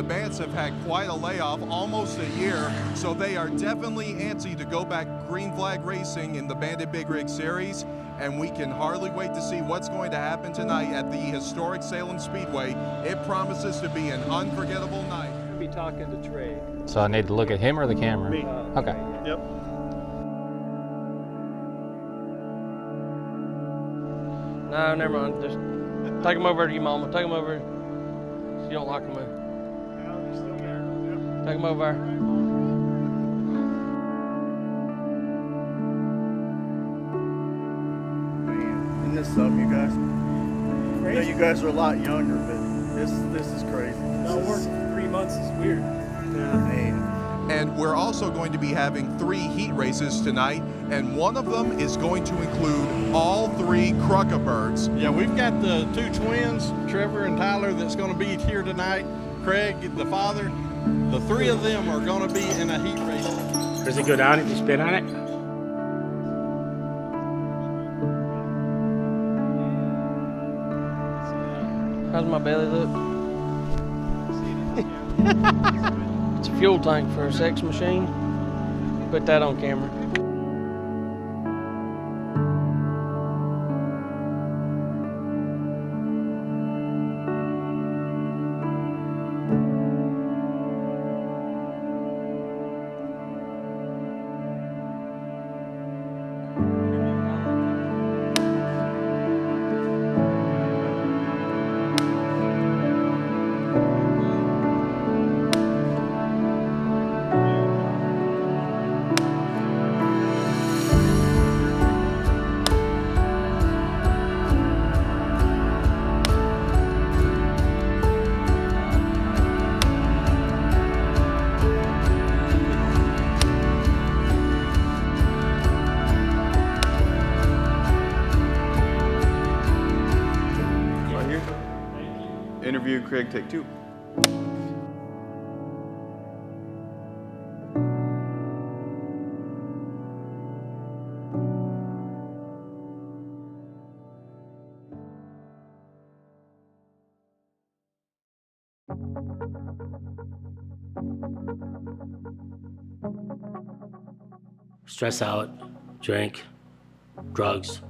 The Bandits have had quite a layoff, almost a year, so they are definitely antsy to go back green flag racing in the Bandit Big Rig Series, and we can hardly wait to see what's going to happen tonight at the historic Salem Speedway. It promises to be an unforgettable night. I'll be talking to Trey. So I need to look at him or the camera? Me. Okay. Yep. No, never mind. Just take him over to your mama. Take him over. You don't like him. Take him over. Man, isn't this something, you guys? I know you guys are a lot younger, but this is crazy. Not working 3 months is weird. Yeah, man. And we're also going to be having 3 heat races tonight, and one of them is going to include all 3 Kruckebergs. Yeah, we've got the 2 twins, Trevor and Tyler, that's going to be here tonight. Craig, the father. The 3 of them are going to be in a heat race. Does it go down if you spin on it? How's my belly look? It's a fuel tank for a sex machine. Put that on camera. Interview, Craig, take 2. Stress out, drink, drugs,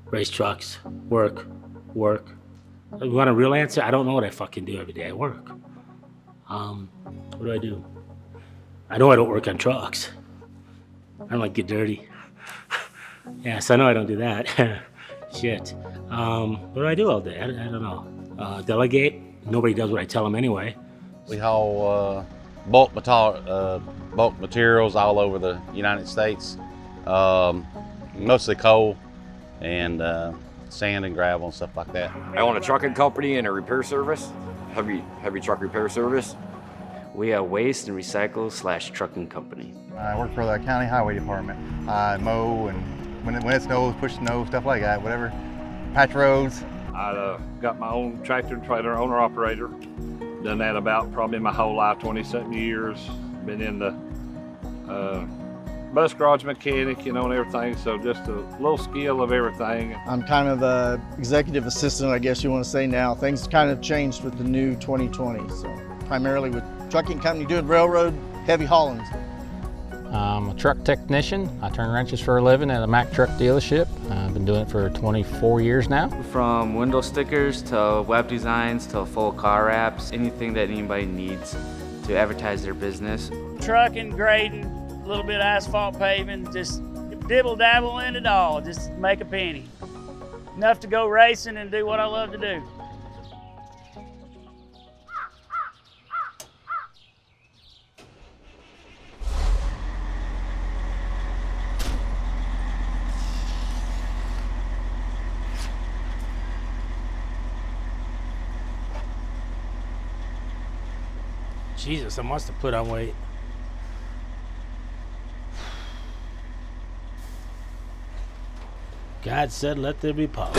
race trucks, work. You want a real answer? I don't know what I fucking do every day at work. What do? I know I don't work on trucks. I don't like get dirty. Yes, I know I don't do that. Shit. What do I do all day? I don't know. Delegate. Nobody does what I tell them anyway. We haul bulk materials all over the United States, mostly coal and sand and gravel and stuff like that. I own a trucking company and a repair service, heavy truck repair service. We are a waste and recycle / trucking company. I work for the county highway department. I mow, and when it snows, push snow, stuff like that, whatever. Patch roads. I got my own tractor and trailer, owner-operator. Done that about probably my whole life, 20-something years. Been in the bus garage mechanic, and everything, so just a little skill of everything. I'm kind of the executive assistant, I guess you want to say now. Things kind of changed with the new 2020, so primarily with trucking company doing railroad heavy haulings. I'm a truck technician. I turn wrenches for a living at a Mack truck dealership. I've been doing it for 24 years now. From window stickers to web designs to full car wraps, anything that anybody needs to advertise their business. Trucking, grading, a little bit of asphalt paving, just dibble dabble in it all, just make a penny. Enough to go racing and do what I love to do. Jesus, I must have put on weight. God said, let there be power.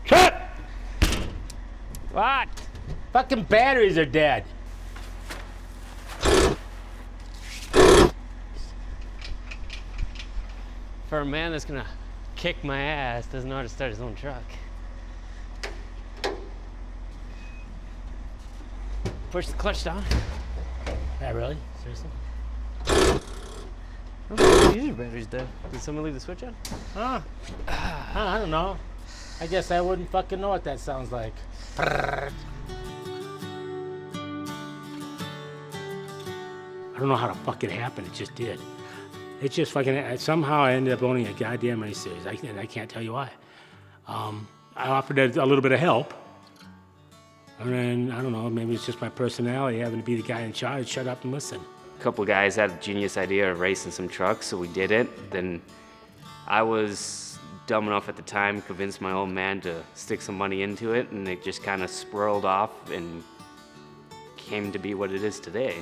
Cut! What? Fucking batteries are dead. For a man that's gonna kick my ass, doesn't know how to start his own truck. push the clutch down. Yeah, really? Seriously? These are batteries dead. Did someone leave the switch on? Huh? I don't know. I guess I wouldn't fucking know what that sounds like. I don't know how the fuck it happened. It just did. It just fucking, somehow I ended up owning a goddamn race series. I can't tell you why. I offered a little bit of help. And then, I don't know, maybe it's just my personality, having to be the guy in charge, shut up and listen. A couple guys had a genius idea of racing some trucks, so we did it. Then I was dumb enough at the time, convinced my old man to stick some money into it, and it just kind of swirled off and came to be what it is today.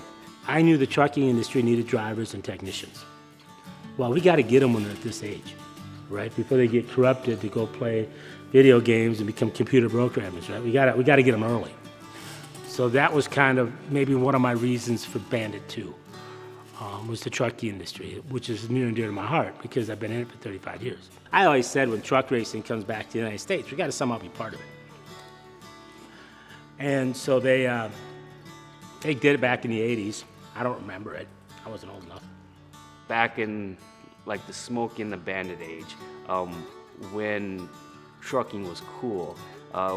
I knew the trucking industry needed drivers and technicians. Well, we got to get them when they're at this age, right? Before they get corrupted to go play video games and become computer programmers, right? We got to get them early. So that was kind of maybe one of my reasons for Bandit 2, was the trucking industry, which is near and dear to my heart because I've been in it for 35 years. I always said when truck racing comes back to the United States, we got to somehow be part of it. And so they did it back in the 80s. I don't remember it. I wasn't old enough. Back in like the Smokey and the Bandit age, when trucking was cool,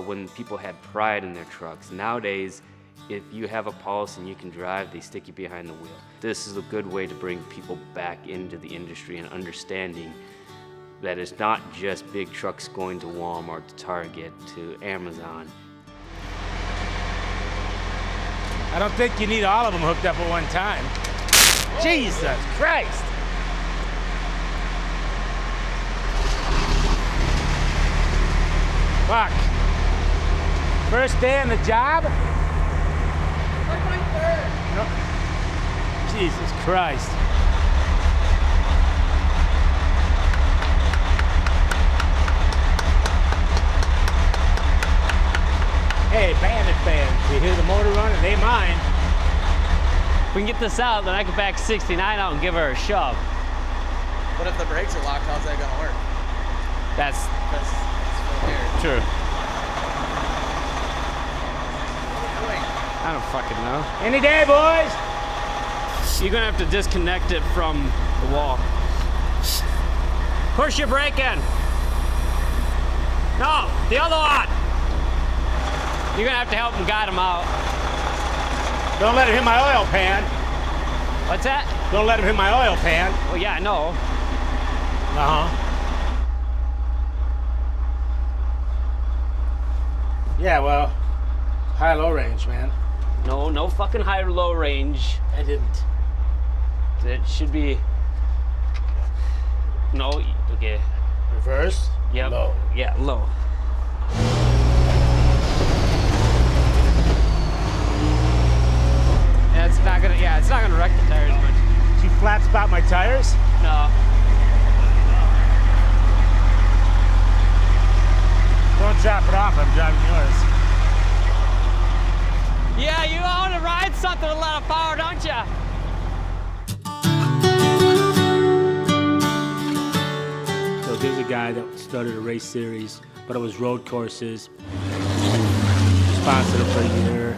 when people had pride in their trucks. Nowadays, if you have a pulse and you can drive, they stick you behind the wheel. This is a good way to bring people back into the industry and understanding that it's not just big trucks going to Walmart, to Target, to Amazon. I don't think you need all of them hooked up at one time. Jesus Christ! Fuck. First day on the job? No. Jesus Christ. Hey, Bandit fans, you hear the motor running? They mine. If we can get this out, then I can back 69 out and give her a shove. But if the brakes are locked, how's that gonna work? That's True. I don't fucking know. Any day, boys. You're gonna have to disconnect it from the wall. Push your brake in. No, the other one. You're gonna have to help him guide him out. Don't let him hit my oil pan. What's that? Don't let him hit my oil pan. Well, yeah, I know. Uh-huh. Yeah, well, high-low range, man. No, no fucking high or low range. I didn't. It should be. No, okay. Reverse? Yep. Low. Yeah, low. Yeah, it's not gonna wreck the tires much. Did you flat spot my tires? No. Don't chop it off, I'm driving yours. Yeah, you want to ride something with a lot of power, don't you? So there's a guy that started a race series, but it was road courses. Sponsored it for a year.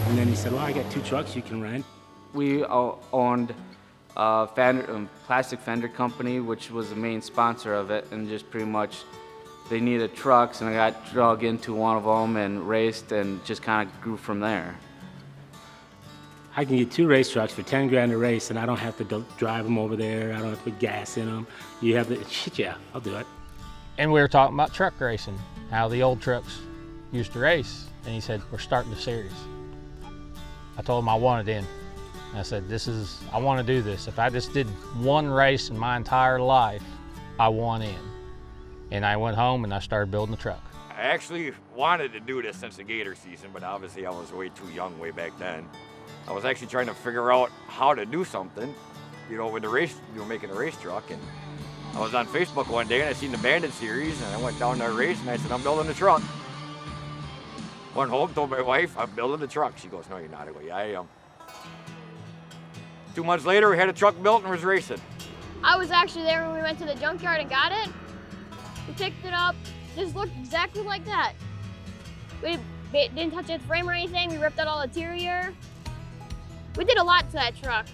And then he said, well, I got 2 trucks you can rent. We owned a plastic fender company, which was the main sponsor of it, and just pretty much they needed trucks, and I got drug into one of them and raced and just kind of grew from there. I can get 2 race trucks for 10 grand a race, and I don't have to drive them over there. I don't have to put gas in them. You have to, shit, yeah, I'll do it. And we were talking about truck racing, how the old trucks used to race. And he said, we're starting a series. I told him I wanted in. And I said, I want to do this. If I just did one race in my entire life, I want in. And I went home and I started building the truck. I actually wanted to do this since the Gator season, but obviously I was way too young way back then. I was actually trying to figure out how to do something, with the race, making a race truck. And I was on Facebook one day and I seen the Bandit series, and I went down to a race and I said, I'm building a truck. Went home, told my wife, I'm building a truck. She goes, no, you're not. I go, yeah, I am. 2 months later, we had a truck built and was racing. I was actually there when we went to the junkyard and got it. We picked it up, just looked exactly like that. We didn't touch its frame or anything. We ripped out all the interior. We did a lot to that truck.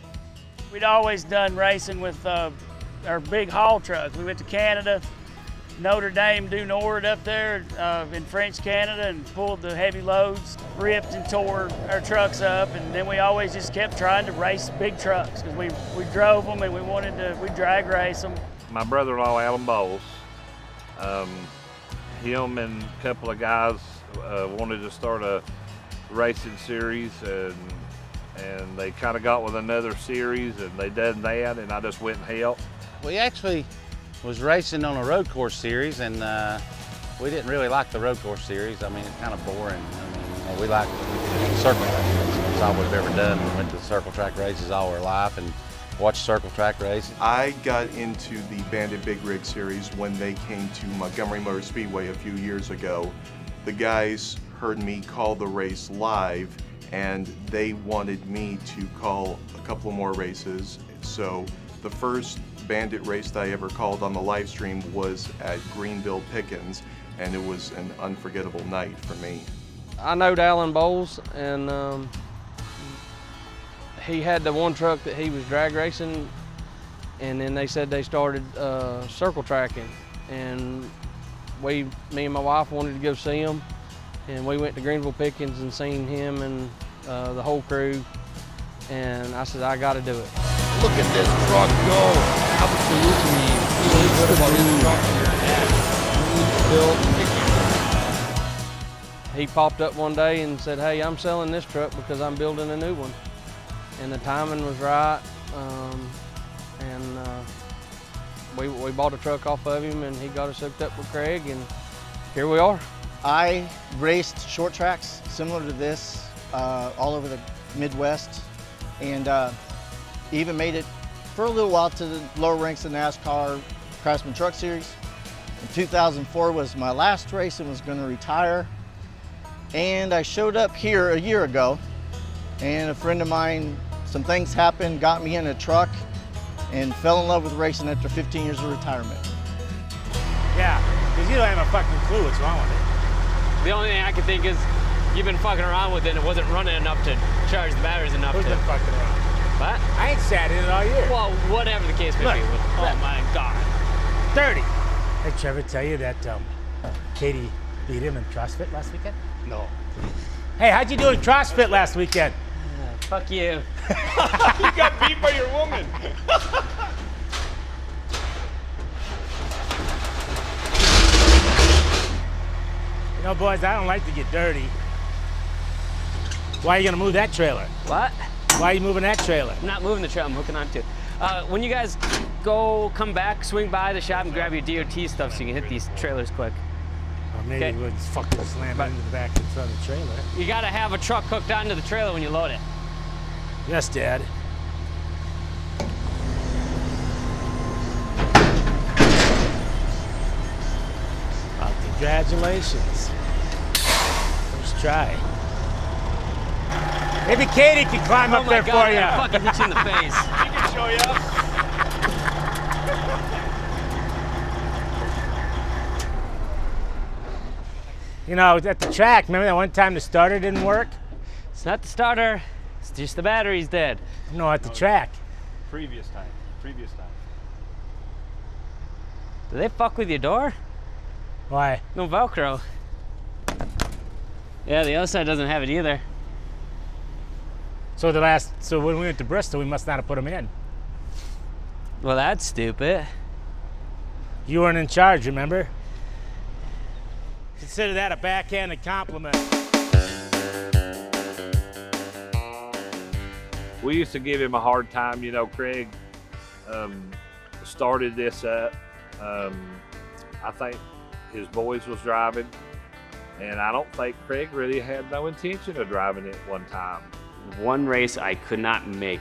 We'd always done racing with our big haul trucks. We went to Canada, Notre Dame du Nord up there in French Canada, and pulled the heavy loads, ripped and tore our trucks up, and then we always just kept trying to race big trucks because we drove them and we drag race them. My brother-in-law, Alan Bowles, him and a couple of guys wanted to start a racing series, and they kind of got with another series, and they done that, and I just went and helped. We actually was racing on a road course series, and we didn't really like the road course series. I mean, it's kind of boring. I mean, we like circle track racing. That's all we've ever done. We went to circle track races all our life and watched circle track races. I got into the Bandit Big Rig Series when they came to Montgomery Motor Speedway a few years ago. The guys heard me call the race live, and they wanted me to call a couple more races. So the first Bandit race that I ever called on the live stream was at Greenville Pickens, and it was an unforgettable night for me. I knowed Alan Bowles, and he had the one truck that he was drag racing, and then they said they started circle tracking, and me and my wife wanted to go see him, and we went to Greenville Pickens and seen him and the whole crew, and I said, I got to do it. Look at this truck go. Absolutely. He popped up one day and said, hey, I'm selling this truck because I'm building a new one. And the timing was right, and we bought a truck off of him, and he got us hooked up with Craig, and here we are. I raced short tracks similar to this all over the Midwest, and even made it for a little while to the lower ranks of NASCAR Craftsman Truck Series. In 2004 was my last race and was going to retire. And I showed up here a year ago, and a friend of mine, some things happened, got me in a truck, and fell in love with racing after 15 years of retirement. Yeah, because you don't have a fucking clue what's wrong with it. The only thing I can think is you've been fucking around with it and it wasn't running enough to charge the batteries enough. Who's been fucking around? What? I ain't sat in it all year. Well, whatever the case may be. Oh my God. 30. Hey, Trevor, tell you that Katie beat him in CrossFit last weekend? No. Hey, how'd you do in CrossFit last weekend? Fuck you. You got beat by your woman. You know, boys, I don't like to get dirty. Why are you gonna move that trailer? What? Why are you moving that trailer? I'm not moving the trailer, I'm hooking on to it. When you guys come back, swing by the shop and grab your DOT stuff so you can hit these trailers quick. Well, maybe we'll just fucking slam it into the back of the trailer. You gotta have a truck hooked onto the trailer when you load it. Yes, Dad. Well, congratulations. First try. Maybe Katie can climb up there for you. I'm fucking hit you in the face. She can show you up. You know, at the track, remember that one time the starter didn't work? It's not the starter, it's just the battery's dead. No, at the track. Previous time. Do they fuck with your door? Why? No Velcro. Yeah, the other side doesn't have it either. So when we went to Bristol, we must not have put them in. Well, that's stupid. You weren't in charge, remember? Consider that a backhanded compliment. We used to give him a hard time. You know, Craig started this up. I think his boys was driving, and I don't think Craig really had no intention of driving it one time. One race I could not make,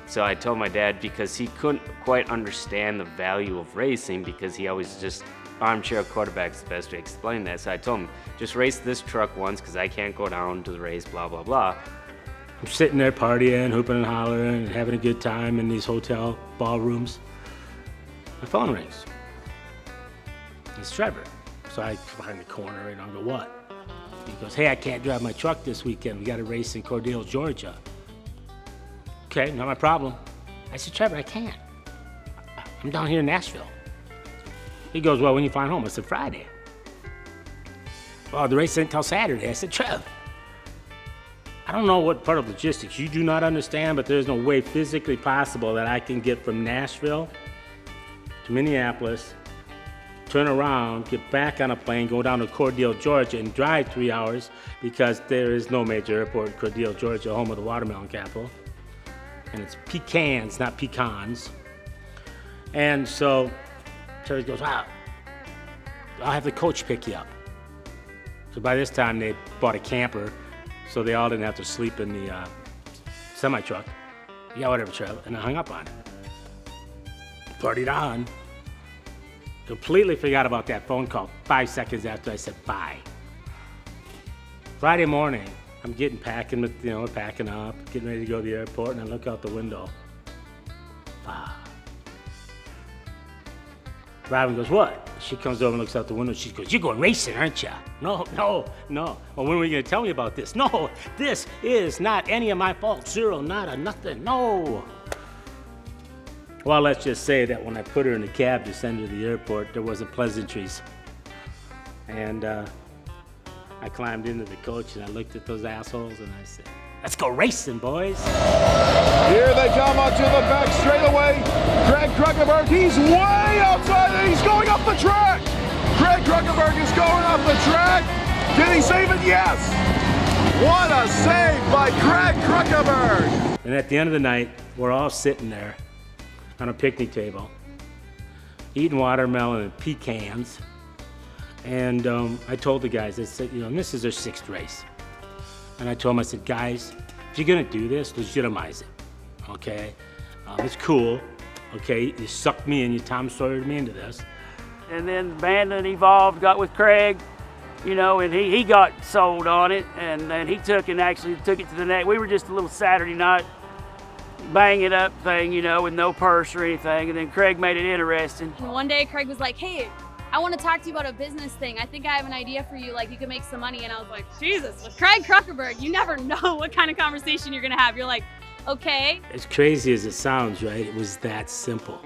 so I told my dad, because he couldn't quite understand the value of racing, because he always just armchair quarterback's the best way to explain that. So I told him, just race this truck once because I can't go down to the race, blah, blah, blah. I'm sitting there partying, hooping and hollering, and having a good time in these hotel ballrooms. My phone rings. It's Trevor. So I come behind the corner and I go, what? He goes, hey, I can't drive my truck this weekend. We got a race in Cordele, Georgia. Okay, not my problem. I said, Trevor, I can't. I'm down here in Nashville. He goes, well, when you flying home? I said, Friday. Well, the race isn't until Saturday. I said, Trev, I don't know what part of logistics you do not understand, but there's no way physically possible that I can get from Nashville to Minneapolis, turn around, get back on a plane, go down to Cordele, Georgia, and drive 3 hours because there is no major airport in Cordele, Georgia, home of the watermelon capital. And it's pecans, not pecans. And so Terry goes, wow, I'll have the coach pick you up. So by this time they bought a camper, so they all didn't have to sleep in the semi-truck. Yeah, whatever, Trev. And I hung up on it. Partied on. Completely forgot about that phone call 5 seconds after I said bye. Friday morning, I'm packing up, getting ready to go to the airport, and I look out the window. Robin goes, what? She comes over and looks out the window. She goes, you're going racing, aren't you? No. Well, when are you going to tell me about this? No, this is not any of my fault. Zero, nada, nothing, no. Well, let's just say that when I put her in the cab to send her to the airport, there wasn't pleasantries. And I climbed into the coach and I looked at those assholes and I said, let's go racing, boys. Here they come onto the back straightaway. Craig Kruckenberg, he's way outside and he's going up the track. Craig Kruckenberg is going up the track. Can he save it? Yes. What a save by Craig Kruckenberg. And at the end of the night, we're all sitting there on a picnic table, eating watermelon and pecans. And I told the guys, I said, this is our 6th race. And I told them, I said, guys, if you're gonna do this, legitimize it, okay? It's cool, okay? You sucked me in, you Tom Sawyered me into this. And then Bandit evolved, got with Craig, and he got sold on it, and then he took it to the next. We were just a little Saturday night bang it up thing, with no purse or anything, and then Craig made it interesting. And one day Craig was like, hey, I want to talk to you about a business thing. I think I have an idea for you, like you could make some money. And I was like, Jesus, with Craig Kruckenberg, you never know what kind of conversation you're gonna have. You're like, okay. As crazy as it sounds, right? It was that simple.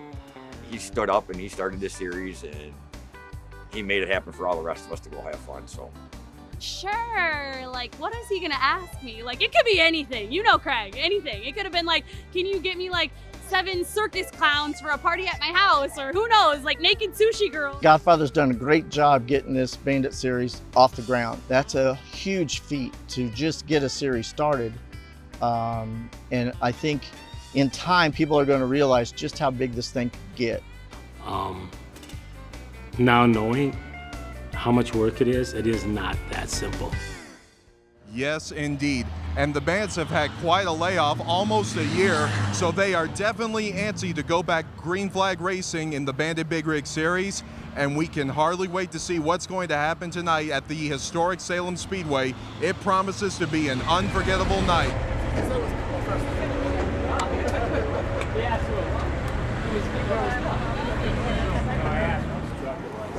He stood up and he started this series and he made it happen for all the rest of us to go have fun, so. Sure, like what is he gonna ask me? Like it could be anything, Craig, anything. It could have been like, can you get me like 7 circus clowns for a party at my house, or who knows, like naked sushi girl. Godfather's done a great job getting this Bandit series off the ground. That's a huge feat to just get a series started. And I think in time, people are going to realize just how big this thing could get. Now knowing how much work it is not that simple. Yes, indeed. And the bands have had quite a layoff, almost a year, so they are definitely antsy to go back green flag racing in the Bandit Big Rig Series, and we can hardly wait to see what's going to happen tonight at the historic Salem Speedway. It promises to be an unforgettable night.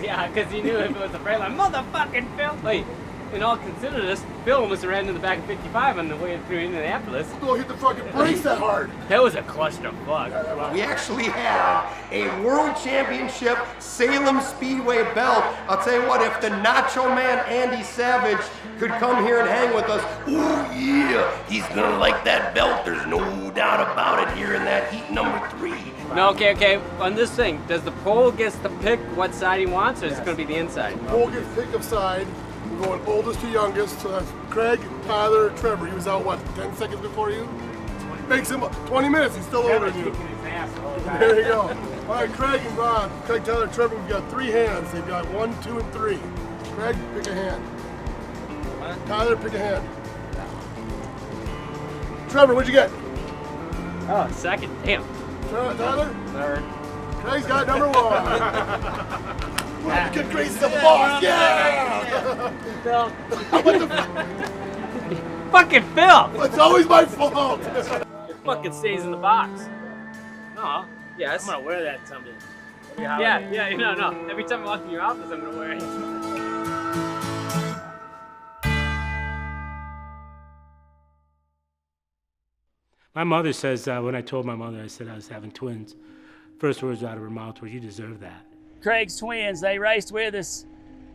Yeah, because he knew if it was a Freight line, motherfucking Phil. Wait, in all consider this, Phil almost ran in the back of 55 on the way through Indianapolis. Go hit the fucking brakes that hard. That was a clusterfuck. We actually have a World Championship Salem Speedway belt. I'll tell you what, if the Nacho Man Andy Savage could come here and hang with us, ooh yeah, he's gonna like that belt. There's no doubt about it here in that heat number 3. No, okay. On this thing, does the pole gets to pick what side he wants, or is it going to be the inside? The pole gets pick of side. We're going oldest to youngest. So that's Craig, Tyler, Trevor. He was out, what, 10 seconds before you? Makes him 20 minutes. He's still older than you. There you go. All right, Craig and Ron. Craig, Tyler, Trevor, we've got 3 hands. They've got 1, 2, and 3. Craig, pick a hand. Tyler, pick a hand. Trevor, what'd you get? Oh, second. Damn. Tyler? Third. Craig's got number 1. Get Grace the boss, yeah! Phil. Fucking Phil! It's always my fault! It fucking stays in the box. No. Yes. I'm gonna wear that someday. Yeah, no. Every time I walk in your office, I'm gonna wear it. My mother says, when I told my mother I said I was having twins, first words out of her mouth were, "You deserve that." Craig's twins, they raced with us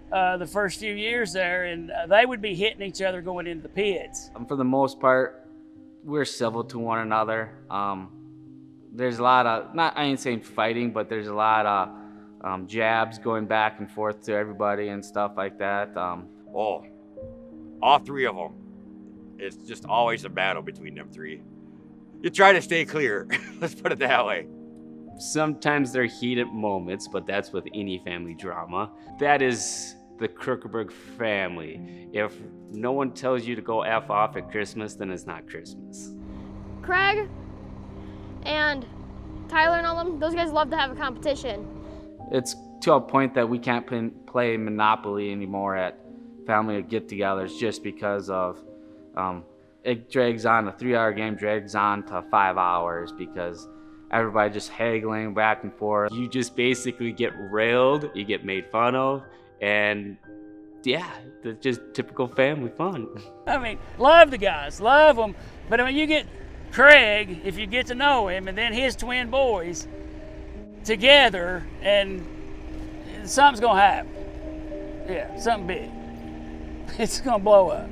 the first few years there, and they would be hitting each other going into the pits. For the most part, we're civil to one another. There's a lot of, I ain't saying fighting, but there's a lot of jabs going back and forth to everybody and stuff like that. Oh, all three of them. It's just always a battle between them three. You try to stay clear, let's put it that way. Sometimes they're heated moments, but that's with any family drama. That is the Kirkeberg family. If no one tells you to go F off at Christmas, then it's not Christmas. Craig and Tyler and all them, those guys love to have a competition. It's to a point that we can't play Monopoly anymore at family get-togethers just because of it drags on. A 3-hour game drags on to 5 hours because everybody just haggling back and forth. You just basically get railed, you get made fun of, and yeah, it's just typical family fun. I mean, love the guys, love them, but I mean, you get Craig, if you get to know him, and then his twin boys together, and something's gonna happen. Yeah, something big. It's gonna blow up.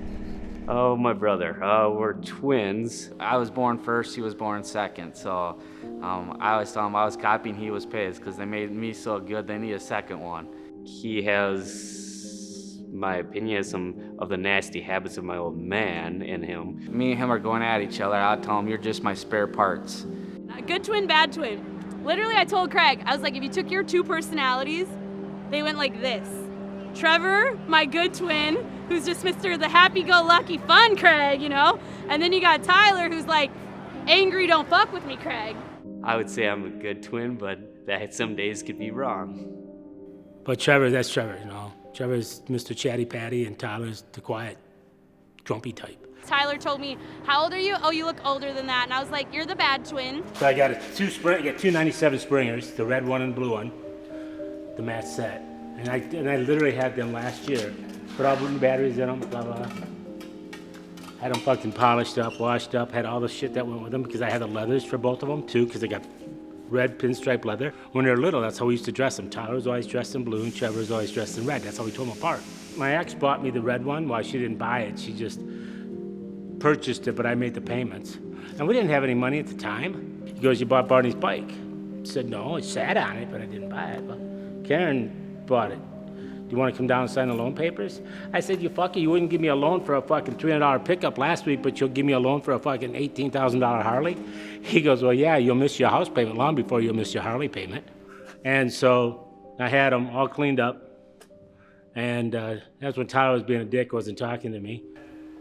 Oh, my brother, we're twins. I was born first, he was born second, so I always tell him I was copying, he was pissed, because they made me so good, they need a second one. He has, my opinion, some of the nasty habits of my old man in him. Me and him are going at each other. I'll tell him, you're just my spare parts. Good twin, bad twin. Literally, I told Craig, I was like, if you took your two personalities, they went like this. Trevor, my good twin, who's just Mr. the happy-go-lucky fun Craig, you know? And then you got Tyler, who's like, angry, don't fuck with me, Craig. I would say I'm a good twin, but that some days could be wrong. But Trevor, that's Trevor, you know. Trevor's Mr. Chatty Patty, and Tyler's the quiet, grumpy type. Tyler told me, how old are you? Oh, you look older than that. And I was like, you're the bad twin. So I got two 97 Springers, the red one and blue one, the match set. And I literally had them last year. Put all the batteries in them, blah, blah. Had them fucking polished up, washed up, had all the shit that went with them because I had the leathers for both of them too, because they got red pinstripe leather. When they were little, that's how we used to dress them. Tyler was always dressed in blue and Trevor was always dressed in red. That's how we told them apart. My ex bought me the red one. Well, she didn't buy it. She just purchased it, but I made the payments. And we didn't have any money at the time. He goes, you bought Barney's bike? I said, no, it sat on it, but I didn't buy it. But Karen bought it. Do you want to come down and sign the loan papers? I said, you fucker, you wouldn't give me a loan for a fucking $300 pickup last week, but you'll give me a loan for a fucking $18,000 Harley? He goes, well, yeah, you'll miss your house payment long before you'll miss your Harley payment. And so I had them all cleaned up. And that's when Tyler was being a dick, wasn't talking to me.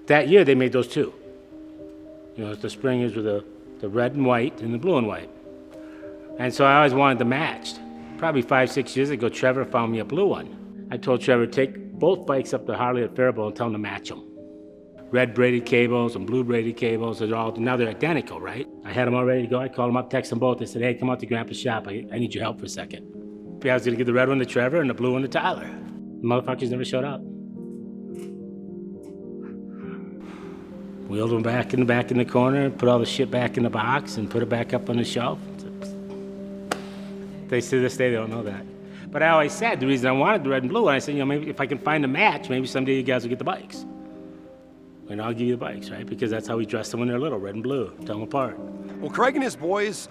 That year, they made those two. You know, the Springers with the red and white and the blue and white. And so I always wanted them matched. Probably 5-6 years ago, Trevor found me a blue one. I told Trevor, take both bikes up to Harley at Faribault and tell them to match them. Red braided cables and blue braided cables, now they're identical, right? I had them all ready to go. I called them up, texted them both. I said, hey, come out to Grandpa's shop. I need your help for a second. I was gonna give the red one to Trevor and the blue one to Tyler. The motherfuckers never showed up. Wheeled them back in the corner, put all the shit back in the box and put it back up on the shelf. They to this day, they don't know that. But I always said the reason I wanted the red and blue, and I said, you know, maybe if I can find a match, maybe someday you guys will get the bikes. And I'll give you the bikes, right? Because that's how we dress them when they're little, red and blue, tell them apart. Well, Craig and his boys,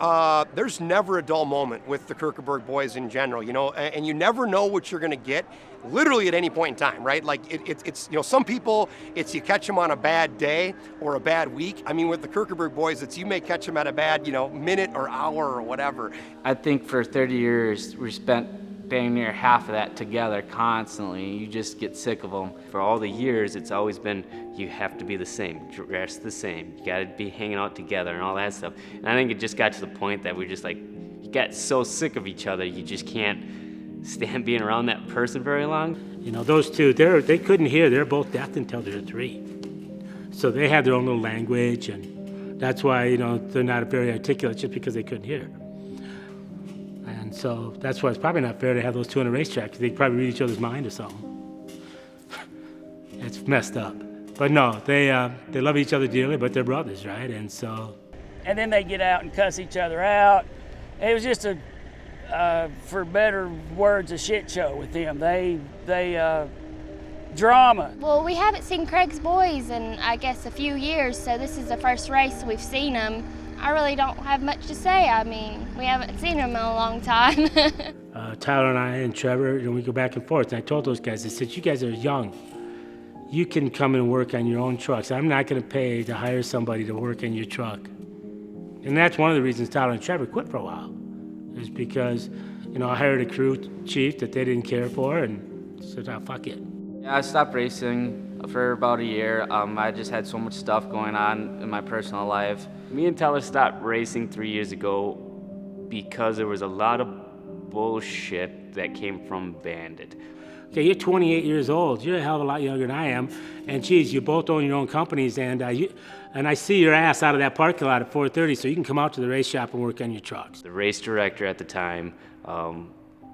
there's never a dull moment with the Kirkeberg boys in general, you know, and you never know what you're gonna get literally at any point in time, right? Like it's you know, some people, it's you catch them on a bad day or a bad week. I mean, with the Kirkeberg boys, it's you may catch them at a bad, you know, minute or hour or whatever. I think for 30 years, we spent dang near half of that together constantly. You just get sick of them. For all the years, it's always been, you have to be the same, dress the same, you gotta be hanging out together and all that stuff. And I think it just got to the point that we're just like, you got so sick of each other, you just can't stand being around that person very long. You know, those two, they couldn't hear. They're both deaf until they were 3. So they had their own little language, and that's why, you know, they're not very articulate just because they couldn't hear. And so that's why it's probably not fair to have those two on a racetrack, because they'd probably read each other's mind or something. It's messed up. But no, they love each other dearly, but they're brothers, right? And so and then they get out and cuss each other out. It was just a, for better words, a shit show with them. They drama. Well, we haven't seen Craig's boys in, I guess, a few years, so this is the first race we've seen them. I really don't have much to say. I mean, we haven't seen them in a long time. Tyler and I and Trevor, we go back and forth. And I told those guys, I said, you guys are young. You can come and work on your own trucks. I'm not going to pay to hire somebody to work on your truck. And that's one of the reasons Tyler and Trevor quit for a while, is because, I hired a crew chief that they didn't care for and said, oh, fuck it. Yeah, I stopped racing for about a year. I just had so much stuff going on in my personal life. Me and Tyler stopped racing 3 years ago because there was a lot of bullshit that came from Bandit. Okay, you're 28 years old. You're a hell of a lot younger than I am. And geez, you both own your own companies, and I see your ass out of that parking lot at 4:30, so you can come out to the race shop and work on your trucks. The race director at the time,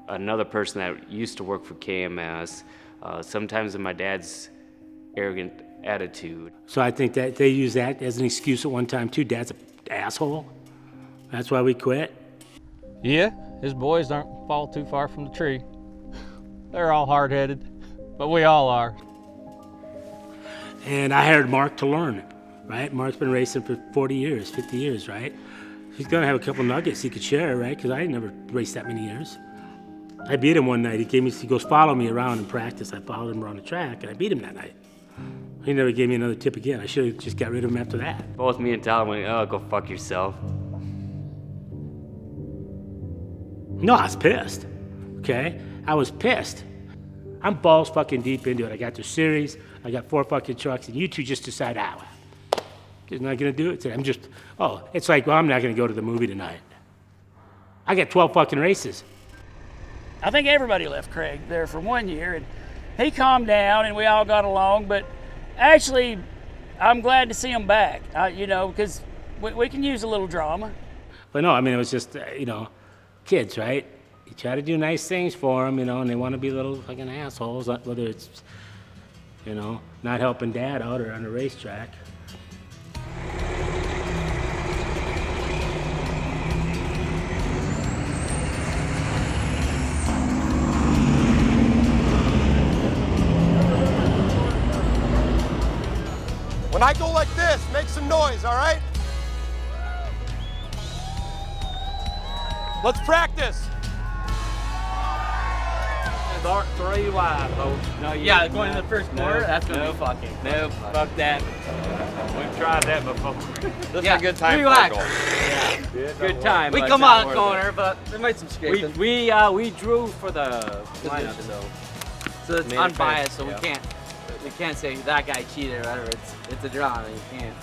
another person that used to work for KMS, sometimes in my dad's arrogant attitude. So I think that they use that as an excuse at one time too. Dad's an asshole. That's why we quit. Yeah, his boys don't fall too far from the tree. They're all hard-headed, but we all are. And I hired Mark to learn, right? Mark's been racing for 40 years, 50 years, right? He's gonna have a couple nuggets he could share, right? Because I never raced that many years. I beat him one night. He goes, follow me around in practice. I followed him around the track, and I beat him that night. He never gave me another tip again. I should have just got rid of him after that. Both me and Tyler went, oh, go fuck yourself. No, I was pissed, okay? I was pissed. I'm balls fucking deep into it. I got the series, I got 4 fucking trucks, and you two just decide, you're not gonna do it today. It's like, well, I'm not gonna go to the movie tonight. I got 12 fucking races. I think everybody left Craig there for 1 year, and he calmed down, and we all got along. But actually, I'm glad to see him back. Because we can use a little drama. But no, it was just kids, right? You try to do nice things for them, and they want to be little fucking assholes. Whether it's not helping dad out or on the racetrack. When I go like this, make some noise, all right? Let's practice. Start 3 wide, folks. No, Yeah, going to the first quarter, that's going to be fucking. Nope, fuck that. We've tried that before. This is a good time 3 for a wide. goal. Yeah, good time. We but come not out worth corner, it. but there might be some scraping. We drew for the lineup, So it's Made it unbiased, fair, so we can't say that guy cheated or whatever. It's a draw, and you can't.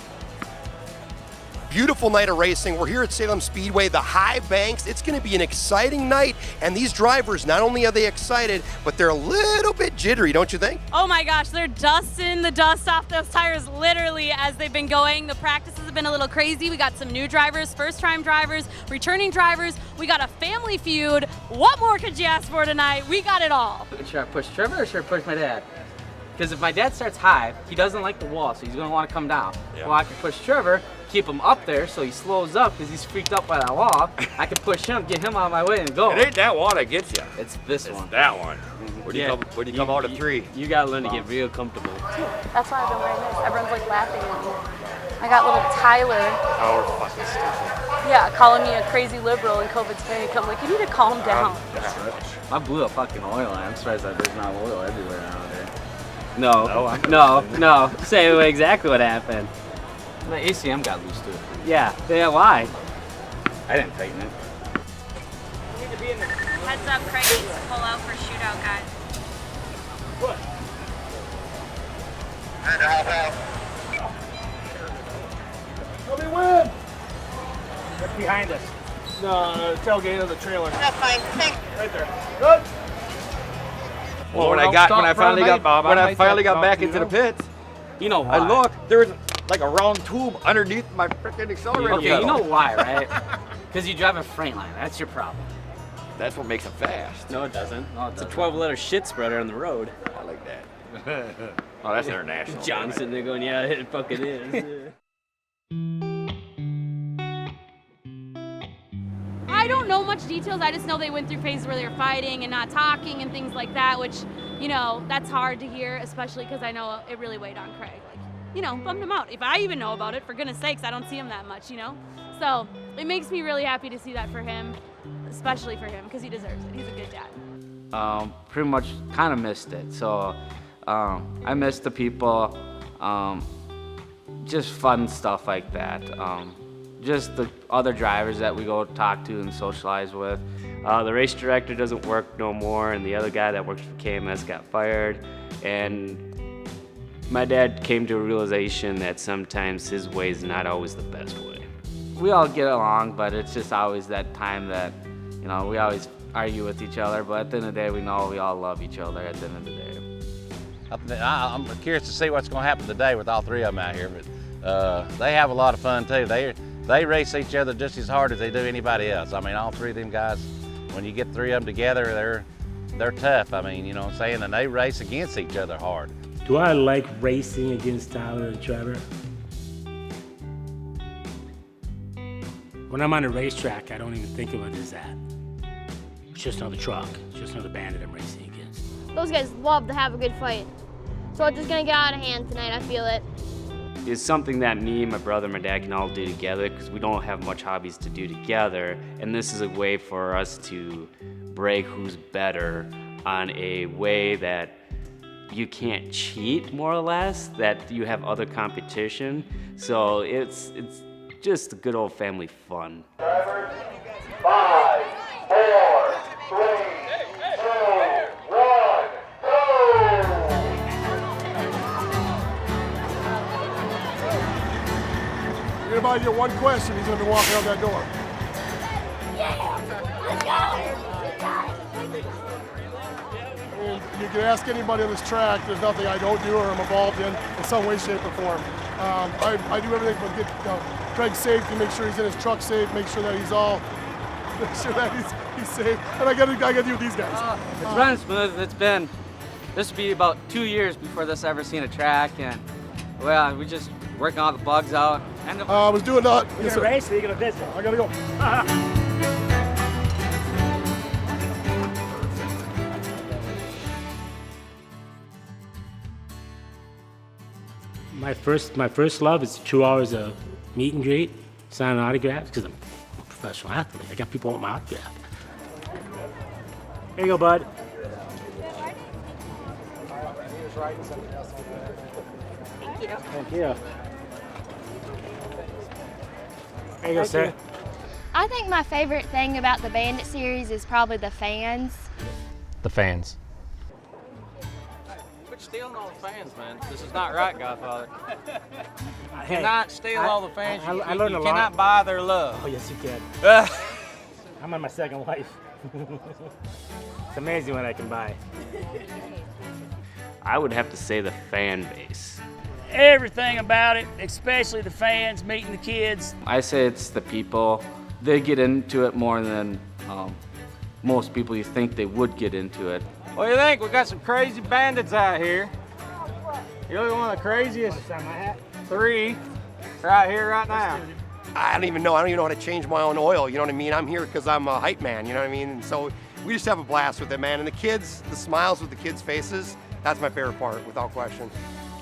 Beautiful night of racing. We're here at Salem Speedway, the high banks. It's going to be an exciting night, and these drivers, not only are they excited, but they're a little bit jittery, don't you think? Oh my gosh, they're dusting the dust off those tires literally as they've been going. The practices have been a little crazy. We got some new drivers, first-time drivers, returning drivers. We got a family feud. What more could you ask for tonight? We got it all. Should I push Trevor or should I push my dad? Because if my dad starts high, he doesn't like the wall, so he's going to want to come down. Yeah. Well, I can push Trevor, keep him up there so he slows up because he's freaked up by that wall. I can push him, get him out of my way, and go. It ain't that one that gets you. It's this It's one. that one. Where do you come out of 3? You gotta learn to get real comfortable. That's why I've been wearing this. Everyone's like laughing at me. I got little Tyler, Oh, we're fucking stupid. yeah, calling me a crazy liberal and COVID's fake. I'm like, you need to calm down. I blew a fucking oil line. I'm surprised that there's not oil everywhere around there. No. Say exactly what happened. My ACM got loose too. Yeah, why? I didn't tighten it. Heads up, Craig needs to pull out for shootout, guys. Let me win! That's behind us. No, tailgate of the trailer. That's fine. Thanks. Right there. Good. Well, when I finally got back into the pits, You know why? I looked, there was like a round tube underneath my freaking accelerator Okay, pedal. you know why, right? Because you drive a Freightliner. That's your problem. That's what makes it fast. No, it doesn't. No, it It's a doesn't. 12-letter shit spreader on the road. I like that. Oh, that's international. John's sitting there going, yeah, it fucking is. much details. I just know they went through phases where they were fighting and not talking and things like that, which, you know, that's hard to hear, especially because I know it really weighed on Craig. Like, you know, bummed him out. If I even know about it, for goodness sakes, I don't see him that much, you know? So it makes me really happy to see that for him, especially for him, because he deserves it. He's a good dad. Pretty much kind of missed it. So I missed the people, just fun stuff like that. Just the other drivers that we go talk to and socialize with. The race director doesn't work no more, and the other guy that works for KMS got fired. And my dad came to a realization that sometimes his way is not always the best way. We all get along, but it's just always that time that, you know, we always argue with each other, but at the end of the day, we know we all love each other at the end of the day. I'm curious to see what's going to happen today with all three of them out here, but they have a lot of fun too. They race each other just as hard as they do anybody else. I mean, all three of them guys, when you get three of them together, they're tough. I mean, you know what I'm saying? And they race against each other hard. Do I like racing against Tyler and Trevor? When I'm on a racetrack, I don't even think of it as that. It's just another truck. It's just another Bandit I'm racing against. Those guys love to have a good fight. So it's just gonna get out of hand tonight, I feel it. It's something that me, my brother, and my dad can all do together because we don't have much hobbies to do together. And this is a way for us to break who's better on a way that you can't cheat, more or less, that you have other competition. So it's just a good old family fun. 5, 4, 3, 2, 1, go! You're about to get one question, he's gonna be walking out that door. And you can ask anybody on this track, there's nothing I don't do or I'm involved in some way, shape, or form. I do everything from get Craig's safety, make sure he's in his truck safe, make sure that he's safe, and I gotta deal with these guys. It's running smooth. This will be about 2 years before this ever seen a track, and well, we just working all the bugs out. I was doing that. You're gonna race or you're gonna visit? I gotta go. My first love is 2 hours of meet and greet, signing autographs, because I'm a professional athlete. I got people want my autograph. Here you go, bud. Thank you. Thank you. There you go, sir. I think my favorite thing about the Bandit series is probably the fans. The fans. Quit stealing all the fans, man. This is not right, Godfather. You Hey, cannot steal all the fans. I You learned a lot. cannot buy their love. Oh, yes, you can. I'm on my second wife. It's amazing what I can buy. I would have to say the fan base. Everything about it, especially the fans, meeting the kids. I say it's the people. They get into it more than most people you think they would get into it. What do you think? We got some crazy bandits out here. You're one of the craziest three right here, right now. I don't even know how to change my own oil, you know what I mean? I'm here because I'm a hype man, you know what I mean? And so we just have a blast with it, man. And the kids, the smiles with the kids' faces, that's my favorite part, without question.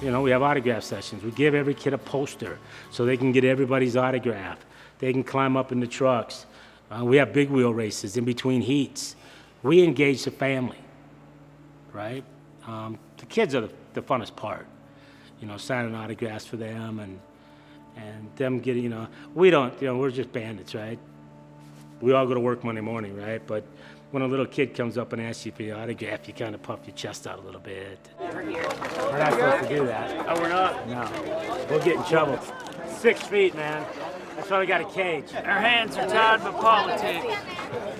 You know, we have autograph sessions. We give every kid a poster so they can get everybody's autograph. They can climb up in the trucks. We have big wheel races in between heats. We engage the family, right? The kids are the funnest part. You know, signing autographs for them and them getting, you know, we don't, you know, we're just bandits, right? We all go to work Monday morning, right? But when a little kid comes up and asks you for your autograph, you kind of puff your chest out a little bit. We're not supposed to do that. Oh, we're not? No. We'll get in trouble. 6 feet, man. That's why we got a cage. Our hands are tied by politics.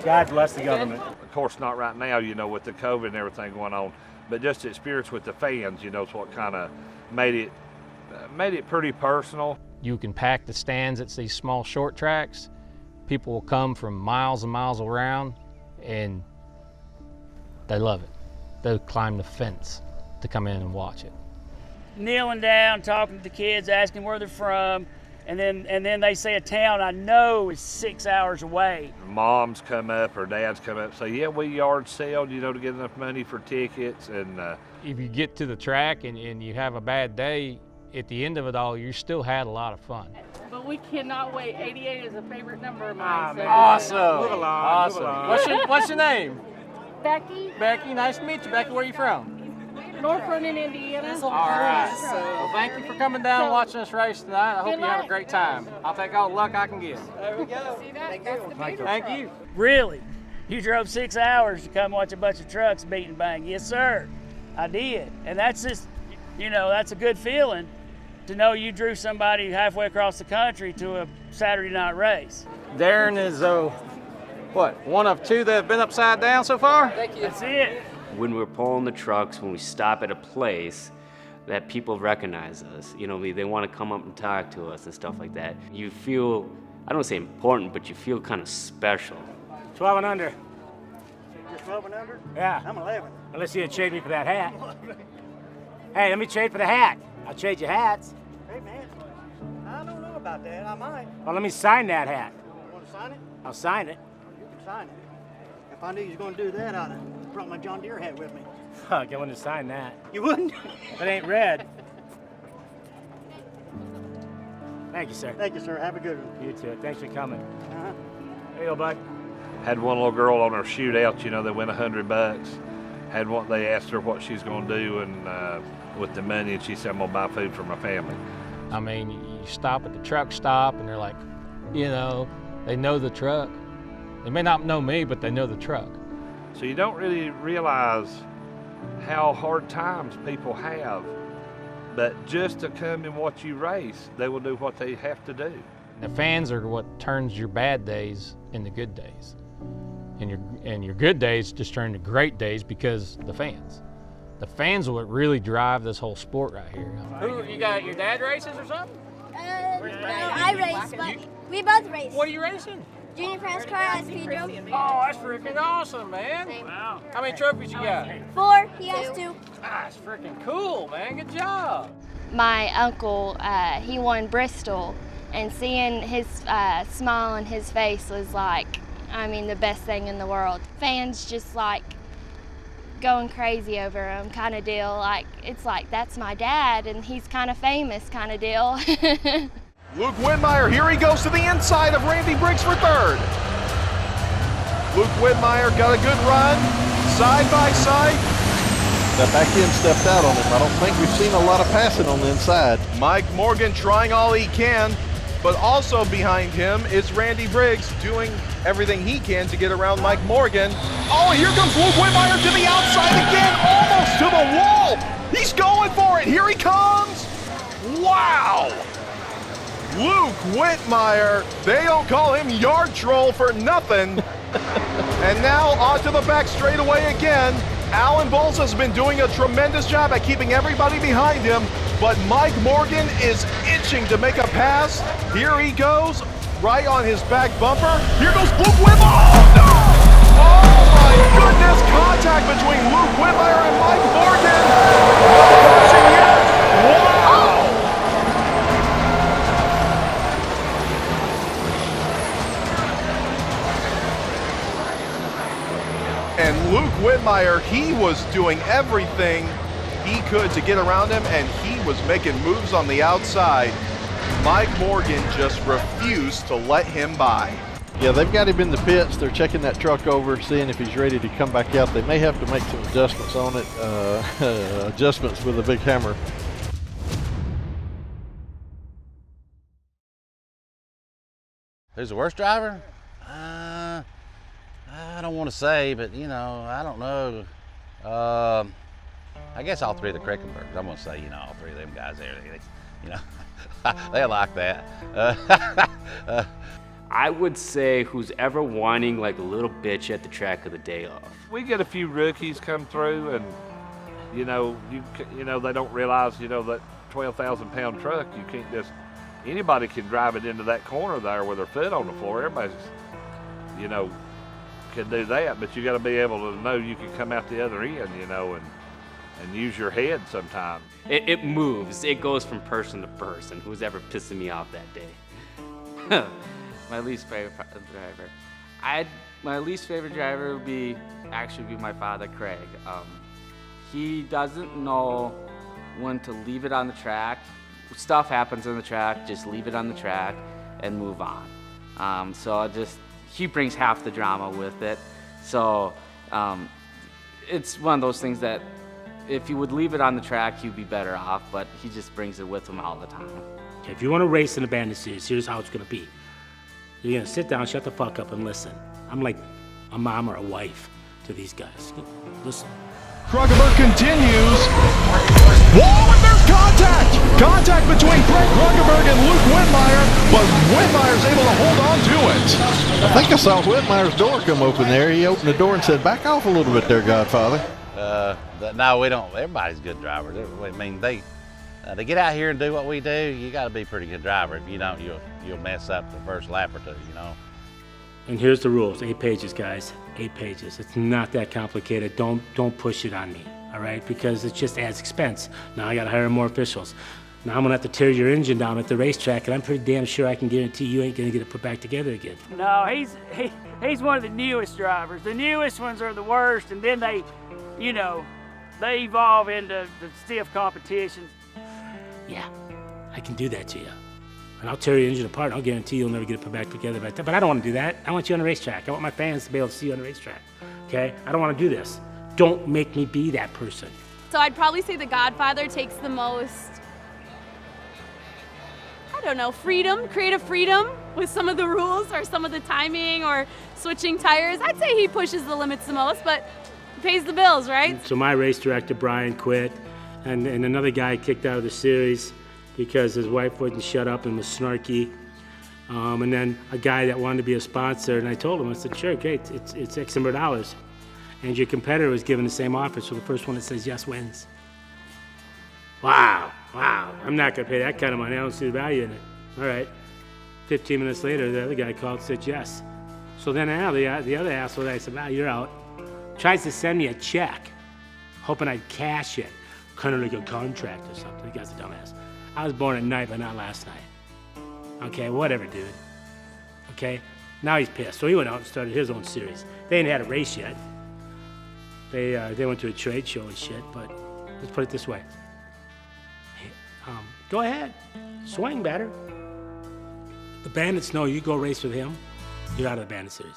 God bless the government. Of course, not right now, you know, with the COVID and everything going on, but just the experience with the fans, you know, is what kind of made it pretty personal. You can pack the stands at these small short tracks. People will come from miles and miles around, and they love it. They'll climb the fence to come in and watch it. Kneeling down, talking to the kids, asking where they're from, And then they say a town I know is 6 hours away. Moms come up or dads come up and say, yeah, we yard sale, you know, to get enough money for tickets. And if you get to the track and you have a bad day, at the end of it all, you still had a lot of fun. But we cannot wait. 88 is a favorite number of mine. So Awesome. Move along. Awesome. Move along. What's your name? Becky. Becky, nice to meet you. Becky, where are you from? North Vernon, Indiana. All right. Well, thank you for coming down and watching us race tonight. I hope Good you have a luck. great time. I'll take all the luck I can get. There we go. See that? That's the bigger Thank truck. you. Really? You drove 6 hours to come watch a bunch of trucks beat and bang? Yes, sir. I did. And that's just, you know, that's a good feeling to know you drew somebody halfway across the country to a Saturday night race. Darren is, what, one of two that have been upside down so far? That's it. When we're pulling the trucks, when we stop at a place, that people recognize us. You know, they want to come up and talk to us and stuff like that. You feel, I don't say important, but you feel kind of special. 12 and under. Just 12 and under? Yeah. I'm 11. Unless you trade me for that hat. Hey, let me trade for the hat. I'll trade you hats. Hey, man. I don't know about that. I might. Well, let me sign that hat. You want to sign it? I'll sign it. You can sign it. If I knew you was going to do that, I'd have brought my John Deere hat with me. Fuck, I wouldn't sign that. You wouldn't? It ain't red. Thank you, sir. Thank you, sir. Have a good one. You too. Thanks for coming. Uh-huh. There you go, bud. had one little girl on her shootout, you know, they win $100. Had one, they asked her what she's going to do and with the money, and she said, I'm going to buy food for my family. I mean, you stop at the truck stop and they're like, you know, they know the truck. They may not know me, but they know the truck. So you don't really realize how hard times people have, but just to come and watch you race, they will do what they have to do. The fans are what turns your bad days into good days. And your good days just turn to great days because the fans. The fans are what really drive this whole sport right here. Who, you got your dad races or something? No, I race, but we both race. What are you racing? Junior Fast Car SP Drum. Oh, that's freaking awesome, man. Wow. How many trophies you got? 4, he has 2. Ah, that's freaking cool, man. Good job. My uncle, he won Bristol, and seeing his smile on his face was like, I mean, the best thing in the world. Fans just like going crazy over him kind of deal. Like, it's like, that's my dad, and he's kind of famous kind of deal. Luke Whitmire, here he goes to the inside of Randy Briggs for third. Luke Whitmire got a good run, side by side. That back end stepped out on him. I don't think we've seen a lot of passing on the inside. Mike Morgan trying all he can, but also behind him is Randy Briggs doing everything he can to get around Mike Morgan. Oh, here comes Luke Whitmire to the outside again, almost to the wall. He's going for it, here he comes. Wow. Luke Whitmire, they don't call him Yard Troll for nothing. And now onto the back straightaway again. Alan Bowles has been doing a tremendous job at keeping everybody behind him, but Mike Morgan is itching to make a pass. Here he goes, right on his back bumper. Here goes Luke Whitmire. Oh, no! Oh, my goodness, contact between Luke Whitmire and Mike Morgan. No pushing yet. Wow! And Luke Whitmire, he was doing everything he could to get around him, and he was making moves on the outside. Mike Morgan just refused to let him by. Yeah, they've got him in the pits. They're checking that truck over, seeing if he's ready to come back out. They may have to make some adjustments on it, adjustments with a big hammer. Who's the worst driver? I don't want to say, but you know, I don't know. I guess all three of the Krickenbergs. I'm gonna say, you know, all three of them guys there. You know, they like that. I would say who's ever whining like a little bitch at the track of the day off. We get a few rookies come through, and you know, they don't realize, you know, that 12,000-pound truck, you can't just, anybody can drive it into that corner there with their foot on the floor. Everybody's, you know, can do that, but you got to be able to know you can come out the other end, you know, and and use your head sometimes. It moves. It goes from person to person. Who's ever pissing me off that day? My least favorite driver. My least favorite driver would be my father, Craig. He doesn't know when to leave it on the track. Stuff happens on the track, just leave it on the track and move on. He brings half the drama with it. So it's one of those things that if he would leave it on the track, he'd be better off, but he just brings it with him all the time. If you want to race in a Bandit series, here's how it's going to be. You're going to sit down, shut the fuck up, and listen. I'm like a mom or a wife to these guys. Listen. Kruggeberg continues. Whoa, and there's contact! Contact between Craig Kruggeberg and Luke Whitmire, but Whitmire's able to hold on to it. I think I saw Whitmire's door come open there. He opened the door and said, "Back off a little bit there, Godfather." No, we don't. Everybody's good drivers. I mean, they get out here and do what we do. You got to be a pretty good driver. If you don't, you'll mess up the first lap or two. And here's the rules. 8 pages, guys. 8 pages. It's not that complicated. Don't push it on me, all right? Because it just adds expense. Now I got to hire more officials. Now I'm gonna have to tear your engine down at the racetrack, and I'm pretty damn sure I can guarantee you ain't gonna get it put back together again. No, he's one of the newest drivers. The newest ones are the worst, and then they evolve into the stiff competitions. Yeah, I can do that to you. And I'll tear your engine apart. I'll guarantee you'll never get it put back together by the time. But I don't want to do that. I want you on the racetrack. I want my fans to be able to see you on the racetrack. Okay? I don't want to do this. Don't make me be that person. So I'd probably say the Godfather takes the most, I don't know, creative freedom with some of the rules or some of the timing or switching tires. I'd say he pushes the limits the most, but pays the bills, right? So my race director, Brian, quit, and another guy kicked out of the series because his wife wouldn't shut up and was snarky. And then a guy that wanted to be a sponsor, and I told him, I said, sure, great, it's X number of dollars. And your competitor was given the same offer, so the first one that says yes wins. Wow, I'm not gonna pay that kind of money, I don't see the value in it. All right, 15 minutes later, the other guy called and said yes. So then now the other asshole that I said, wow, you're out, tries to send me a check, hoping I'd cash it, kind of like a contract or something. The guy's a dumbass. I was born at night, but not last night. Okay, whatever, dude. Okay, now he's pissed. So he went out and started his own series. They ain't had a race yet. They went to a trade show and shit, but let's put it this way. Go ahead, swing better. The Bandits know you go race with him, you're out of the Bandit series.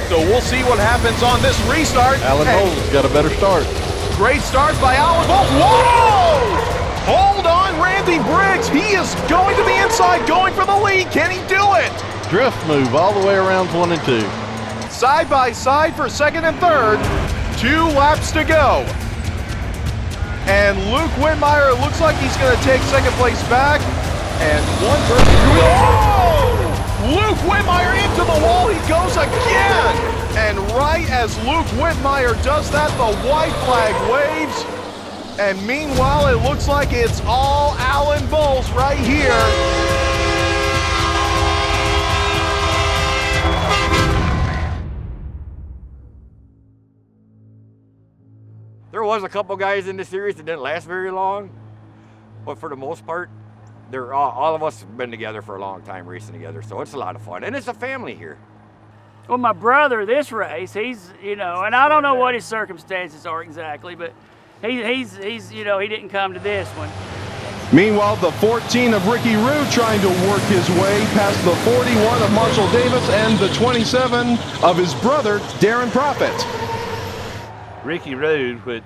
So we'll see what happens on this restart. Alan Bowles got a better start. Great start by Alan Bowles. Whoa! Hold on, Randy Briggs. He is going to the inside, going for the lead. Can he do it? Drift move all the way around 1 and 2. Side by side for second and third. 2 laps to go. And Luke Whitmire looks like he's going to take second place back. And one person. Whoa! Luke Whitmire into the wall. He goes again. And right as Luke Whitmire does that, the white flag waves. And meanwhile, it looks like it's all Alan Bowles right here. There was a couple guys in the series that didn't last very long, but for the most part, they're all of us have been together for a long time racing together, so it's a lot of fun, and it's a family here. Well, my brother, this race, he's, and I don't know what his circumstances are exactly, but he's he didn't come to this one. Meanwhile, the 14 of Ricky Rue trying to work his way past the 41 of Marshall Davis and the 27 of his brother, Darren Prophet. Ricky Rude, which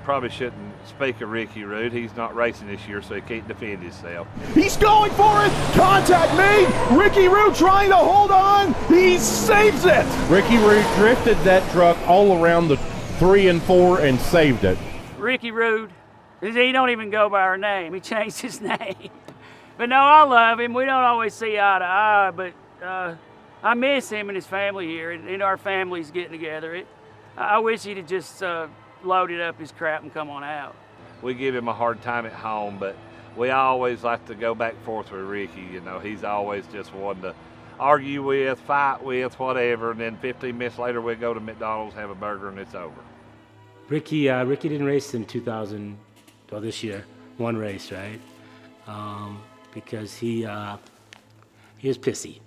probably shouldn't speak of Ricky Rude. He's not racing this year, so he can't defend himself. He's going for it! Contact made! Ricky Rude trying to hold on! He saves it! Ricky Rude drifted that truck all around the 3 and 4 and saved it. Ricky Rude, he don't even go by our name. He changed his name. But no, I love him. We don't always see eye to eye, but I miss him and his family here, and our family's getting together. I wish he'd have just loaded up his crap and come on out. We give him a hard time at home, but we always like to go back and forth with Ricky. He's always just one to argue with, fight with, whatever, and then 15 minutes later we go to McDonald's, have a burger, and it's over. Ricky didn't race in 2000, well, this year, one race, right? Because he was pissy.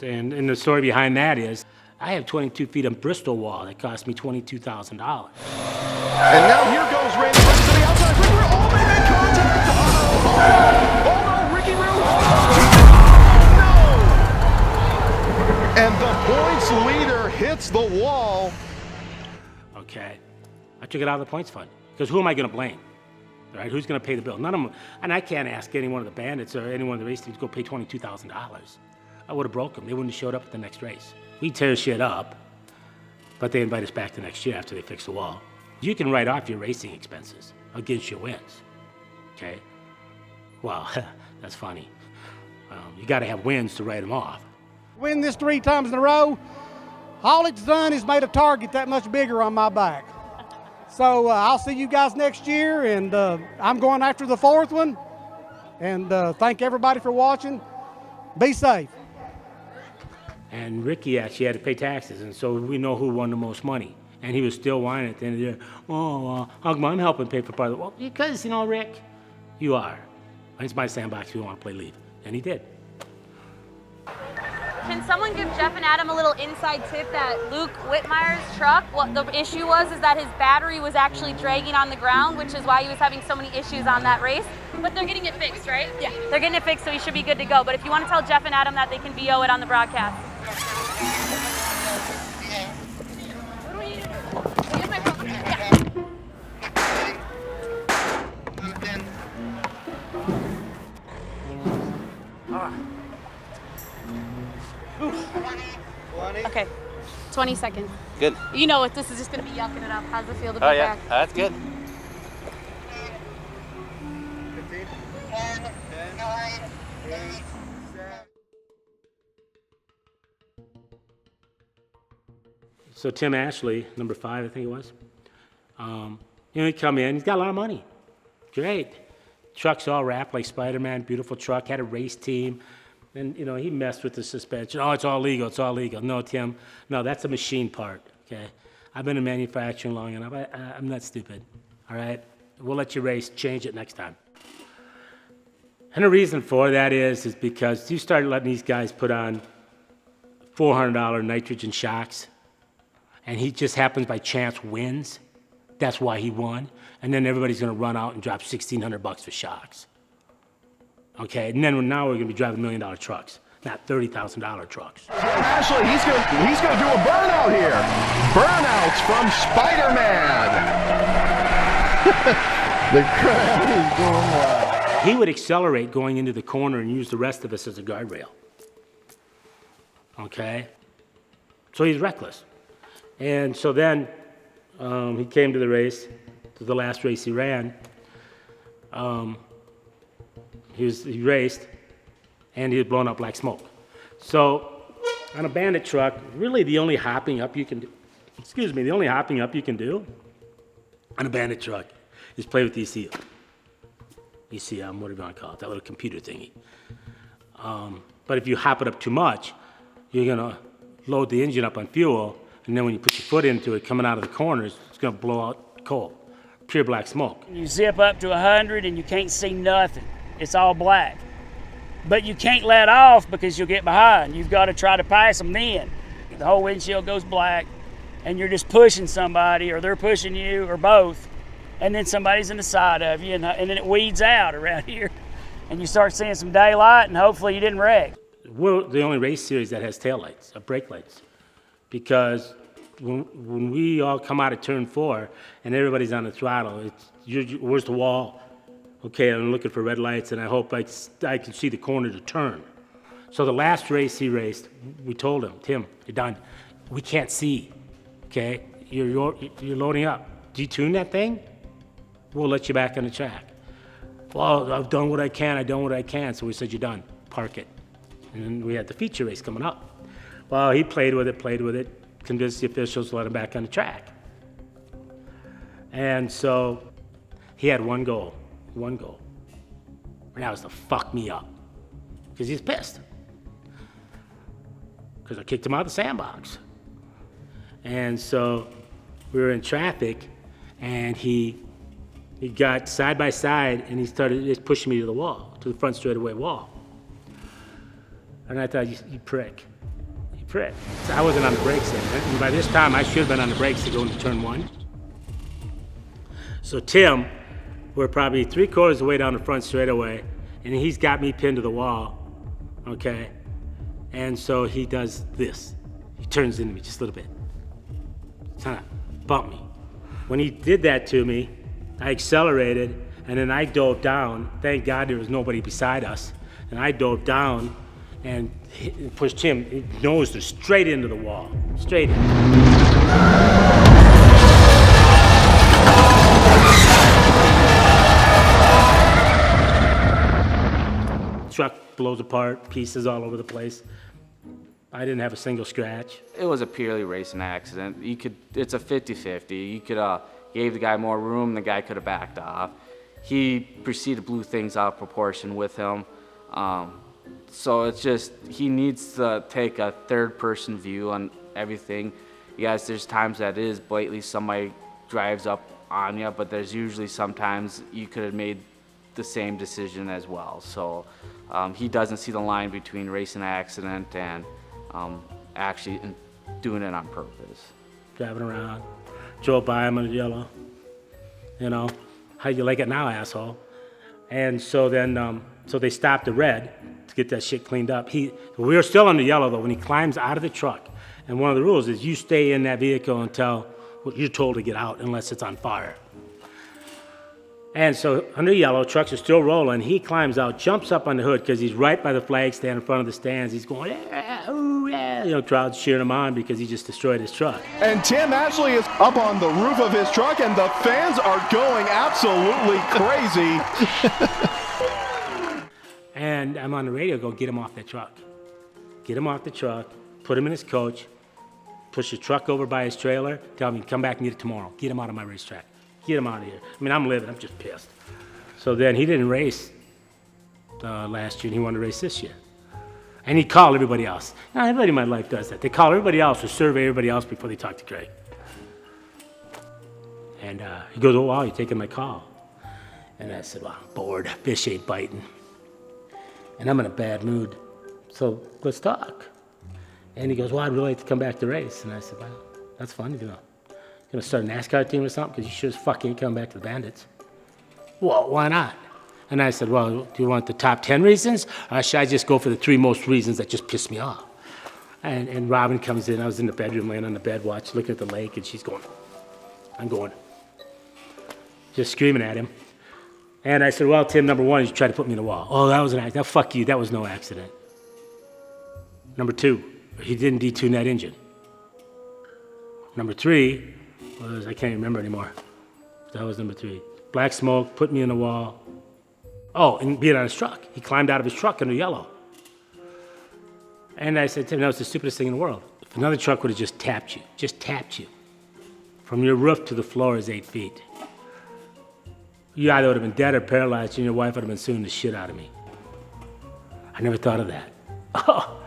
And the story behind that is, I have 22 feet of Bristol wall that cost me $22,000. And now here goes Randy Burns to the outside. Ricky Rue, oh, they make contact. Oh no, Ricky Rue. No. And the points leader hits the wall. Okay, I took it out of the points fund. Because who am I gonna blame? All right, who's gonna pay the bill? None of them, and I can't ask any one of the Bandits or any one of the race teams to go pay $22,000. I would have broke them. They wouldn't have showed up at the next race. We tear shit up, but they invite us back the next year after they fix the wall. You can write off your racing expenses against your wins, okay? Well, that's funny. You gotta have wins to write them off. Win this 3 times in a row, all it's done is made a target that much bigger on my back. So I'll see you guys next year, and I'm going after the 4th one. And thank everybody for watching. Be safe. And Ricky actually had to pay taxes, and so we know who won the most money. And he was still whining at the end of the year, oh, how come I'm helping pay for part of it? Well, because, you know, Rick, you are. It's my sandbox if you want to play leave. And he did. Can someone give Jeff and Adam a little inside tip that Luke Whitmire's truck, what the issue was is that his battery was actually dragging on the ground, which is why he was having so many issues on that race. But they're getting it fixed, right? Yeah. They're getting it fixed, so he should be good to go. But if you want to tell Jeff and Adam that, they can VO it on the broadcast. Okay, 20 seconds. Good. You know what, this is just going to be yucking it up. How's it feel to be Oh, yeah, back? that's good. 15, 10, 9, 8, 7. So Tim Ashley, number 5, I think it was. He'd come in, he's got a lot of money. Great. Truck's all wrapped like Spider-Man, beautiful truck, had a race team. And, you know, he messed with the suspension. Oh, it's all legal, it's all legal. No, Tim, no, that's a machine part, okay? I've been in manufacturing long enough. I'm not stupid, all right? We'll let you race, change it next time. And the reason for that is because you started letting these guys put on $400 nitrogen shocks, and he just happens by chance wins. That's why he won. And then everybody's gonna run out and drop $1,600 for shocks. Okay, and then now we're gonna be driving $1 million trucks, not $30,000 trucks. Ashley, he's gonna do a burnout here. Burnouts from Spider-Man. The crowd is going wild. He would accelerate going into the corner and use the rest of us as a guardrail. Okay? So he's reckless. And so then he came to the race, to the last race he ran. He raced, and he had blown up black smoke. So on a Bandit truck, really the only hopping up you can do, the only hopping up you can do on a Bandit truck is play with the ECM. ECM, what do you want to call it, that little computer thingy. But if you hop it up too much, you're gonna load the engine up on fuel, and then when you put your foot into it, coming out of the corners, it's gonna blow out coal, pure black smoke. You zip up to 100 and you can't see nothing. It's all black. But you can't let off because you'll get behind. You've got to try to pass them then. The whole windshield goes black, and you're just pushing somebody, or they're pushing you, or both, and then somebody's in the side of you, and then it weeds out around here, and you start seeing some daylight, and hopefully you didn't wreck. We're the only race series that has taillights, brake lights, because when we all come out of turn 4 and everybody's on the throttle, where's the wall? Okay, I'm looking for red lights, and I hope I can see the corner to turn. So the last race he raced, we told him, Tim, you're done. We can't see, okay? You're loading up. Do you tune that thing? We'll let you back on the track. Well, I've done what I can, So we said, you're done, park it. And then we had the feature race coming up. Well, he played with it, convinced the officials to let him back on the track. And so he had one goal. And that was to fuck me up, because he's pissed. because I kicked him out of the sandbox. And so we were in traffic, and he got side by side, and he started just pushing me to the wall, to the front straightaway wall. And I thought, you prick. You prick. So I wasn't on the brakes then. And by this time, I should have been on the brakes to go into turn 1. So Tim, we're probably 3/4 of the way down the front straightaway, and he's got me pinned to the wall, okay? And so he does this. He turns into me just a little bit. Kind of bumped me. When he did that to me, I accelerated, and then I dove down. Thank God there was nobody beside us. And I dove down and pushed him, nose straight into the wall, straight in. Truck blows apart, pieces all over the place. I didn't have a single scratch. It was a purely racing accident. It's a 50-50. You could gave the guy more room, the guy could have backed off. He proceeded to blew things out of proportion with him. So it's just, he needs to take a third-person view on everything. Yes, there's times that it is blatantly somebody drives up on you, but there's usually sometimes you could have made the same decision as well. So he doesn't see the line between racing an accident and actually doing it on purpose. Driving around, drove by him on the yellow. You know, how you like it now, asshole? And so then, so they stopped the red to get that shit cleaned up. We were still on the yellow though when he climbs out of the truck. And one of the rules is you stay in that vehicle until you're told to get out unless it's on fire. And so under yellow, trucks are still rolling. He climbs out, jumps up on the hood because he's right by the flag stand in front of the stands. He's going, yeah, ooh, yeah. You know, crowd's cheering him on because he just destroyed his truck. And Tim Ashley is up on the roof of his truck, and the fans are going absolutely crazy. And I'm on the radio going, get him off that truck. Get him off the truck, put him in his coach, push the truck over by his trailer, tell him he can come back and get it tomorrow. Get him out of my racetrack. Get him out of here. I mean, I'm livid. I'm just pissed. So then he didn't race last year, and he wanted to race this year. And he called everybody else. Now, everybody in my life does that. They call everybody else or survey everybody else before they talk to Craig. And he goes, oh, wow, you're taking my call. And I said, well, I'm bored. Fish ain't biting. And I'm in a bad mood. So let's talk. And he goes, well, I'd really like to come back to race. And I said, well, that's fun, you know. Gonna start a NASCAR team or something? Because you sure as fuck ain't coming back to the Bandits. Well, why not? And I said, well, do you want the top 10 reasons? Or should I just go for the 3 most reasons that just piss me off? And Robin comes in. I was in the bedroom, laying on the bed, looking at the lake, and she's going, I'm going. Just screaming at him. And I said, well, Tim, number 1 is you tried to put me in the wall. Oh, that was an accident. Fuck you, that was no accident. Number 2, he didn't detune that engine. Number 3, I can't remember anymore. That was number 3. Black smoke, put me in the wall. Oh, and being on his truck. He climbed out of his truck under yellow. And I said, Tim, that was the stupidest thing in the world. If another truck would have just tapped you, from your roof to the floor is 8 feet. You either would have been dead or paralyzed, and your wife would have been suing the shit out of me. I never thought of that. Oh,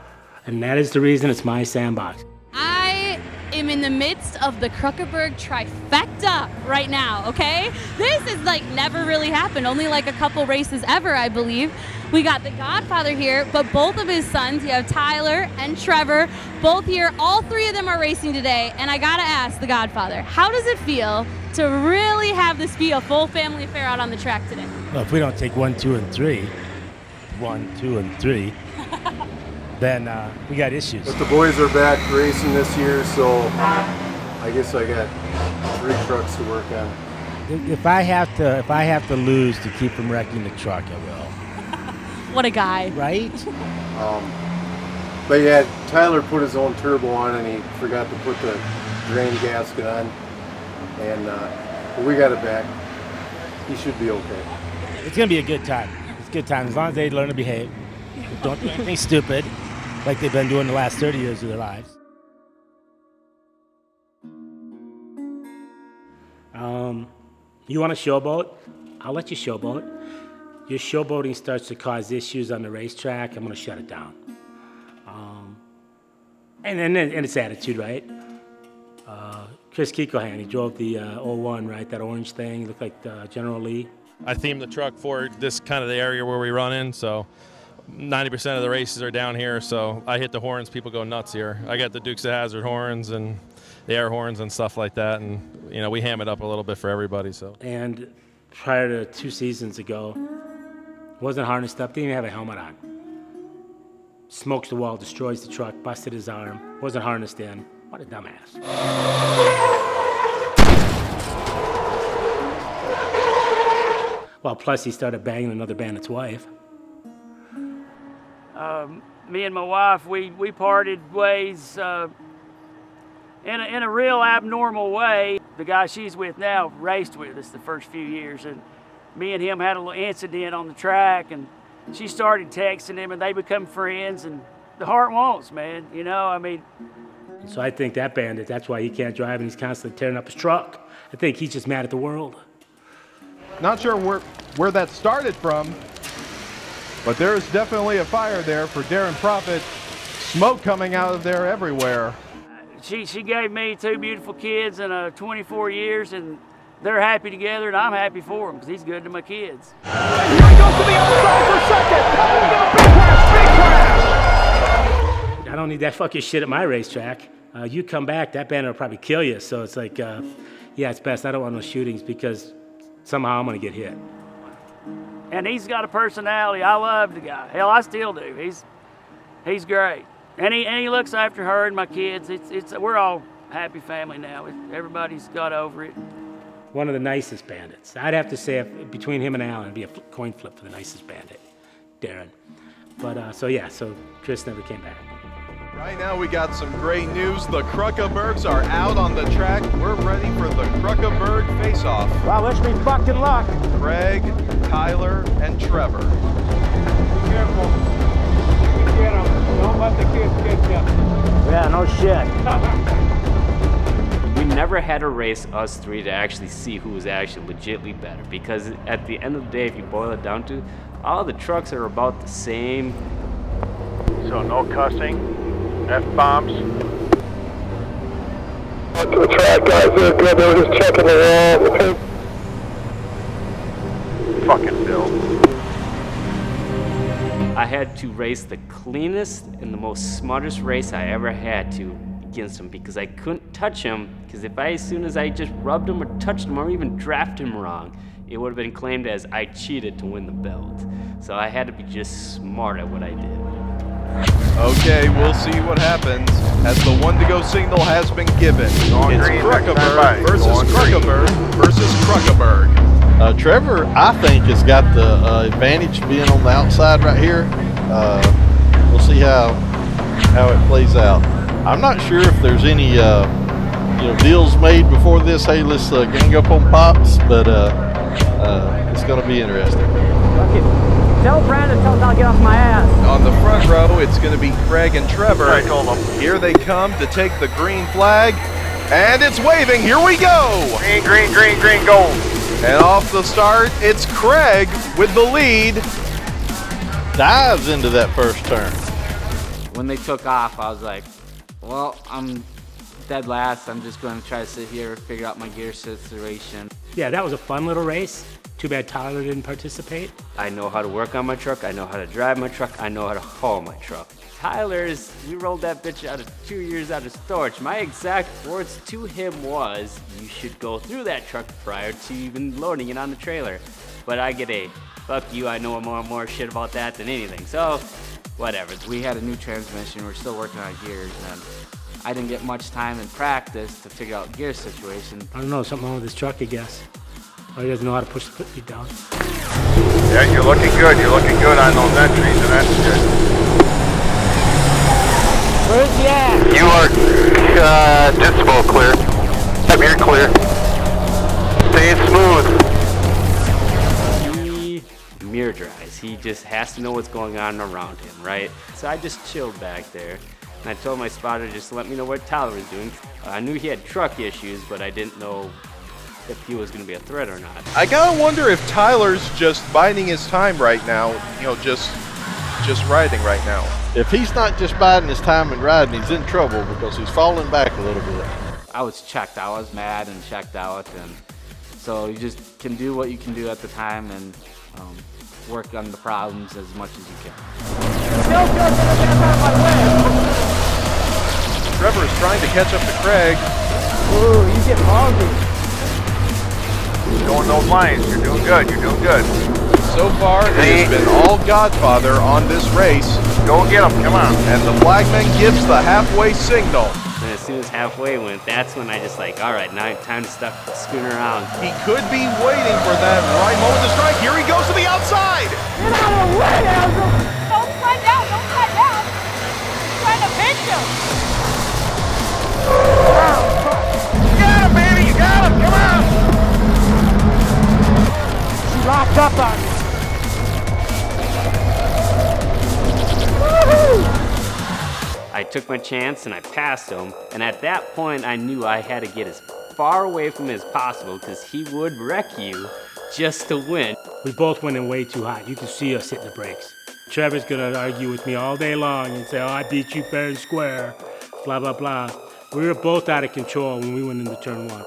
and that is the reason it's my sandbox. I am in the midst of the Kruckeberg trifecta right now, okay? This is like never really happened, only like a couple races ever, I believe. We got the Godfather here, but both of his sons, you have Tyler and Trevor, both here. All 3 of them are racing today, and I gotta ask the Godfather, how does it feel to really have this be a full family affair out on the track today? Well, if we don't take 1, 2, and 3, 1, 2, and 3, then we got issues. But the boys are back racing this year, so I guess I got 3 trucks to work on. If I have to lose to keep from wrecking the truck, I will. What a guy. Right? But yeah, Tyler put his own turbo on and he forgot to put the drain gasket on. And but we got it back. He should be okay. It's going to be a good time. It's a good time as long as they learn to behave. Don't do anything stupid like they've been doing the last 30 years of their lives. You want to showboat? I'll let you showboat. Your showboating starts to cause issues on the racetrack, I'm going to shut it down. And it's attitude, right? Chris Kikohan, he drove the 01, right? That orange thing, he looked like General Lee. I themed the truck for this kind of the area where we run in, so 90% of the races are down here, so I hit the horns, people go nuts here. I got the Dukes of Hazzard horns and the air horns and stuff like that, and you know, we ham it up a little bit for everybody. So. And prior to 2 seasons ago, wasn't harnessed up, didn't even have a helmet on. Smokes the wall, destroys the truck, busted his arm, wasn't harnessed in. What a dumbass. Well, plus he started banging another bandit's wife. Me and my wife, we parted ways in a real abnormal way. The guy she's with now raced with us the first few years, and me and him had a little incident on the track, and she started texting him, and they become friends, and the heart wants, man, you know, I mean. So I think that bandit, that's why he can't drive, and he's constantly tearing up his truck. I think he's just mad at the world. Not sure where that started from, but there is definitely a fire there for Darren Prophet. Smoke coming out of there everywhere. She gave me 2 beautiful kids in 24 years, and they're happy together, and I'm happy for them because he's good to my kids. Here he goes to the outside for second. Big crash. I don't need that fucking shit at my racetrack. You come back, that bandit will probably kill you. So it's like, yeah, it's best. I don't want no shootings because somehow I'm gonna get hit. And he's got a personality. I love the guy. Hell, I still do. He's great. And he looks after her and my kids. We're all happy family now. Everybody's got over it. One of the nicest bandits. I'd have to say between him and Alan, it'd be a coin flip for the nicest bandit, Darren. But so Chris never came back. Right now we got some great news. The Kruckebergs are out on the track. We're ready for the Kruckeberg face-off. Well, wish me fucking luck. Craig, Tyler, and Trevor. Be careful. You can get them. Don't let the kids get you. Yeah, no shit. We never had a race, us three, to actually see who was actually legitimately better, because at the end of the day, if you boil it down to, all the trucks are about the same. So no cussing, F-bombs. The track guys are good, they were just checking the wall. Fucking Bill. I had to race the cleanest and the most smartest race I ever had to against him, because I couldn't touch him, because as soon as I just rubbed him or touched him or even drafted him wrong, it would have been claimed as I cheated to win the belt. So I had to be just smart at what I did. Okay, we'll see what happens as the 1-to-go signal has been given. It's Kruckeberg versus Kruckeberg versus Kruckeberg. Trevor, I think, has got the advantage being on the outside right here. We'll see how it plays out. I'm not sure if there's any deals made before this. Hey, let's gang up on Pops, but it's going to be interesting. Tell Brandon, tell him I'll get off my ass. On the front row, it's going to be Craig and Trevor. I told them. Here they come to take the green flag, and it's waving. Here we go. Green, green, green, green, gold. And off the start, it's Craig with the lead. Dives into that first turn. When they took off, I was like, well, I'm dead last. I'm just going to try to sit here, figure out my gear situation. Yeah, that was a fun little race. Too bad Tyler didn't participate. I know how to work on my truck, I know how to drive my truck, I know how to haul my truck. We rolled that bitch out of 2 years out of storage. My exact words to him was, you should go through that truck prior to even loading it on the trailer. But I get a, fuck you, I know more shit about that than anything. So, whatever. We had a new transmission, we're still working on gears, and I didn't get much time in practice to figure out gear situation. I don't know, something wrong with this truck, I guess. Or he doesn't know how to push the foot feet down. Yeah, you're looking good. You're looking good on those entries, and that's good. Where's he at? You are dispo clear. You're clear. Stay smooth. He mirror drives. He just has to know what's going on around him, right? So I just chilled back there. And I told my spotter just to let me know what Tyler was doing. I knew he had truck issues, but I didn't know if he was going to be a threat or not. I gotta wonder if Tyler's just biding his time right now, just just riding right now. If he's not just biding his time and riding, he's in trouble because he's falling back a little bit. I was checked. I was mad and checked out, and so you just can do what you can do at the time and work on the problems as much as you can. Trevor is trying to catch up to Craig. Ooh, you get hungry. Going those lines. You're doing good. You're doing good. So far, it has been all Godfather on this race. Go get him. Come on. And the flagman gives the halfway signal. And as soon as halfway went, that's when I just like, all right, now time to stop scooting around. He could be waiting for that right moment to strike. Here he goes to the outside. Get out of the way, Hazel! Don't slide down, don't slide down. I'm trying to pinch him. You got him, baby. You got him. Come on. She locked up on me. I took my chance and I passed him, and at that point I knew I had to get as far away from him as possible because he would wreck you just to win. We both went in way too hot. You can see us hitting the brakes. Trevor's gonna argue with me all day long and say, oh, I beat you fair and square, blah, blah, blah. We were both out of control when we went into turn one.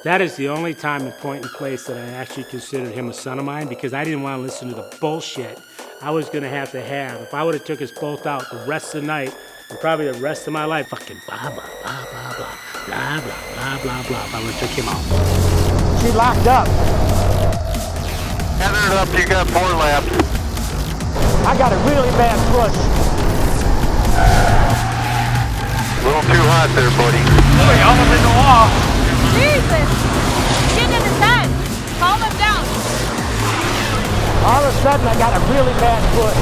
That is the only time and point and place that I actually considered him a son of mine because I didn't want to listen to the bullshit I was gonna have to have. If I would have took us both out the rest of the night and probably the rest of my life, fucking blah, blah, blah, blah, blah, blah, blah, blah, blah, blah, if I would have took him out. She locked up. Tether it up. You got 4 laps. I got a really bad push. A little too hot there, buddy. Boy, almost in the wall. Jesus! Get in his head. Calm him down. All of a sudden, I got a really bad push.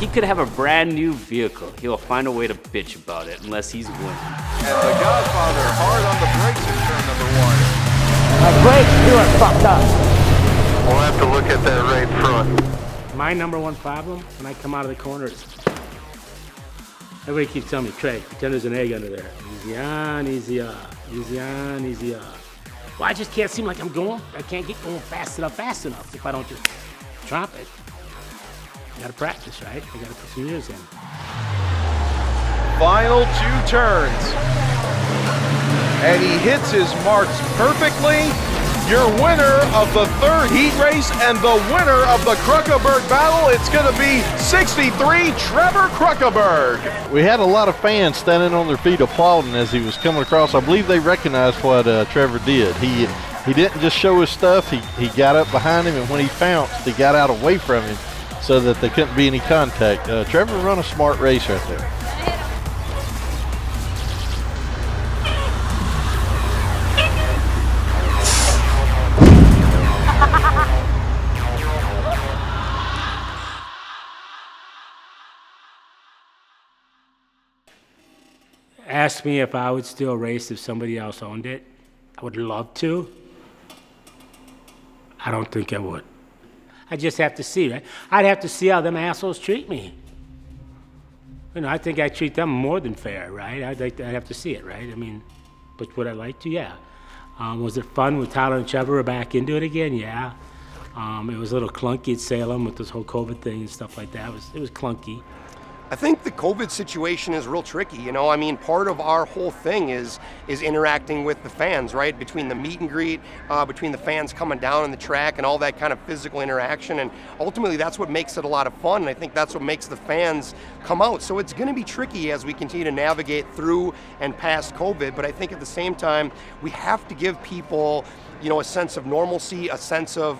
He could have a brand new vehicle. He'll find a way to bitch about it unless he's winning. And the Godfather hard on the brakes in turn number 1. My brakes, you are fucked up. We'll have to look at that right front. My number one problem when I come out of the corner is everybody keeps telling me, Craig, pretend there's an egg under there. Easy on, easy off. Easy on, easy off. Well, I just can't seem like I'm going. I can't get going fast enough if I don't just drop it. I gotta practice, right? I gotta put some years in. Final 2 turns. And he hits his marks perfectly. Your winner of the 3rd heat race and the winner of the Kruckeberg battle, it's going to be 63 Trevor Kruckeberg. We had a lot of fans standing on their feet applauding as he was coming across. I believe they recognized what Trevor did. He didn't just show his stuff. He got up behind him, and when he pounced, he got out away from him so that there couldn't be any contact. Trevor run a smart race right there. Ask me if I would still race if somebody else owned it. I would love to. I don't think I would. I just have to see, right? I'd have to see how them assholes treat me. You know, I think I treat them more than fair, right? I'd have to see it, right? I mean, but would I like to? Yeah. Was it fun when Tyler and Trevor were back into it again? Yeah. It was a little clunky at Salem with this whole COVID thing and stuff like that. It was clunky. I think the COVID situation is real tricky. You know, I mean, part of our whole thing is interacting with the fans, right? Between the meet and greet, between the fans coming down on the track and all that kind of physical interaction. And ultimately, that's what makes it a lot of fun. And I think that's what makes the fans come out. So it's going to be tricky as we continue to navigate through and past COVID. But I think at the same time, we have to give people, you know, a sense of normalcy, a sense of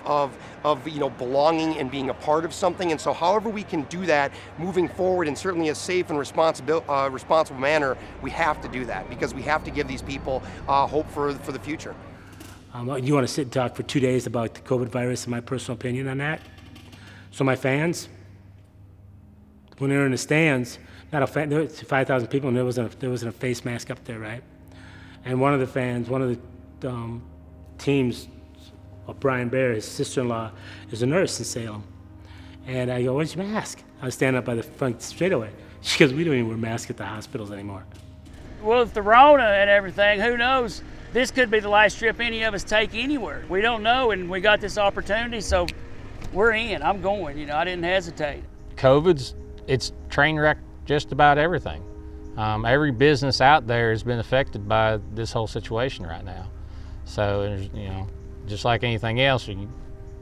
you know, belonging and being a part of something. And so however we can do that moving forward in certainly a safe and responsible manner, we have to do that because we have to give these people hope for the future. You want to sit and talk for 2 days about the COVID virus and my personal opinion on that? So my fans, when they're in the stands, not a fan, there was 5,000 people and there wasn't a face mask up there, right? And one of the fans, one of the teams of Brian Bear, his sister-in-law, is a nurse in Salem. And I go, where's your mask? I was standing up by the front straightaway. She goes, we don't even wear masks at the hospitals anymore. Well, with the Rona and everything, who knows? This could be the last trip any of us take anywhere. We don't know, and we got this opportunity, so we're in. I'm going. You know, I didn't hesitate. It's train wrecked just about everything. Every business out there has been affected by this whole situation right now. So, you know, just like anything else,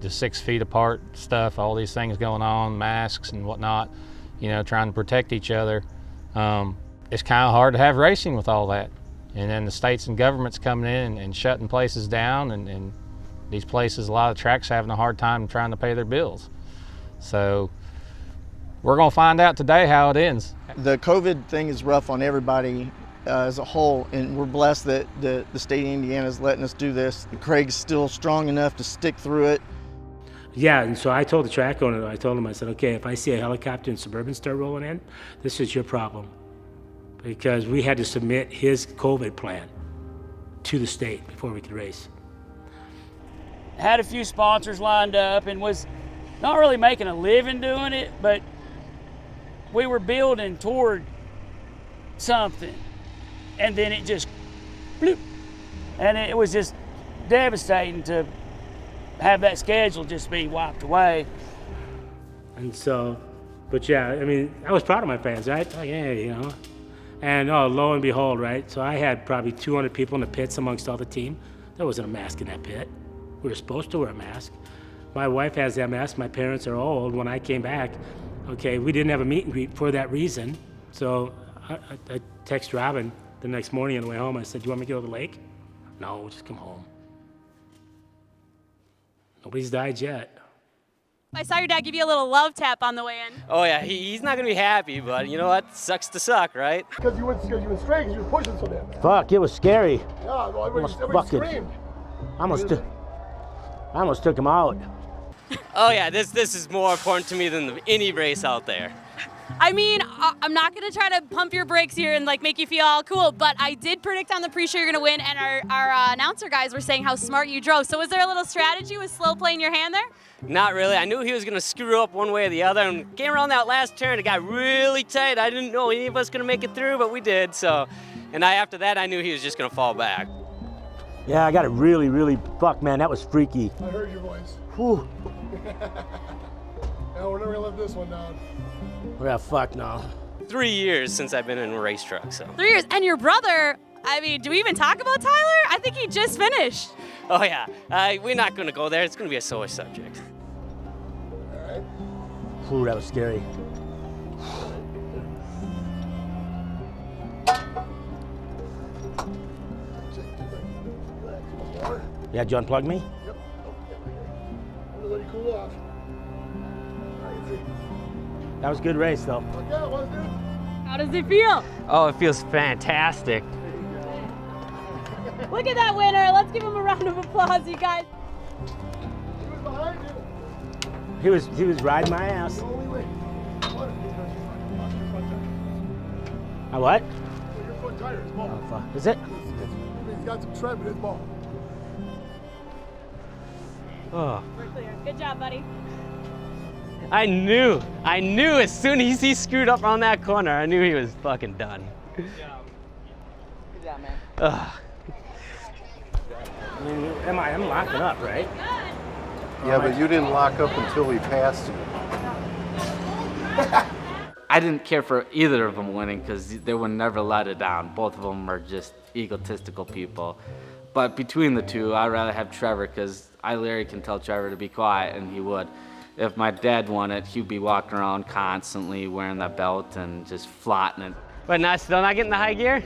the 6 feet apart stuff, all these things going on, masks and whatnot, you know, trying to protect each other. It's kind of hard to have racing with all that. And then the states and governments coming in and shutting places down, and these places, a lot of tracks having a hard time trying to pay their bills. So we're gonna find out today how it ends. The COVID thing is rough on everybody as a whole, and we're blessed that the state of Indiana is letting us do this. Craig's still strong enough to stick through it. Yeah, and so I told the track owner, I told him, I said, okay, if I see a helicopter and Suburban start rolling in, this is your problem. Because we had to submit his COVID plan to the state before we could race. Had a few sponsors lined up and was not really making a living doing it, but we were building toward something. And then it just, bloop. And it was just devastating to have that schedule just be wiped away. And so, but yeah, I mean, I was proud of my fans, right? Like, yeah, you know. And oh, lo and behold, right? So I had probably 200 people in the pits amongst all the team. There wasn't a mask in that pit. We were supposed to wear a mask. My wife has MS, my parents are old. When I came back, okay, we didn't have a meet and greet for that reason. So I text Robin the next morning on the way home. I said, "Do you want me to go to the lake?" "No, just come home." Nobody's died yet. I saw your dad give you a little love tap on the way in. Oh yeah, he's not gonna be happy, but you know what? Sucks to suck, right? Because you went straight, because you were pushing so damn bad. Fuck, it was scary. Yeah, well, everybody screamed. I almost took him out. Oh yeah, this is more important to me than any race out there. I mean, I'm not gonna try to pump your brakes here and like make you feel all cool, but I did predict on the pre-show you're gonna win, and our announcer guys were saying how smart you drove. So was there a little strategy with slow playing your hand there? Not really. I knew he was gonna screw up one way or the other, and came around that last turn, it got really tight. I didn't know any of us gonna make it through, but we did. So, and after that, I knew he was just gonna fall back. Yeah, I got it really, fuck, man, that was freaky. I heard your voice. Whew. No, we're never gonna let this one down. Yeah, fuck no. 3 years since I've been in a race truck, so. 3 years, and your brother, I mean, do we even talk about Tyler? I think he just finished. Oh yeah, we're not gonna go there. It's gonna be a sore subject. All right. Ooh, that was scary. Yeah, did you unplug me? Yep. I'm gonna let you cool off. That was a good race, though. Yeah, it was, dude. How does it feel? Oh, it feels fantastic. Look at that winner. Let's give him a round of applause, you guys. He was behind He you. was riding my ass. The only way. A what? Your front tire is bald. Oh, fuck. Is it? He's got some tread, but it's bald. Oh. We're clear. Good job, buddy. I knew as soon as he screwed up on that corner, I knew he was fucking done. Good job, man. Ugh. I mean, I'm locking up, right? Yeah, but you didn't lock up until he passed you. I didn't care for either of them winning because they would never let it down. Both of them are just egotistical people. But between the two, I'd rather have Trevor because Larry can tell Trevor to be quiet, and he would. If my dad won it, he'd be walking around constantly wearing that belt and just flaunting it. But still not getting the high gear?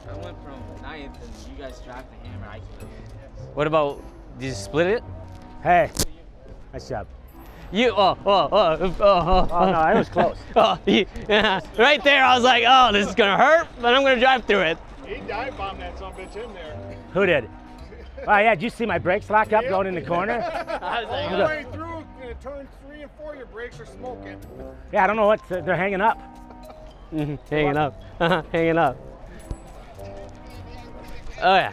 I went from 9th and you guys dropped the hammer. What about, did you split it? Hey, nice job. You, Oh, no, it was close. Right there, I was like, oh, this is gonna hurt, but I'm gonna drive through it. He dive bombed that son of a bitch in there. Who did? Oh, yeah, did you see my brakes lock up going in the corner? I was like, all the way through turn 3 and 4, your brakes are smoking. Yeah, I don't know what, they're hanging up. Hanging up, hanging up. Oh yeah.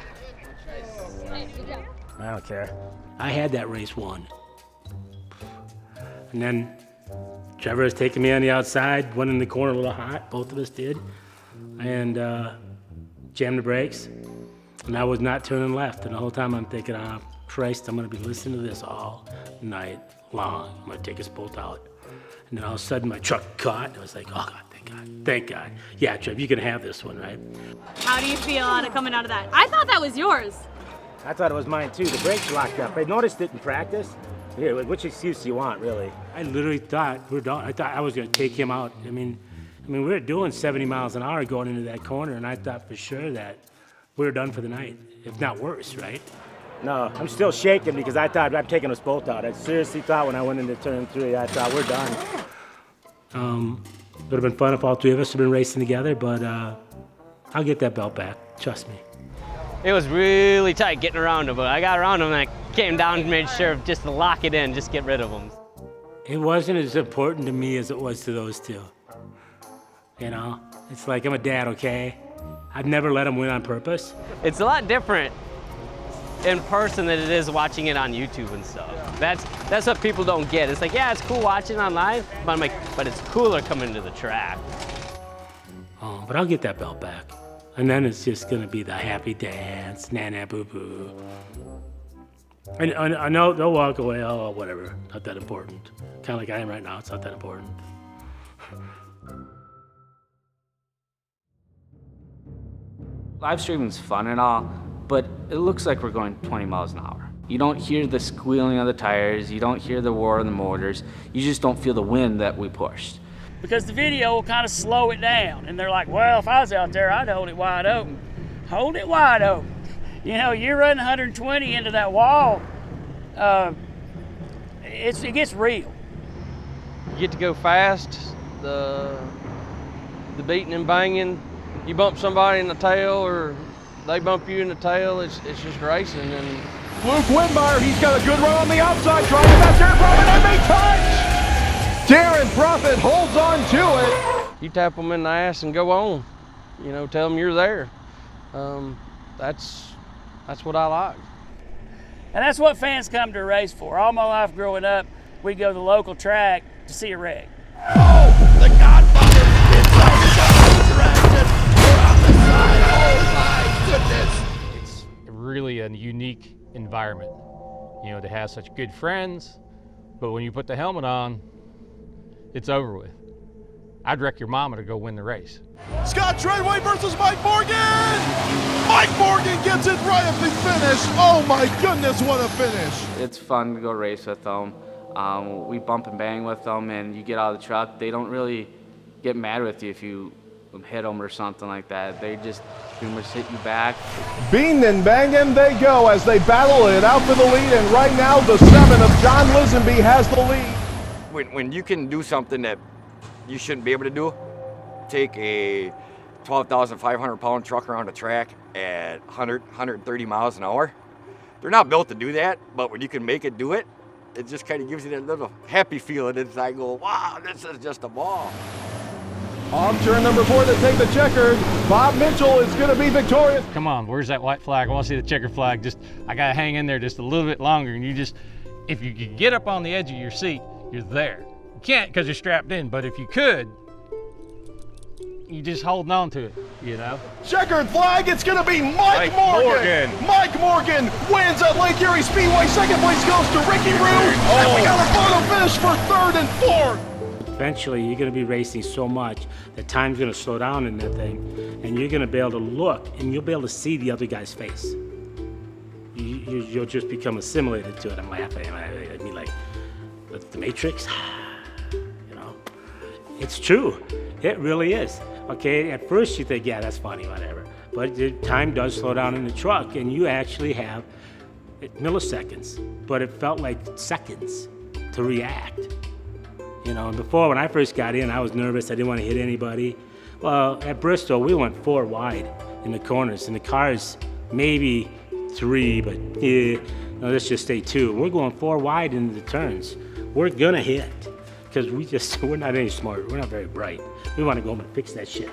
I don't care. I had that race won. And then Trevor was taking me on the outside, went in the corner a little hot, both of us did, and jammed the brakes. And I was not turning left, and the whole time I'm thinking, oh, Christ, I'm gonna be listening to this all night long. I'm gonna take this bolt out. And then all of a sudden my truck caught, and I was like, oh God, thank God. Yeah, Trev, you can have this one, right? How do you feel coming out of that? I thought that was yours. I thought it was mine too. The brakes locked up. I noticed it in practice. Here, which excuse do you want, really? I literally thought we're done. I thought I was gonna take him out. I mean, we were doing 70 miles an hour going into that corner, and I thought for sure that we were done for the night, if not worse, right? No, I'm still shaking because I thought I'm taking us both out. I seriously thought when I went into turn 3, I thought we're done. Would have been fun if all three of us had been racing together, but I'll get that belt back, trust me. It was really tight getting around him, but I got around him and I came down and made sure just to lock it in, just get rid of him. It wasn't as important to me as it was to those two. You know, it's like I'm a dad, okay? I've never let him win on purpose. It's a lot different in person than it is watching it on YouTube and stuff. That's what people don't get. It's like, yeah, it's cool watching online, but I'm like, but it's cooler coming to the track. Oh, but I'll get that belt back. And then it's just gonna be the happy dance, na-na boo-boo. And I know they'll walk away, oh, whatever, not that important. Kind of like I am right now, it's not that important. Live streaming's fun and all, but it looks like we're going 20 miles an hour. You don't hear the squealing of the tires, you don't hear the roar of the motors, you just don't feel the wind that we pushed. Because the video will kind of slow it down, and they're like, well, if I was out there, I'd hold it wide open. Hold it wide open. You know, you're running 120 into that wall, it gets real. You get to go fast, the beating and banging, you bump somebody in the tail or they bump you in the tail, it's just racing. And Luke Whitmire, he's got a good run on the outside, trying to back there from an enemy touch! Darren Prophet holds on to it. You tap them in the ass and go on. You know, tell them you're there. That's what I like. And that's what fans come to a race for. All my life growing up, we'd go to the local track to see a wreck. Oh, the Godfather inside the shot, we're on the side. Oh my goodness. It's really a unique environment, you know, to have such good friends, but when you put the helmet on, it's over with. I'd wreck your mama to go win the race. Scott Treadway versus Mike Morgan! Mike Morgan gets it right at the finish. Oh my goodness, what a finish. It's fun to go race with them. We bump and bang with them, and you get out of the truck, they don't really get mad with you if you hit them or something like that. They just pretty much hit you back. Beating and banging they go as they battle it out for the lead, and right now the 7 of John Lisenby has the lead. When you can do something that you shouldn't be able to do, take a 12,500 pound truck around a track at 130 miles an hour. They're not built to do that, but when you can make it do it, it just kind of gives you that little happy feeling inside. Go, wow, this is just a ball. On turn number 4 to take the checkered, Bob Mitchell is going to be victorious. Come on, where's that white flag? I want to see the checker flag. I got to hang in there just a little bit longer, and if you could get up on the edge of your seat, you're there. You can't because you're strapped in, but if you could, you just holding on to it, you know? Checkered flag, it's going to be Mike Morgan. Mike Morgan wins at Lake Erie Speedway. Second place goes to Ricky Root. And we got a photo finish for 3rd and 4th. Eventually, you're going to be racing so much that time's going to slow down in that thing, and you're going to be able to look, and you'll be able to see the other guy's face. You'll just become assimilated to it. I'm laughing. I mean, like, the Matrix. You know, it's true. It really is. Okay, at first you think, yeah, that's funny, whatever. But the time does slow down in the truck, and you actually have milliseconds, but it felt like seconds to react. You know, and before, when I first got in, I was nervous. I didn't want to hit anybody. Well, at Bristol, we went 4 wide in the corners, and the cars maybe 3, but yeah, no, let's just say 2. We're going 4 wide into the turns. We're gonna hit, because we're not any smart. We're not very bright. We want to go home and fix that shit.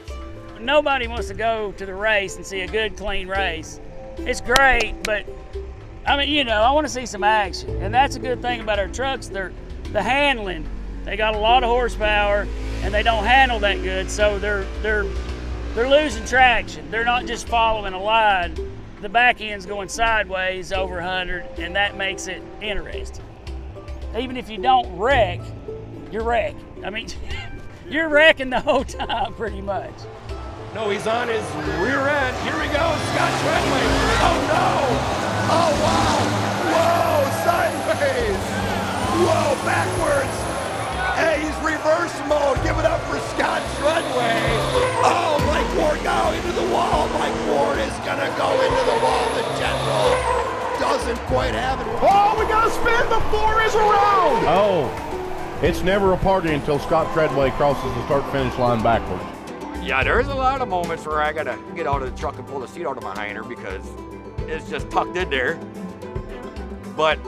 Nobody wants to go to the race and see a good, clean race. It's great, but I mean, you know, I want to see some action, and that's a good thing about our trucks. The handling. They got a lot of horsepower, and they don't handle that good, so they're losing traction. They're not just following a line. The back end's going sideways over 100, and that makes it interesting. even if you don't wreck, you're wrecked. I mean, you're wrecking the whole time pretty much. No, he's on his rear end. Here we go, Scott Treadway. Oh no! Oh wow! Whoa, sideways! Whoa, backwards! Hey, he's reverse mode. Give it up for Scott Treadway. Oh, Mike Ward, go into the wall. Mike Ward is gonna go into the wall. The General doesn't quite have it. Oh, we got to spin. The 4 is around. Oh, it's never a party until Scott Treadway crosses the start-finish line backwards. Yeah, there's a lot of moments where I gotta get out of the truck and pull the seat out of my hinder because it's just tucked in there. But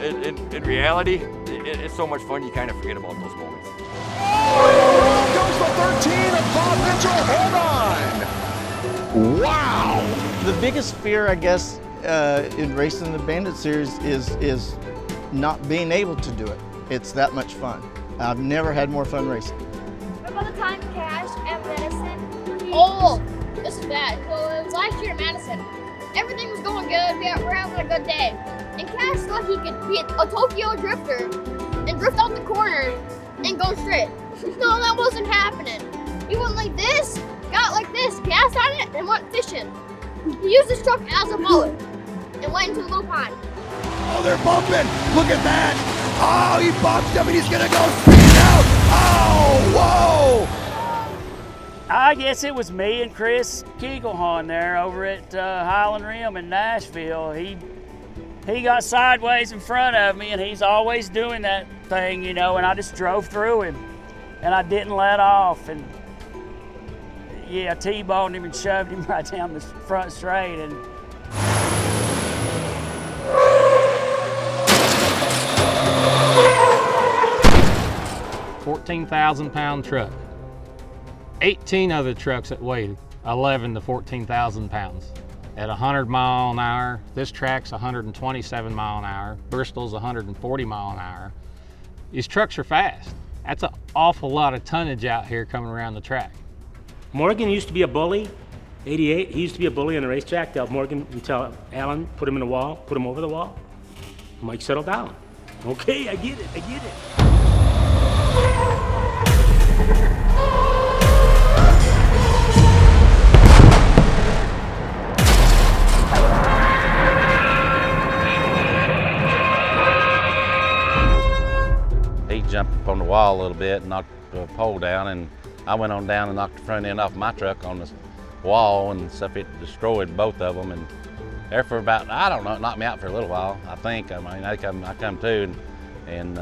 in reality, it's so much fun you kind of forget about those moments. Goes the 13 of Bob Mitchell. Hold on. Wow. The biggest fear, I guess, in racing the Bandit Series is not being able to do it. It's that much fun. I've never had more fun racing. What about the time Cash at Madison? Oh, this is bad. So it was last year at Madison. Everything was going good. We're having a good day. And Cash thought he could be a Tokyo drifter and drift out the corner and go straight. No, that wasn't happening. He went like this, got like this, gas on it, and went fishing. He used his truck as a mullet and went into the low pond. Oh, they're bumping. Look at that. Oh, he bumped him and he's gonna go straight out. Oh, whoa. I guess it was me and Chris Keeglehorn there over at Highland Rim in Nashville. He got sideways in front of me, and he's always doing that thing, you know, and I just drove through him, and I didn't let off, and yeah, T-boned him and shoved him right down the front straight, and 14,000-pound truck. 18 other trucks that weighed 11 to 14,000 pounds. At 100 mile an hour, this track's 127 mile an hour, Bristol's 140 mile an hour. These trucks are fast. That's an awful lot of tonnage out here coming around the track. Morgan used to be a bully, 88. He used to be a bully on the racetrack. Tell Morgan, you tell Alan, put him in the wall, put him over the wall. Mike, settle down. Okay, I get it, I get it. He jumped up on the wall a little bit and knocked the pole down, and I went on down and knocked the front end off my truck on the wall and stuff. It destroyed both of them, and there for about, I don't know, it knocked me out for a little while, I think. I mean, I come to, and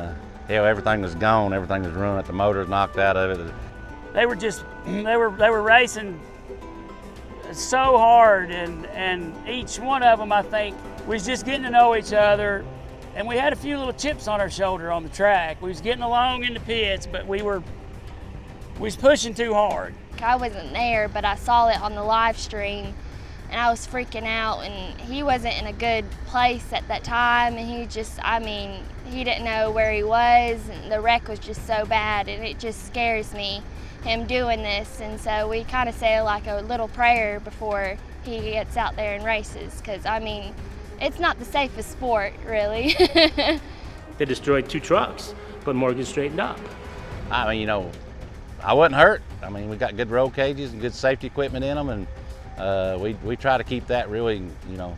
hell, everything was gone, everything was ruined, the motor was knocked out of it. they were racing so hard, and each one of them, I think, was just getting to know each other. And we had a few little chips on our shoulder on the track. We was getting along in the pits, but we was pushing too hard. I wasn't there, but I saw it on the live stream, and I was freaking out, and he wasn't in a good place at that time, and he just, I mean, he didn't know where he was, and the wreck was just so bad, and it just scares me, him doing this. And so we kind of say like a little prayer before he gets out there and races, because I mean, it's not the safest sport, really. They destroyed 2 trucks, but Morgan straightened up. I mean, you know, I wasn't hurt. I mean, we got good roll cages and good safety equipment in them, and we try to keep that really, you know,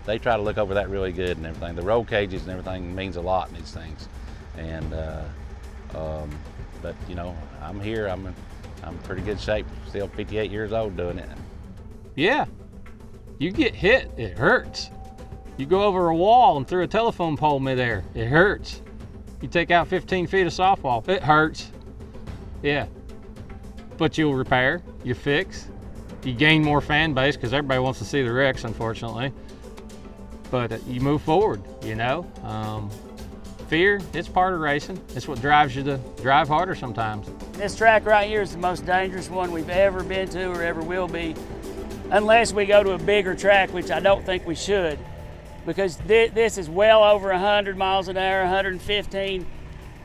they try to look over that really good and everything. The roll cages and everything means a lot in these things. And, but you know, I'm here, I'm in pretty good shape, still 58 years old doing it. Yeah, you get hit, it hurts. You go over a wall and through a telephone pole midair, it hurts. You take out 15 feet of softball, it hurts. Yeah, but you'll repair, you fix, you gain more fan base because everybody wants to see the wrecks, unfortunately. But you move forward, you know. Fear, it's part of racing. It's what drives you to drive harder sometimes. This track right here is the most dangerous one we've ever been to or ever will be, unless we go to a bigger track, which I don't think we should, because this is well over 100 miles an hour, 115,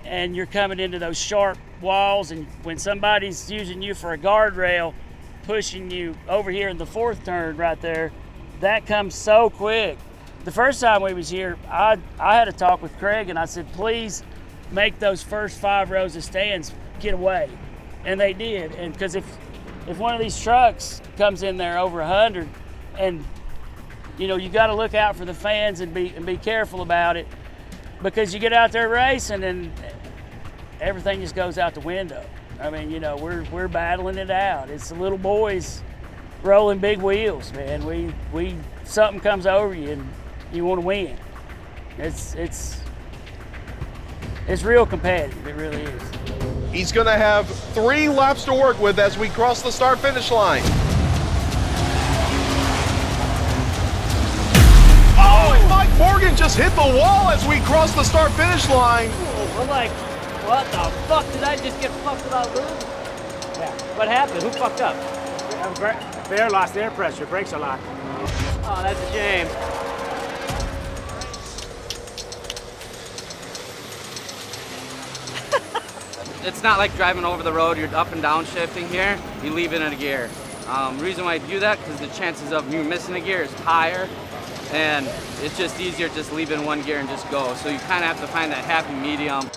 and you're coming into those sharp walls, and when somebody's using you for a guardrail, pushing you over here in the 4th turn right there, that comes so quick. The first time we was here, I had a talk with Craig and I said, please make those first 5 rows of stands get away. And they did. And because if one of these trucks comes in there over 100, and you know, you got to look out for the fans and be careful about it, because you get out there racing and everything just goes out the window. I mean, you know, we're battling it out. It's the little boys rolling big wheels, man. We something comes over you and you want to win. It's real competitive. It really is. He's going to have 3 laps to work with as we cross the start-finish line. Oh, and Mike Morgan just hit the wall as we cross the start-finish line. We're like, what the fuck did I just get fucked without losing? Yeah. What happened? Who fucked up? Bear lost air pressure, brakes are locked. Oh, that's a shame. It's not like driving over the road, you're up and down shifting here, you leave it in a gear. Reason why I do that, because the chances of you missing a gear is higher, and it's just easier just leave it in one gear and just go. So you kind of have to find that happy medium.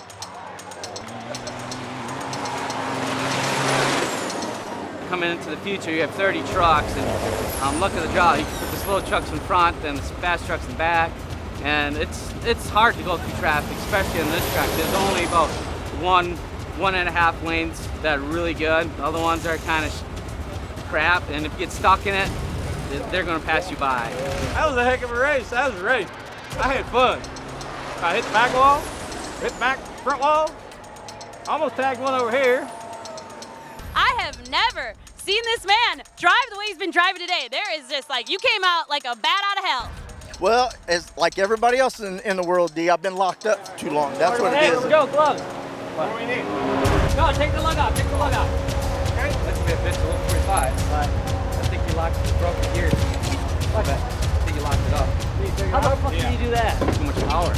Coming into the future, you have 30 trucks, and luck of the draw, you put the slow trucks in front and the fast trucks in back, and it's hard to go through traffic, especially in this track. There's only about 1.5 lanes that are really good. The other ones are kind of crap, and if you get stuck in it, they're going to pass you by. That was a heck of a race. That was a race. I had fun. I hit the back wall, hit the back front wall, almost tagged one over here. I have never seen this man drive the way he's been driving today. There is just like, you came out like a bat out of hell. Well, it's like everybody else in the world, D, I've been locked up too long. That's what it is. Let's go, gloves. What do we need? No, take the lug off, take the lug off. Okay. That's a bit to 45, but I think you locked the broken gears. What? I think you locked it up. How the fuck did you do that? Too much power.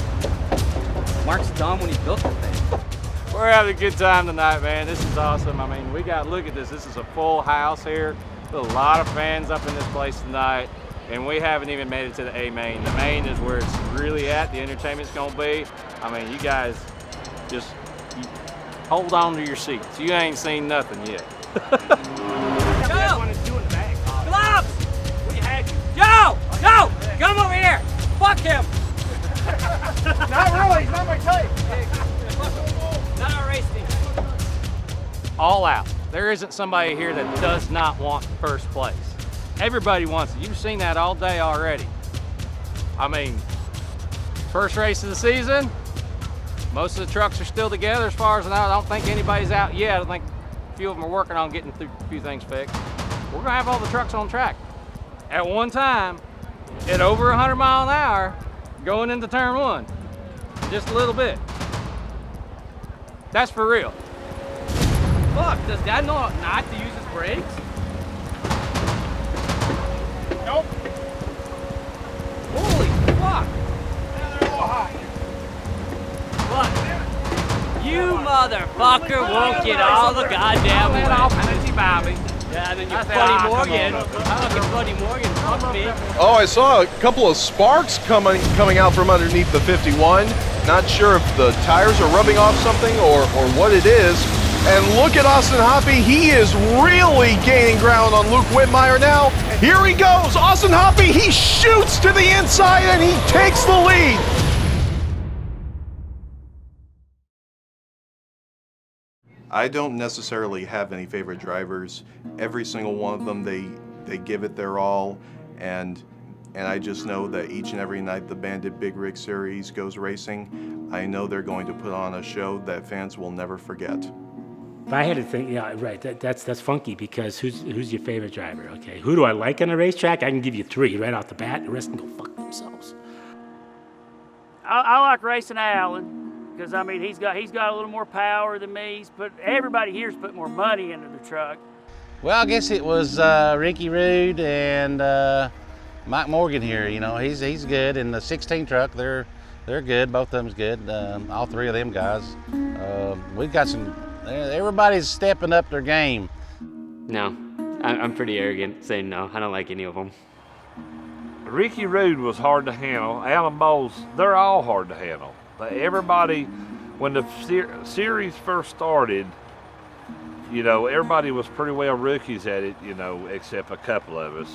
Mark's dumb when he built the thing. We're having a good time tonight, man. This is awesome. I mean, look at this. This is a full house here. There's a lot of fans up in this place tonight, and we haven't even made it to the A main. The main is where it's really at. The entertainment's gonna be. I mean, you guys just hold on to your seats. You ain't seen nothing yet. Joe! Gloves! Joe! Joe! Come over here! Fuck him! Not really, he's not my type. Not our race team. All out. There isn't somebody here that does not want first place. Everybody wants it. You've seen that all day already. I mean, first race of the season, most of the trucks are still together as far as I know. I don't think anybody's out yet. I think a few of them are working on getting through a few things fixed. We're gonna have all the trucks on track. At one time, at over 100 miles an hour, going into turn 1, just a little bit. That's for real. Fuck, does Dad know not to use his brakes? Nope. Holy fuck. Yeah, they're a little hot. Look, you motherfucker won't get all the goddamn way. Yeah, and then your buddy Morgan, fucking buddy Morgan fucked me. Oh, I saw a couple of sparks coming out from underneath the 51. Not sure if the tires are rubbing off something or what it is. And look at Austin Hoppy. He is really gaining ground on Luke Whitmire now. Here he goes. Austin Hoppy, he shoots to the inside and he takes the lead. I don't necessarily have any favorite drivers. Every single one of them, they give it their all, and I just know that each and every night the Bandit Big Rig Series goes racing, I know they're going to put on a show that fans will never forget. If I had to think, yeah, right, that's funky, because who's your favorite driver? Okay, who do I like on a racetrack? I can give you 3 right off the bat. The rest can go fuck themselves. I like racing Alan. Because I mean, he's got a little more power than me. Everybody here's put more money into the truck. Well, I guess it was Ricky Rude and Mike Morgan here. You know, he's good. And the 16 truck, they're good. Both of them's good. All 3 of them guys. We've got some. Everybody's stepping up their game. No, I'm pretty arrogant saying no. I don't like any of them. Ricky Rude was hard to handle. Alan Bowles, they're all hard to handle. But everybody, when the series first started, you know, everybody was pretty well rookies at it, you know, except a couple of us.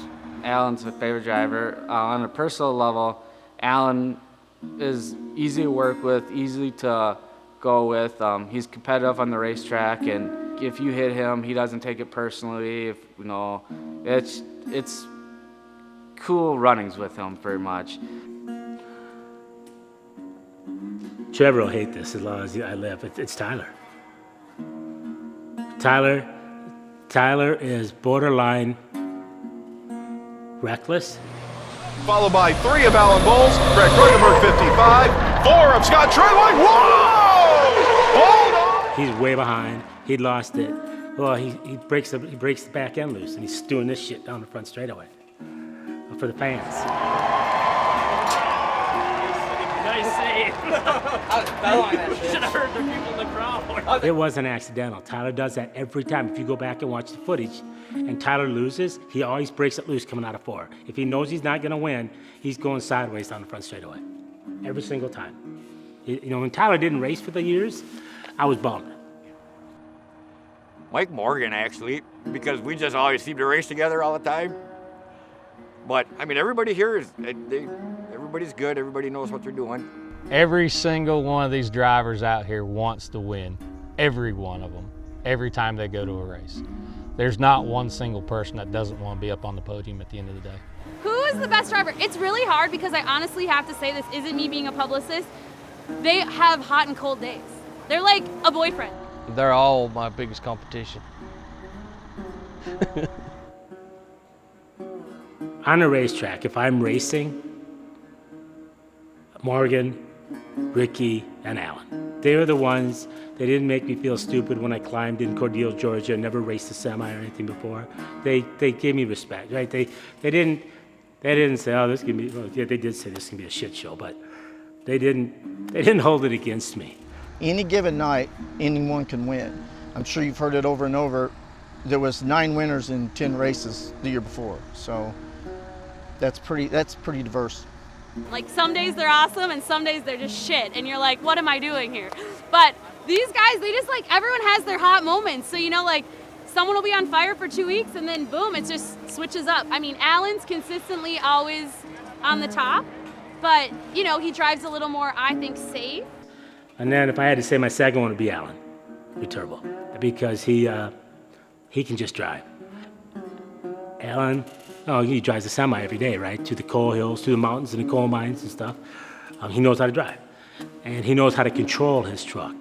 Alan's my favorite driver. On a personal level, Alan is easy to work with, easy to go with. He's competitive on the racetrack, and if you hit him, he doesn't take it personally. If you know, it's cool runnings with him very much. Trevor will hate this as long as I live. It's Tyler. Tyler is borderline reckless. Followed by 3 of Alan Bowles, Greg Kreutenberg 55, 4 of Scott Treadway. Whoa! Hold on! He's way behind. He lost it. Well, he breaks the back end loose, and he's doing this shit down the front straightaway for the fans. Nice save. Should have heard the people in the crowd. It wasn't accidental. Tyler does that every time. If you go back and watch the footage, and Tyler loses, he always breaks it loose coming out of 4. If he knows he's not going to win, he's going sideways down the front straightaway. Every single time. You know, when Tyler didn't race for the years, I was bummed. Mike Morgan, actually, because we just always seem to race together all the time. But, I mean, everybody here everybody's good. Everybody knows what they're doing. Every single one of these drivers out here wants to win. Every one of them. Every time they go to a race. There's not one single person that doesn't want to be up on the podium at the end of the day. Who is the best driver? It's really hard because I honestly have to say, this isn't me being a publicist. They have hot and cold days. They're like a boyfriend. They're all my biggest competition. On a racetrack, if I'm racing, Morgan, Ricky, and Alan. They were the ones, they didn't make me feel stupid when I climbed in Cordele, Georgia, never raced a semi or anything before. They gave me respect, right? They didn't say, oh, this can be, well, yeah, they did say this can be a shit show, but they didn't hold it against me. Any given night, anyone can win. I'm sure you've heard it over and over. There was 9 winners in 10 races the year before, so that's pretty diverse. Like some days they're awesome and some days they're just shit and you're like, what am I doing here? But these guys, they just like, everyone has their hot moments. So, you know, like someone will be on fire for 2 weeks and then boom, it just switches up. I mean, Alan's consistently always on the top, but you know, he drives a little more, I think, safe. And then if I had to say my second one would be Alan, with Turbo, because he can just drive. Alan, oh, he drives a semi every day, right? To the coal hills, to the mountains and the coal mines and stuff. He knows how to drive. And he knows how to control his truck.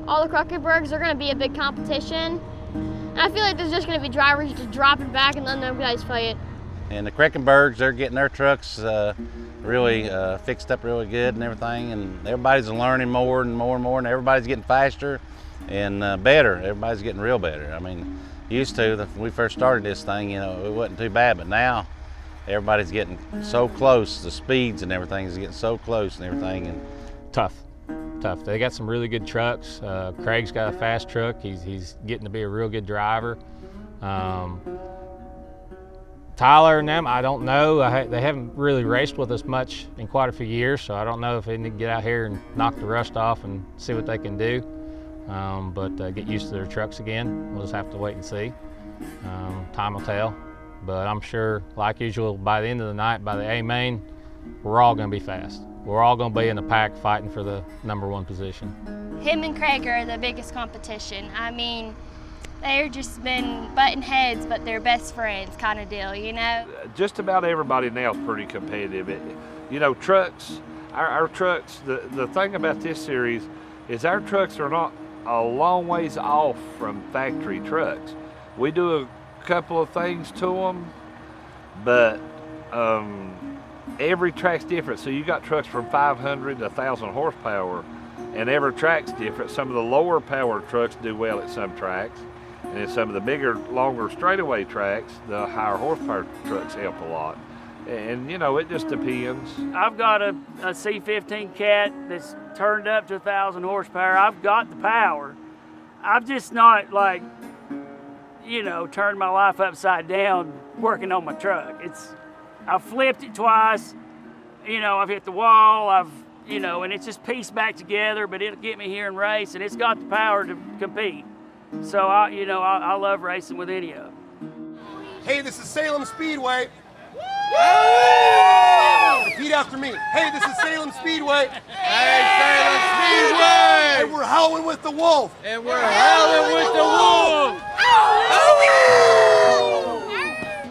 All the Kreutenbergs are going to be a big competition. And I feel like there's just going to be drivers just dropping back and letting them guys fight. And the Kreutenbergs, they're getting their trucks really fixed up really good and everything. And everybody's learning more and more and more, and everybody's getting faster and better. Everybody's getting real better. I mean, used to, when we first started this thing, you know, it wasn't too bad, but now everybody's getting so close. The speeds and everything is getting so close and everything. And tough. They got some really good trucks. Craig's got a fast truck. He's getting to be a real good driver. Tyler and them, I don't know. They haven't really raced with us much in quite a few years, so I don't know if they need to get out here and knock the rust off and see what they can do. But get used to their trucks again. We'll just have to wait and see. Time will tell. But I'm sure, like usual, by the end of the night, by the A main, we're all going to be fast. We're all going to be in the pack fighting for the #1 position. Him and Craig are the biggest competition. I mean, they're just been butting heads, but they're best friends kind of deal, you know? Just about everybody now is pretty competitive. You know, trucks, our trucks, the thing about this series is our trucks are not a long ways off from factory trucks. We do a couple of things to them, but every track's different. So you got trucks from 500 to 1,000 horsepower, and every track's different. Some of the lower power trucks do well at some tracks, and in some of the bigger, longer straightaway tracks, the higher horsepower trucks help a lot. And you know, it just depends. I've got a C15 Cat that's turned up to 1,000 horsepower. I've got the power. I've just not, like, you know, turned my life upside down working on my truck. I've flipped it twice. You know, I've hit the wall. And it's just pieced back together, but it'll get me here and race, and it's got the power to compete. So I love racing with any of them. Hey, this is Salem Speedway. Repeat after me. Hey, this is Salem Speedway. Hey, Salem Speedway! And we're howling with the wolf. And we're howling with the wolf!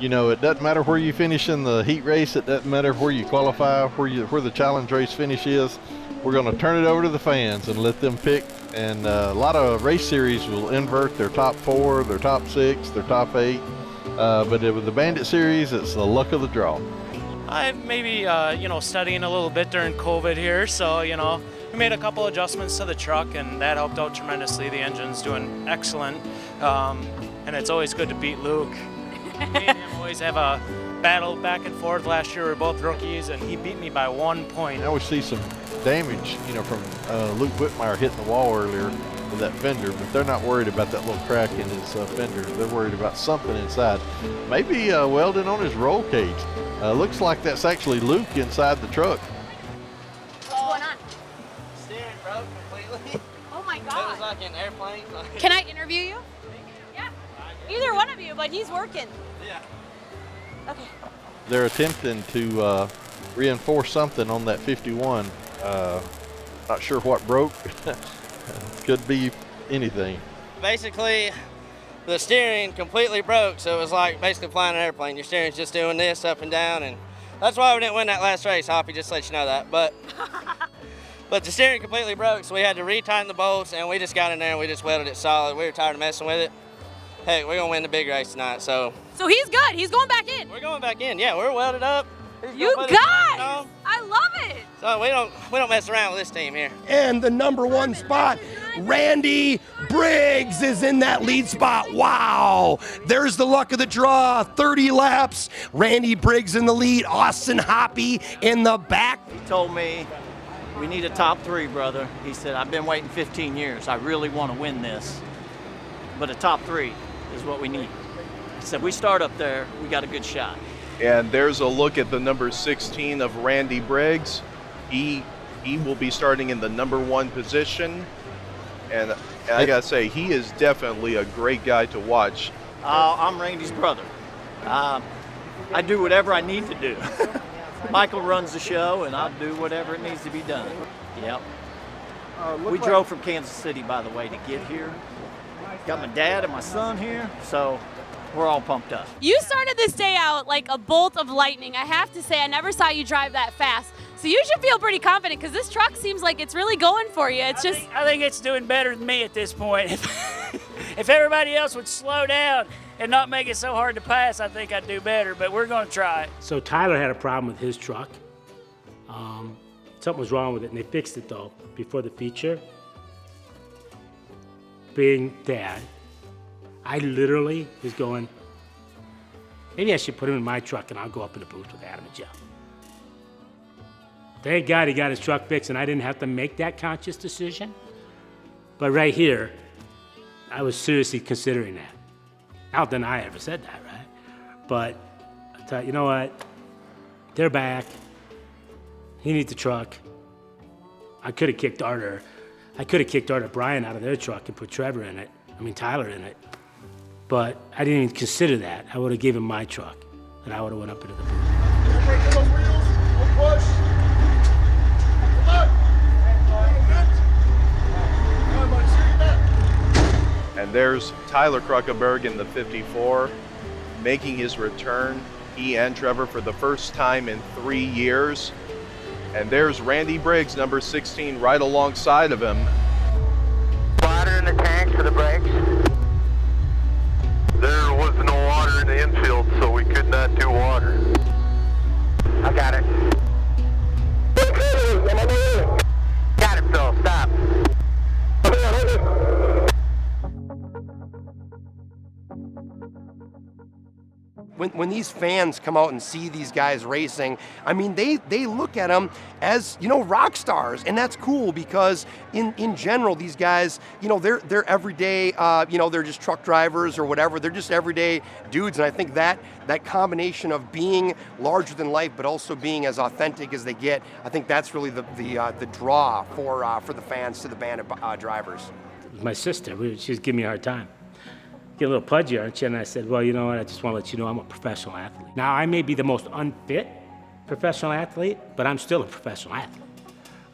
You know, it doesn't matter where you finish in the heat race. It doesn't matter where you qualify, where the challenge race finish is. We're going to turn it over to the fans and let them pick. And a lot of race series will invert their top 4, their top 6, their top 8. But with the Bandit series, it's the luck of the draw. I'm maybe, studying a little bit during COVID here. So, we made a couple adjustments to the truck, and that helped out tremendously. The engine's doing excellent. And it's always good to beat Luke. Me and him always have a battle back and forth. Last year we were both rookies, and he beat me by 1 point. I always see some damage, from Luke Whitmire hitting the wall earlier with that fender, but they're not worried about that little crack in his fender. They're worried about something inside. Maybe welding on his roll cage. Looks like that's actually Luke inside the truck. What's going on? Steering broke completely. Oh my It God. was like an airplane. Can I interview you? Yeah. Either one of you, but he's working. Yeah. Okay. They're attempting to reinforce something on that 51. Not sure what broke. Could be anything. Basically, the steering completely broke, so it was like basically flying an airplane. Your steering's just doing this up and down, and that's why we didn't win that last race. Hoppy just let you know that. But the steering completely broke, so we had to retighten the bolts, and we just got in there and we just welded it solid. We were tired of messing with it. Heck, we're gonna win the big race tonight. So he's good. He's going back in. We're going back in. Yeah, we're welded up. You guys! I love it. So we don't mess around with this team here. And the number 1 spot, Randy Briggs is in that lead spot. Wow. There's the luck of the draw. 30 laps. Randy Briggs in the lead. Austin Hoppy in the back. He told me, we need a top 3, brother. He said, I've been waiting 15 years. I really want to win this. But a top 3 is what we need. He said, we start up there, we got a good shot. And there's a look at the number 16 of Randy Briggs. He will be starting in the number 1 position. And I gotta say, he is definitely a great guy to watch. I'm Randy's brother. I do whatever I need to do. Michael runs the show, and I'll do whatever it needs to be done. Yep. We drove from Kansas City, by the way, to get here. Got my dad and my son here, so we're all pumped up. You started this day out like a bolt of lightning. I have to say, I never saw you drive that fast. So you should feel pretty confident because this truck seems like it's really going for you. It's I think it's doing better than me at this point. If everybody else would slow down and not make it so hard to pass, I think I'd do better, but we're going to try it. So Tyler had a problem with his truck. Something was wrong with it, and they fixed it, though, before the feature. Being dad, I literally was going, maybe I should put him in my truck and I'll go up in the booth with Adam and Jeff. Thank God he got his truck fixed and I didn't have to make that conscious decision. But right here, I was seriously considering that. I don't deny I ever said that, right? But I thought, you know what? They're back. He needs the truck. I could have kicked Arter Brian out of their truck and put Tyler in it. But I didn't even consider that. I would have given my truck and I would have went up into the booth. And there's Tyler Kruckenberg in the 54 making his return, he and Trevor, for the first time in 3 years. And there's Randy Briggs, number 16, right alongside of him. Water in the tank for the brakes. There was no water in the infield, so we could not do water. I got it. Got it, Phil. Stop. when these fans come out and see these guys racing, I mean, they look at them as, you know, rock stars, and that's cool because in general, these guys, you know, they're everyday, you know, they're just truck drivers or whatever. They're just everyday dudes, and I think that combination of being larger than life, but also being as authentic as they get, I think that's really the draw for the fans to the Bandit drivers. My sister, she was giving me a hard time. Get a little pudgy, aren't you? And I said, well, you know what, I just want to let you know I'm a professional athlete. Now, I may be the most unfit professional athlete, but I'm still a professional athlete,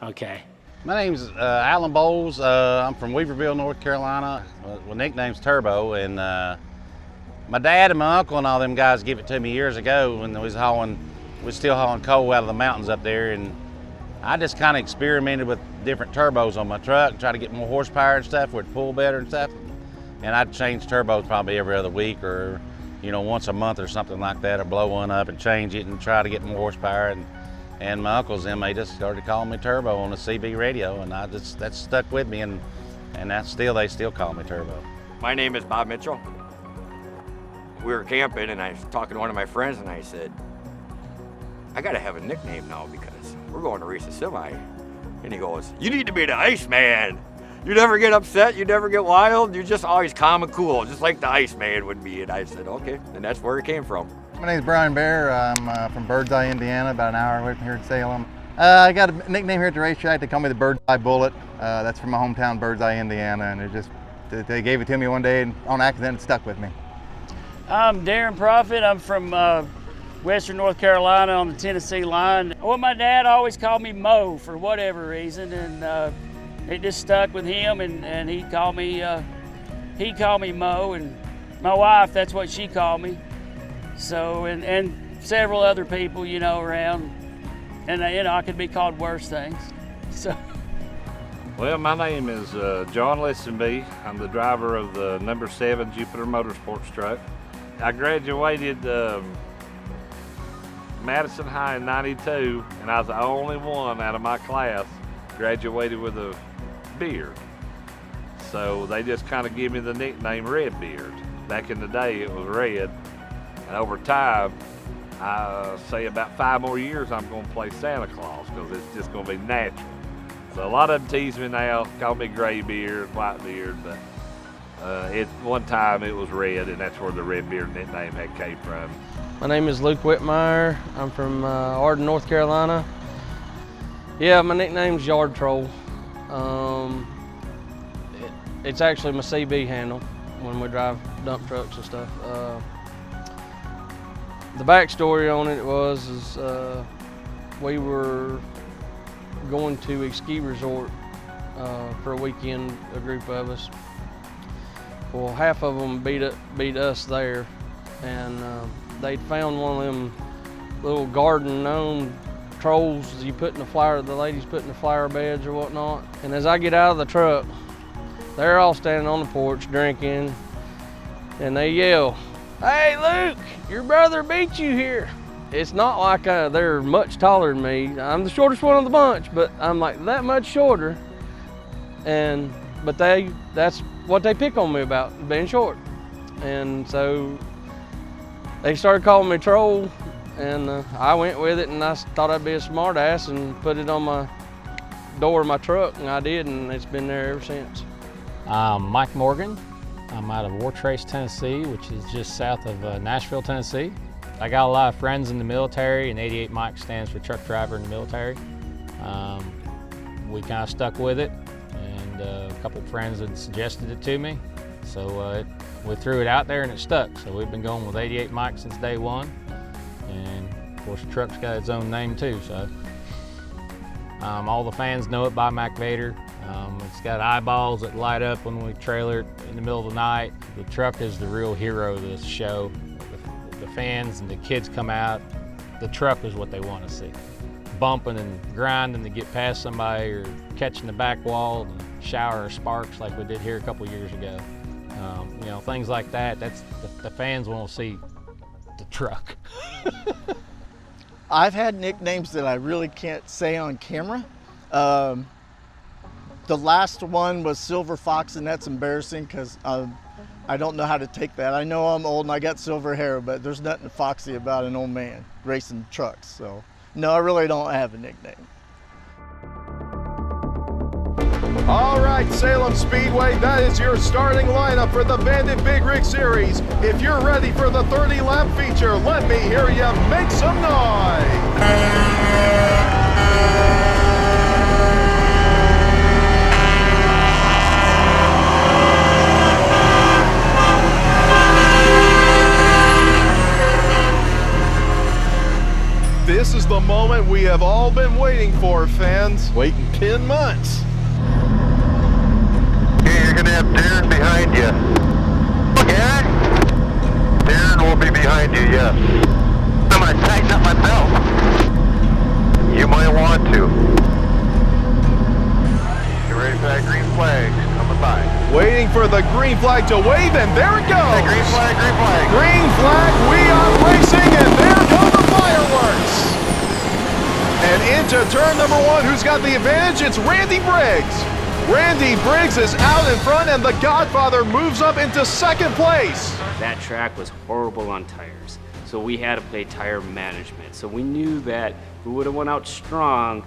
okay? My name's Alan Bowles. I'm from Weaverville, North Carolina. Well, nickname's Turbo, and my dad and my uncle and all them guys gave it to me years ago when we was still hauling coal out of the mountains up there, and I just kind of experimented with different turbos on my truck and try to get more horsepower and stuff, where it'd pull better and stuff. And I'd change turbos probably every other week, or, you know, once a month or something like that, or blow one up and change it and try to get more horsepower. And my uncles, them, they just started calling me Turbo on the CB radio, and that stuck with me, and they still call me Turbo. My name is Bob Mitchell. We were camping, and I was talking to one of my friends, and I said, I gotta have a nickname now because we're going to race a semi. And he goes, you need to be the Iceman. You never get upset, you never get wild, you're just always calm and cool, just like the Iceman would be. And I said, okay, and that's where it came from. My name's Brian Bear. I'm from Birdseye, Indiana, about an hour away from here in Salem. I got a nickname here at the racetrack. They call me the Birdseye Bullet. That's from my hometown, Birdseye, Indiana, and they gave it to me one day, and on accident, it stuck with me. I'm Darren Prophet. I'm from Western North Carolina on the Tennessee line. Well, my dad always called me Mo for whatever reason, and it just stuck with him, and he called me Mo, and my wife, that's what she called me. So, and several other people, you know, around, and you know, I could be called worse things. So. Well, my name is John Listenby. I'm the driver of the number 7 Jupiter Motorsports truck. I graduated Madison High in '92, and I was the only one out of my class graduated with a beard. So they just kind of give me the nickname Red Beard. Back in the day, it was red. And over time, I say about 5 more years, I'm going to play Santa Claus because it's just going to be natural. So a lot of them tease me now, call me gray beard, white beard, but one time it was red, and that's where the Red Beard nickname came from. My name is Luke Whitmire. I'm from Arden, North Carolina. Yeah, my nickname's Yard Troll. It's actually my CB handle when we drive dump trucks and stuff. The backstory on it was we were going to a ski resort for a weekend, a group of us. Well, half of them beat us there, and they'd found one of them little garden gnome trolls you put in the ladies put in the flower beds or whatnot. And as I get out of the truck, they're all standing on the porch drinking, and they yell, "Hey Luke, your brother beat you here." It's not like they're much taller than me. I'm the shortest one of the bunch, but I'm like that much shorter. But that's what they pick on me about, being short. And so they started calling me Troll, and I went with it, and I thought I'd be a smart ass and put it on my door of my truck, and I did, and it's been there ever since. I'm Mike Morgan. I'm out of Wartrace, Tennessee, which is just south of Nashville, Tennessee. I got a lot of friends in the military, and 88 Mike stands for truck driver in the military. We kind of stuck with it, and a couple friends had suggested it to me. So we threw it out there and it stuck. So we've been going with 88 Mike since day one. And of course the truck's got its own name too. So all the fans know it by Mac Vader. It's got eyeballs that light up when we trailer it in the middle of the night. The truck is the real hero of this show. The fans and the kids come out, the truck is what they want to see. Bumping and grinding to get past somebody, or catching the back wall and shower of sparks like we did here a couple years ago. You know, things like that, that's the fans want to see the truck. I've had nicknames that I really can't say on camera. The last one was Silver Fox, and that's embarrassing because I don't know how to take that. I know I'm old and I got silver hair, but there's nothing foxy about an old man racing trucks. So, no, I really don't have a nickname. All right, Salem Speedway, that is your starting lineup for the Bandit Big Rig Series. If you're ready for the 30-lap feature, let me hear you make some noise. This is the moment we have all been waiting for, fans. Waiting 10 months. Okay, you're gonna have Darren behind you. Darren? Darren will be behind you, yes. I'm gonna tighten up my belt. You might want to. You ready for that green flag coming by? Waiting for the green flag to wave, and there it goes. Hey, green flag, green flag. Green flag, we are racing, and there come the fireworks. And into turn number 1, who's got the advantage? It's Randy Briggs. Randy Briggs is out in front, and the Godfather moves up into second place. That track was horrible on tires, so we had to play tire management. So we knew that we would have went out strong.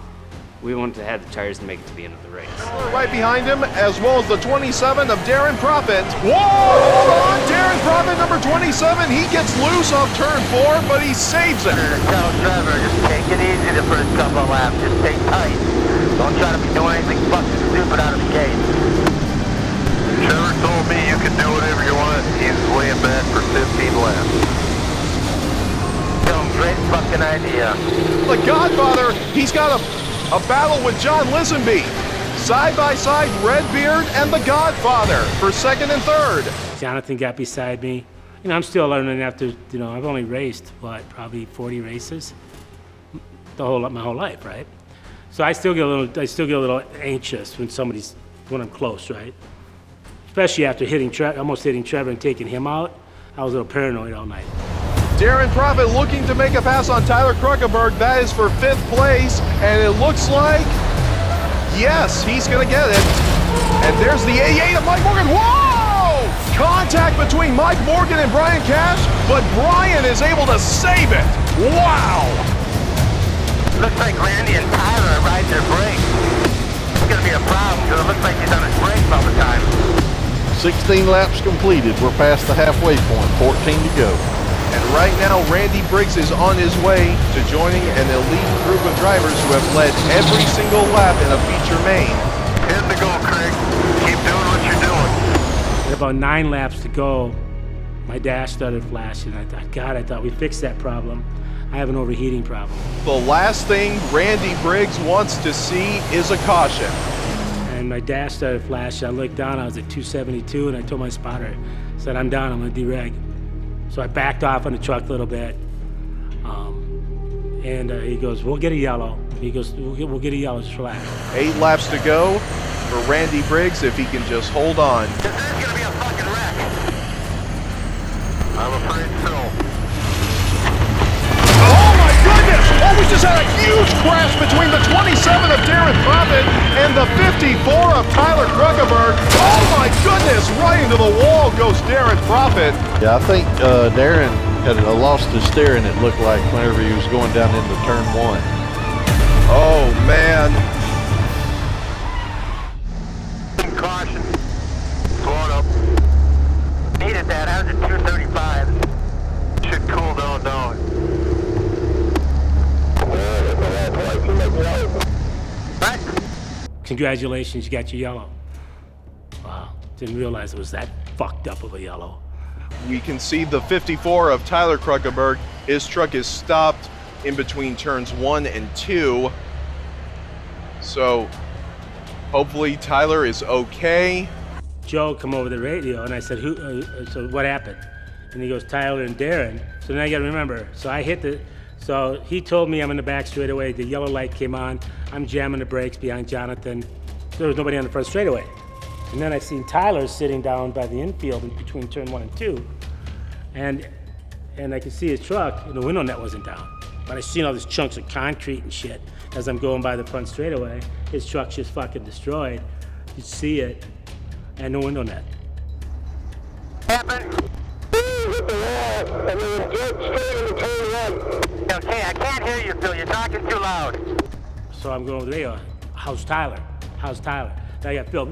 We wanted to have the tires to make it to the end of the race. Right behind him, as well as the 27 of Darren Prophet. Whoa, hold on, Darren Prophet, number 27, he gets loose off turn 4, but he saves it. Tell Trevor, just take it easy the first couple of laps. Just stay tight. Don't try to be doing anything fucking stupid out of the gate. Trevor told me you can do whatever you want. He's laying back for 15 laps. Tell him, great fucking idea. The Godfather, he's got a battle with John Lisenby. Side by side, Redbeard and the Godfather for second and third. Jonathan got beside me. You know, I'm still learning after, you know, I've only raced, what, probably 40 races? My whole life, right? So I still get a little anxious when I'm close, right? Especially after almost hitting Trevor and taking him out. I was a little paranoid all night. Darren Prophet looking to make a pass on Tyler Kruckenberg. That is for 5th place, and it looks like, yes, he's gonna get it. And there's the A8 of Mike Morgan. Whoa! Contact between Mike Morgan and Brian Cash, but Brian is able to save it. Wow! Looks like Randy and Tyler are riding their brakes. It's gonna be a problem because it looks like he's on his brakes all the time. 16 laps completed. We're past the halfway point, 14 to go. And right now, Randy Briggs is on his way to joining an elite group of drivers who have led every single lap in a feature main. 10 to go, Craig. Keep doing what you're doing. At about 9 laps to go, my dash started flashing. I thought, God, I thought we fixed that problem. I have an overheating problem. The last thing Randy Briggs wants to see is a caution. And my dash started flashing. I looked down, I was at 272, and I told my spotter, I said, I'm down, I'm gonna dereg. So I backed off on the truck a little bit. And he goes, we'll get a yellow. He goes, we'll get a yellow, just relax. 8 laps to go for Randy Briggs if he can just hold on. This is gonna be a fucking wreck. I'm afraid so. Oh my goodness! Oh, we just had a huge crash between the 27 of Darren Prophet and the 54 of Tyler Kruckenberg. Oh my goodness! Right into the wall goes Darren Prophet. Yeah, I think Darren had lost his steering, it looked like, whenever he was going down into turn 1. Oh man. Caution. Slowing up. Needed that. I was at 235. Should cool down. What? Congratulations, you got your yellow. Wow, didn't realize it was that fucked up of a yellow. We can see the 54 of Tyler Kruckenberg. His truck is stopped in between turns 1 and 2. So hopefully Tyler is okay. Joe come over the radio and I said, so what happened? And he goes, Tyler and Darren. So then I gotta remember, so he told me I'm in the back straightaway, the yellow light came on, I'm jamming the brakes behind Jonathan. There was nobody on the front straightaway. And then I seen Tyler sitting down by the infield in between turn 1 and 2. And I could see his truck, and the window net wasn't down. But I seen all these chunks of concrete and shit as I'm going by the front straightaway. His truck's just fucking destroyed. You see it, and no window net. okay? I can't hear you, Phil. You're talking too loud. So I'm going over the radio. How's Tyler? How's Tyler? Now I got Phil.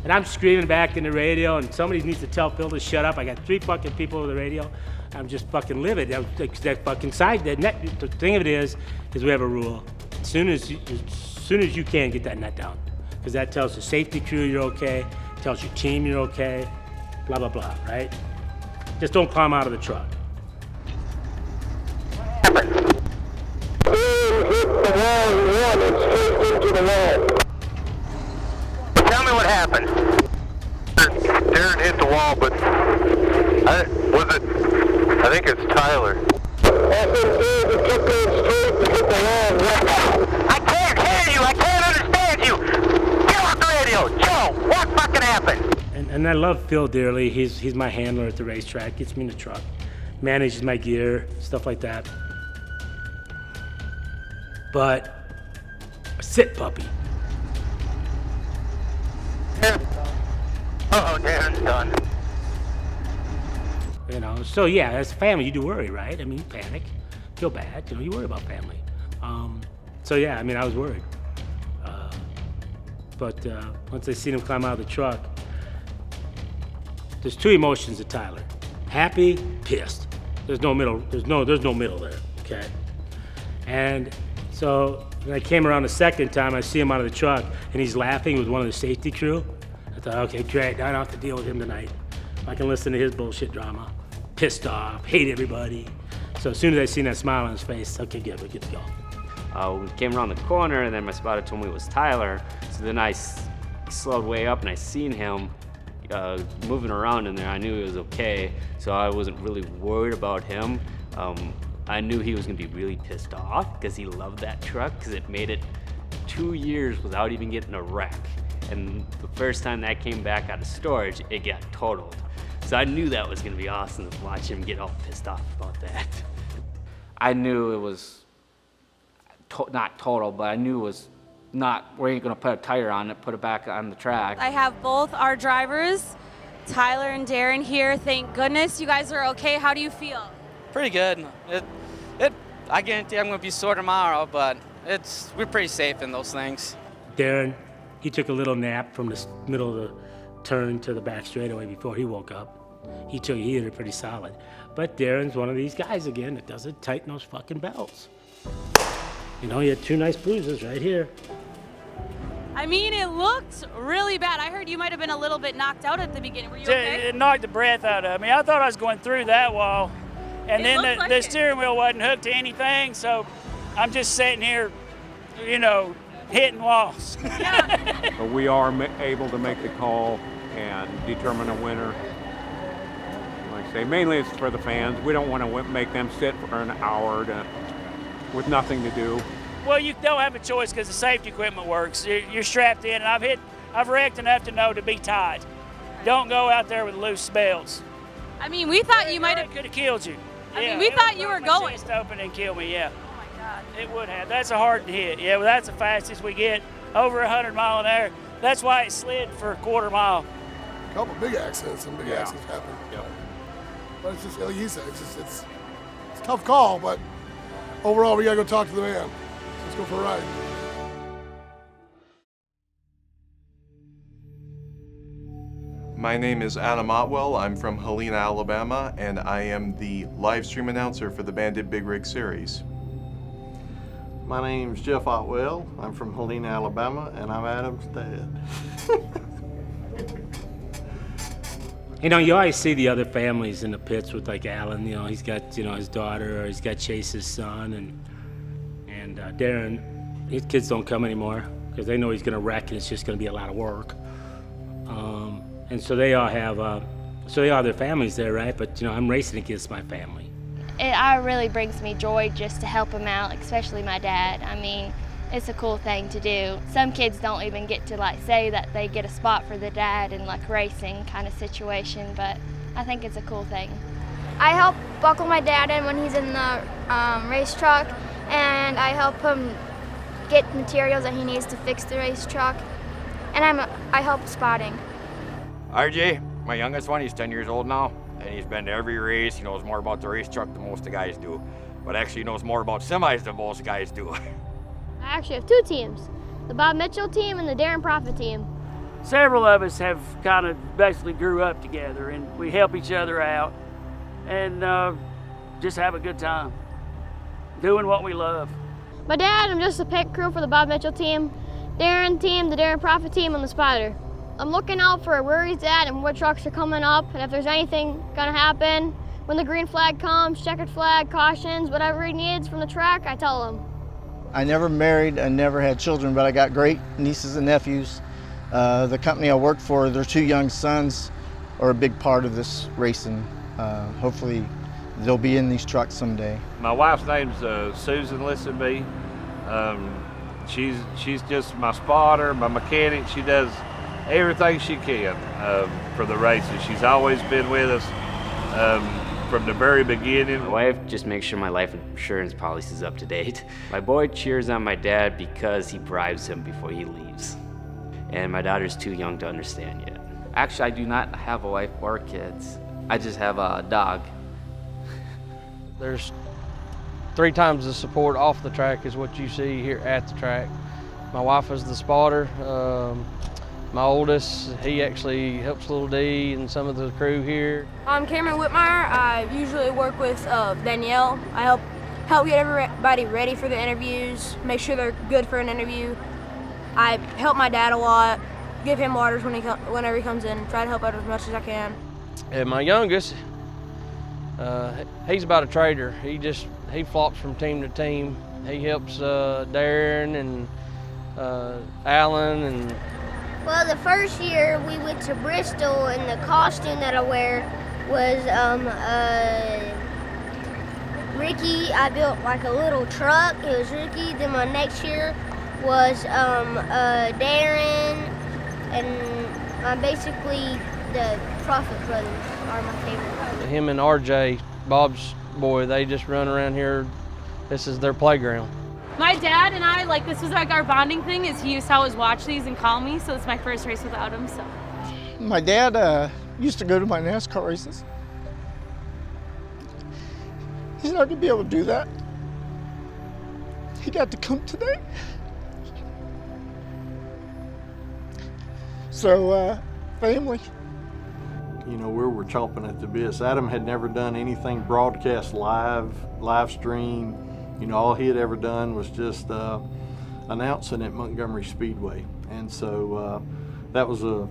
And I'm screaming back in the radio, and somebody needs to tell Phil to shut up. I got 3 fucking people over the radio. I'm just fucking livid. That fucking side. The thing of it is we have a rule. As soon as you can, get that net down, because that tells the safety crew you're okay, tells your team you're okay, blah blah blah. Right? Just don't climb out of the truck. Tell me what happened. Darren hit the wall, but I think it's Tyler. I can't hear you. I can't understand you. Get off the radio. Joe, what fucking happened? And I love Phil dearly. He's my handler at the racetrack. Gets me in the truck, manages my gear, stuff like that. But a sit puppy. Uh-oh, Darren's done. You know, so yeah, as a family, you do worry, right? I mean, you panic, feel bad, you know, you worry about family. So yeah, I mean, I was worried. But once I seen him climb out of the truck, there's 2 emotions of Tyler: happy, pissed. There's no middle. There's no middle there. Okay. And so when I came around the second time, I see him out of the truck, and he's laughing with one of the safety crew. I thought, okay, great, I don't have to deal with him tonight. I can listen to his bullshit drama. Pissed off, hate everybody. So as soon as I seen that smile on his face, okay, good, we're good to go. We came around the corner, and then my spotter told me it was Tyler. So then I slowed way up, and I seen him moving around in there. I knew he was okay, so I wasn't really worried about him. I knew he was gonna be really pissed off because he loved that truck, because it made it 2 years without even getting a wreck. And the first time that came back out of storage, it got totaled. So I knew that was gonna be awesome to watch him get all pissed off about that. I knew it was not total, but I knew it was not, we ain't gonna put a tire on it, put it back on the track. I have both our drivers, Tyler and Darren, here. Thank goodness you guys are okay. How do you feel? Pretty good. I guarantee I'm gonna be sore tomorrow, but we're pretty safe in those things. Darren, he took a little nap from the middle of the turn to the back straightaway before he woke up. He hit it pretty solid. But Darren's one of these guys again that doesn't tighten those fucking belts. You know, he had 2 nice bruises right here. I mean, it looked really bad. I heard you might have been a little bit knocked out at the beginning. Were you okay? It knocked the breath out of me. I thought I was going through that wall. And then the steering wheel wasn't hooked to anything, so I'm just sitting here, you know, hitting walls. But we are able to make the call and determine a winner. Like I say, mainly it's for the fans. We don't want to make them sit for an hour with nothing to do. Well, you don't have a choice because the safety equipment works. You're strapped in, and I've wrecked enough to know to be tied. Don't go out there with loose belts. I mean, we thought you might have. Could have killed you. I mean, we thought you were going. Chest open and kill me, yeah. Oh my God. It would have. That's a hard hit. Yeah, well, that's the fastest we get, over 100 miles an hour. That's why it slid for a quarter mile. A couple big accidents, and big accidents happen. Yep. But it's just, like you said, it's a tough call, but overall, we gotta go talk to the man. Let's go for a ride. My name is Adam Otwell. I'm from Helena, Alabama, and I am the live stream announcer for the Bandit Big Rig Series. My name's Jeff Otwell. I'm from Helena, Alabama, and I'm Adam's dad. You know, you always see the other families in the pits with like Alan. You know, he's got his daughter, or he's got Chase's son, and Darren. His kids don't come anymore because they know he's going to wreck and it's just going to be a lot of work. And so they all have their families there, right? But I'm racing against my family. It really brings me joy just to help them out, especially my dad. I mean, it's a cool thing to do. Some kids don't even get to say that they get a spot for the dad in racing kind of situation, but I think it's a cool thing. I help buckle my dad in when he's in the race truck, and I help him get materials that he needs to fix the race truck, and I help spotting. RJ, my youngest one, he's 10 years old now, and he's been to every race. He knows more about the race truck than most of the guys do. But actually he knows more about semis than most guys do. I actually have two teams, the Bob Mitchell team and the Darren Prophet team. Several of us have kind of basically grew up together, and we help each other out and just have a good time doing what we love. My dad, I'm just a pit crew for the Bob Mitchell team, Darren team, the Darren Prophet team on the Spider. I'm looking out for where he's at and what trucks are coming up, and if there's anything gonna happen. When the green flag comes, checkered flag, cautions, whatever he needs from the track, I tell him. I never married, I never had children, but I got great nieces and nephews. The company I work for, their two young sons are a big part of this racing. Hopefully they'll be in these trucks someday. My wife's name's Susan Listenby. She's just my spotter, my mechanic. She does everything she can for the races. She's always been with us from the very beginning. My wife just makes sure my life insurance policy is up to date. My boy cheers on my dad because he bribes him before he leaves. And my daughter's too young to understand yet. Actually, I do not have a wife or kids. I just have a dog. There's 3 times the support off the track is what you see here at the track. My wife is the spotter. My oldest, he actually helps Little D and some of the crew here. I'm Cameron Whitmire. I usually work with Danielle. I help get everybody ready for the interviews, make sure they're good for an interview. I help my dad a lot, give him orders whenever he comes in, try to help out as much as I can. And my youngest, he's about a trader. He flops from team to team. He helps Darren and Alan and. Well, the first year we went to Bristol, and the costume that I wear was Ricky. I built like a little truck. It was Ricky. Then my next year was Darren, and basically the Prophet brothers are my favorite. Him and RJ, Bob's boy, they just run around here. This is their playground. My dad and I, this was like our bonding thing, is he used to always watch these and call me, so it's my first race without him, so. My dad used to go to my NASCAR races. He's not gonna be able to do that. He got to come today. So, family. You know, we were chomping at the bit. Adam had never done anything broadcast live stream. You know, all he had ever done was just announcing at Montgomery Speedway. And so that was a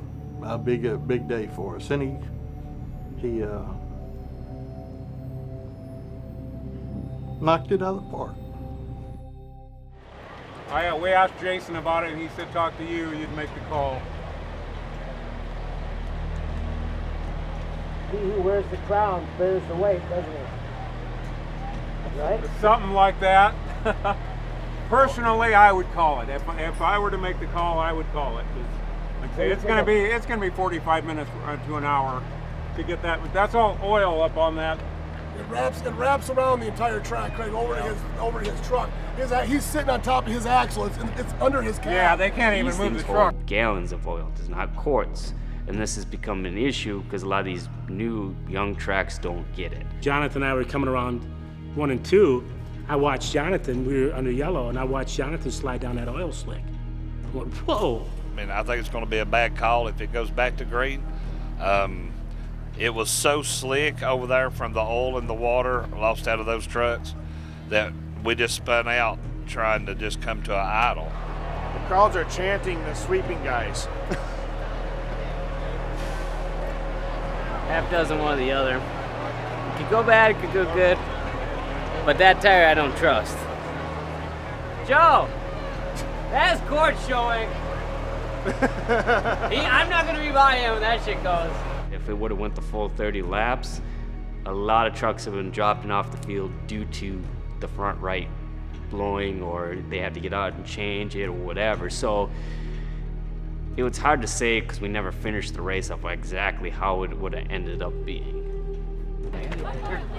big day for us. And he knocked it out of the park. We asked Jason about it, and he said talk to you, you'd make the call. He who wears the crown bears the weight, doesn't he? Right? Something like that. Personally, I would call it. If I were to make the call, I would call it. Like I say, it's gonna be 45 minutes to an hour to get that. That's all oil up on that. It wraps around the entire track, Craig, over to his truck. He's sitting on top of his axle. It's under his cab. Yeah, they can't even move the truck. Gallons of oil, does not quarts. And this has become an issue because a lot of these new young tracks don't get it. Jonathan and I were coming around 1 and 2. I watched Jonathan, we were under yellow, and I watched Jonathan slide down that oil slick. I went, whoa. I mean, I think it's going to be a bad call if it goes back to green. It was so slick over there from the oil and the water lost out of those trucks that we just spun out trying to just come to an idle. The crowds are chanting the sweeping guys. Half dozen one or the other. It could go bad, it could go good. But that tire I don't trust. Joe, that's court showing. I'm not gonna be by him when that shit goes. If it would have went the full 30 laps, a lot of trucks have been dropping off the field due to the front right blowing, or they have to get out and change it or whatever. So it was hard to say because we never finished the race of exactly how it would have ended up being.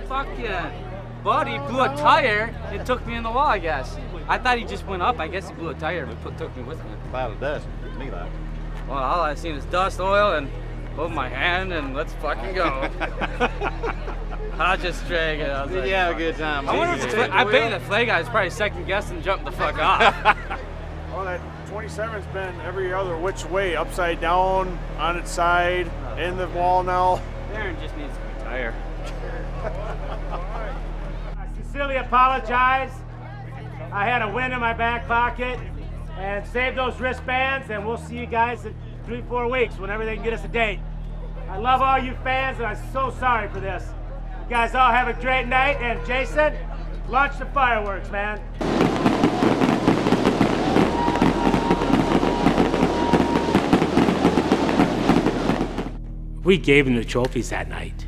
Fuck yeah. Buddy blew a tire and took me in the wall, I guess. I thought he just went up. I guess he blew a tire but took me with him. Cloud of dust, me like. Well, all I seen is dust, oil, and hold my hand and let's fucking go. I just drag it. I was Did like, you have a good time? I wonder if I bet the flag guy is probably second guessing and jumping the fuck off. Well, that 27's been every other which way, upside down, on its side, in the wall now. Darren just needs to retire. I sincerely apologize. I had a win in my back pocket, and save those wristbands, and we'll see you guys in 3-4 weeks whenever they can get us a date. I love all you fans, and I'm so sorry for this. You guys all have a great night, and Jason, launch the fireworks, man. We gave him the trophies that night.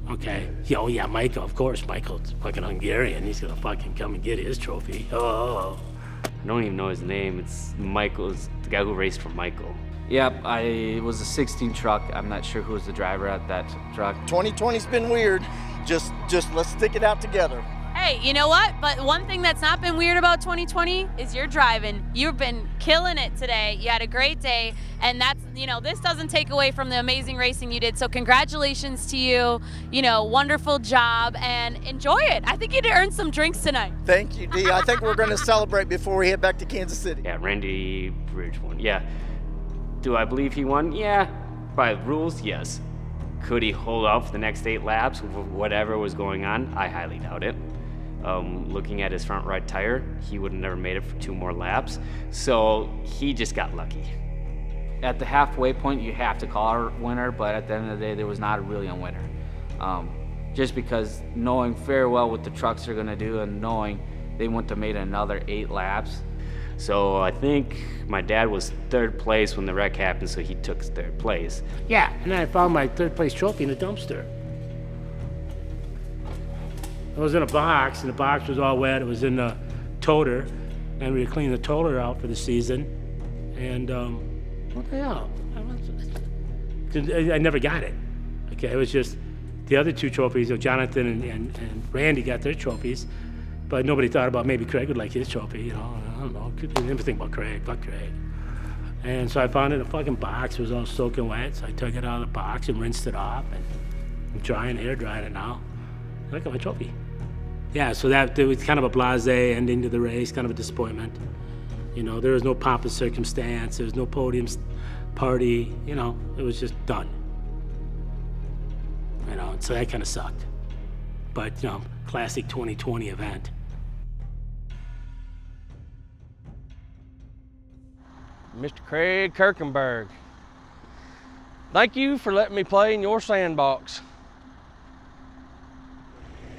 Okay. Yeah, oh yeah, Michael, of course. Michael's fucking Hungarian. He's gonna fucking come and get his trophy. Oh. I don't even know his name. It's Michael. It's the guy who raced for Michael. Yep, it was a 16 truck. I'm not sure who was the driver at that truck. 2020's been weird. Just let's stick it out together. Hey, you know what? But one thing that's not been weird about 2020 is your driving. You've been killing it today. You had a great day, and that's, this doesn't take away from the amazing racing you did. So congratulations to you. Wonderful job, and enjoy it. I think you earned some drinks tonight. Thank you, Dee. I think we're going to celebrate before we head back to Kansas City. Yeah, Randy Bridge won. Yeah. Do I believe he won? Yeah. By rules, yes. Could he hold out for the next 8 laps, whatever was going on? I highly doubt it. Looking at his front right tire, he would have never made it for 2 more laps. So he just got lucky. At the halfway point, you have to call a winner, but at the end of the day, there was not really a winner. Just because knowing very well what the trucks are gonna do and knowing they wouldn't have made another 8 laps. So I think my dad was 3rd place when the wreck happened, so he took 3rd place. Yeah, and then I found my 3rd place trophy in a dumpster. It was in a box, and the box was all wet. It was in the toter, and we had cleaned the toter out for the season. And what the hell? I never got it. Okay, it was just the other 2 trophies. Jonathan and Randy got their trophies, but nobody thought about maybe Craig would like his trophy. I don't know. Couldn't even think about Craig. Fuck Craig. And so I found it in a fucking box. It was all soaking wet, so I took it out of the box and rinsed it off, and I'm air drying it now. Look at my trophy. Yeah, so that it was kind of a blasé ending to the race, kind of a disappointment. There was no pomp and circumstance, there was no podium party, it was just done. So that kind of sucked. But, classic 2020 event. Mr. Craig Kirkenberg, thank you for letting me play in your sandbox.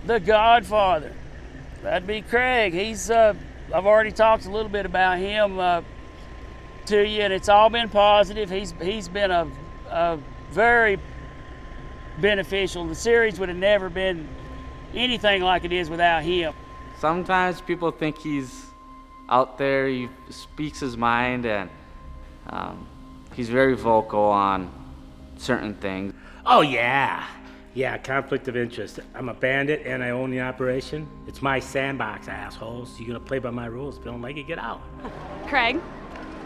The Godfather. That'd be Craig. I've already talked a little bit about him to you, and it's all been positive. He's been a very beneficial. The series would have never been anything like it is without him. Sometimes people think he's out there, he speaks his mind, and he's very vocal on certain things. Oh, yeah. Yeah, conflict of interest. I'm a bandit and I own the operation. It's my sandbox, assholes. You gotta play by my rules. If you don't like it, get out. Craig,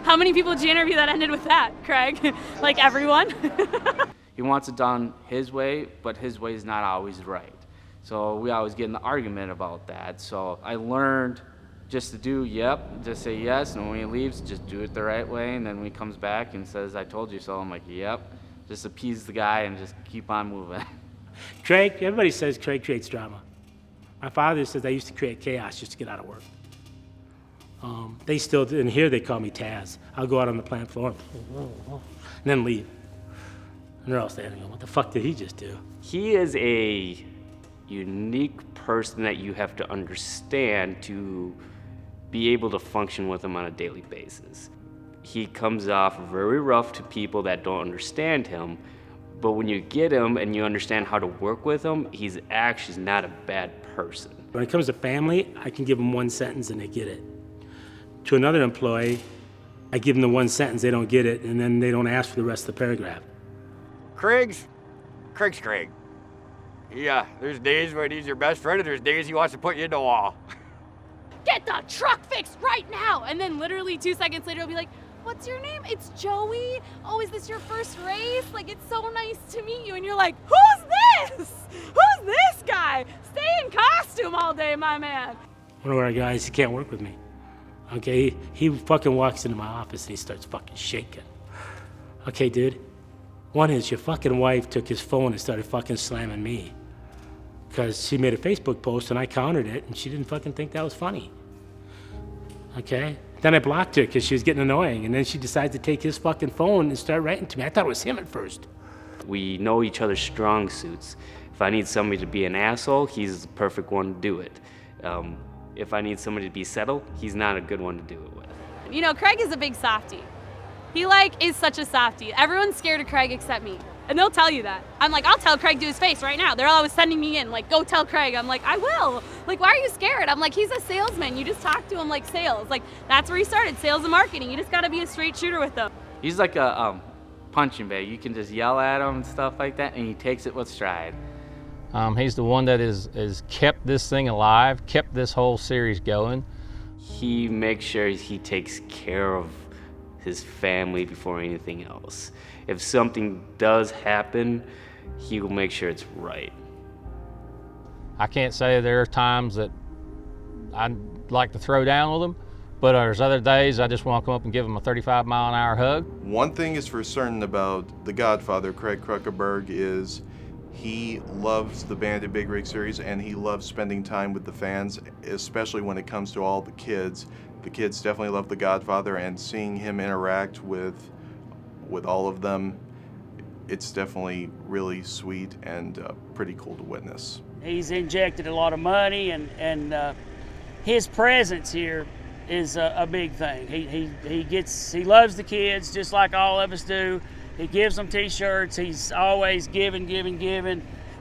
how many people did you interview that ended with that, Craig? Like everyone? He wants it done his way, but his way is not always right. So we always get in the argument about that. So I learned just to do just say yes, and when he leaves, just do it the right way, and then when he comes back and says, I told you so, I'm like, yep. Just appease the guy and just keep on moving. Craig, everybody says Craig creates drama. My father says I used to create chaos just to get out of work. They still do, and here they call me Taz. I'll go out on the plant floor and then leave. And they're all standing there, what the fuck did he just do? He is a unique person that you have to understand to be able to function with him on a daily basis. He comes off very rough to people that don't understand him, but when you get him and you understand how to work with him, he's actually not a bad person. When it comes to family, I can give them 1 sentence and they get it. To another employee, I give them the 1 sentence, they don't get it, and then they don't ask for the rest of the paragraph. Craig's Craig. Yeah, there's days when he's your best friend, and there's days he wants to put you in the wall. Get the truck fixed right now! And then literally 2 seconds later, he'll be like, what's your name? It's Joey. Oh, is this your first race? Like, it's so nice to meet you. And you're like, who's this? Who's this guy? Stay in costume all day, my man. One of our guys, he can't work with me. Okay, he fucking walks into my office and he starts fucking shaking. Okay, dude. One is your fucking wife took his phone and started fucking slamming me. Because she made a Facebook post and I countered it and she didn't fucking think that was funny. Okay? Then I blocked her because she was getting annoying, and then she decided to take his fucking phone and start writing to me. I thought it was him at first. We know each other's strong suits. If I need somebody to be an asshole, he's the perfect one to do it. If I need somebody to be settled, he's not a good one to do it with. You know, Craig is a big softie. He is such a softie. Everyone's scared of Craig except me. And they'll tell you that. I'm like, I'll tell Craig to his face right now. They're always sending me in, like, go tell Craig. I'm like, I will. Like, why are you scared? I'm like, he's a salesman. You just talk to him like sales. Like, that's where he started, sales and marketing. You just gotta be a straight shooter with them. He's like a punching bag. You can just yell at him and stuff like that, and he takes it with stride. He's the one that is kept this thing alive, kept this whole series going. He makes sure he takes care of his family before anything else. If something does happen, he will make sure it's right. I can't say there are times that I'd like to throw down with him, but there's other days I just want to come up and give him a 35-mile-an-hour hug. One thing is for certain about the Godfather, Craig Kruckerberg, is he loves the Bandit Big Rig Series and he loves spending time with the fans, especially when it comes to all the kids. The kids definitely love the Godfather, and seeing him interact with all of them, it's definitely really sweet and pretty cool to witness. He's injected a lot of money, and his presence here is a big thing. He loves the kids just like all of us do. He gives them t-shirts. He's always giving.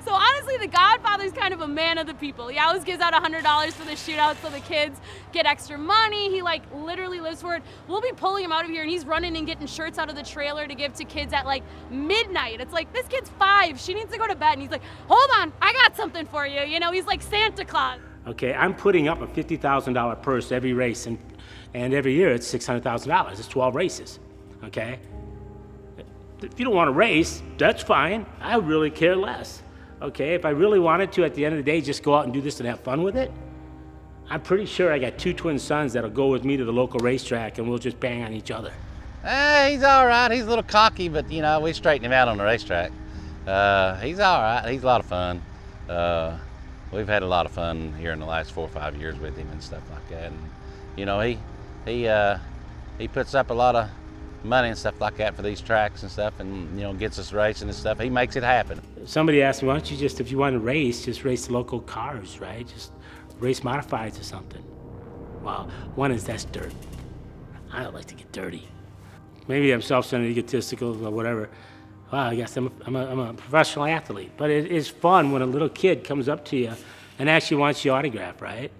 So honestly, the Godfather's kind of a man of the people. He always gives out $100 for the shootout so the kids get extra money. He literally lives for it. We'll be pulling him out of here and he's running and getting shirts out of the trailer to give to kids at midnight. It's like, this kid's 5, she needs to go to bed. And he's like, hold on, I got something for you. You know, he's like Santa Claus. Okay, I'm putting up a $50,000 purse every race, and every year it's $600,000. It's 12 races, okay? If you don't want to race, that's fine. I really care less. Okay, if I really wanted to, at the end of the day, just go out and do this and have fun with it, I'm pretty sure I got 2 twin sons that'll go with me to the local racetrack and we'll just bang on each other. He's all right. He's a little cocky, but, you know, we straighten him out on the racetrack. He's all right. He's a lot of fun. We've had a lot of fun here in the last 4 or 5 years with him and stuff like that. And, you know, he puts up a lot of money and stuff like that for these tracks and stuff, and, you know, gets us racing and stuff. He makes it happen. Somebody asked me, why don't you just, if you want to race, just race the local cars, right? Just race modifieds or something. Well, one is that's dirt. I don't like to get dirty. Maybe I'm self-centered, egotistical, or whatever. Well, I guess I'm a professional athlete. But it is fun when a little kid comes up to you and actually wants your autograph, right?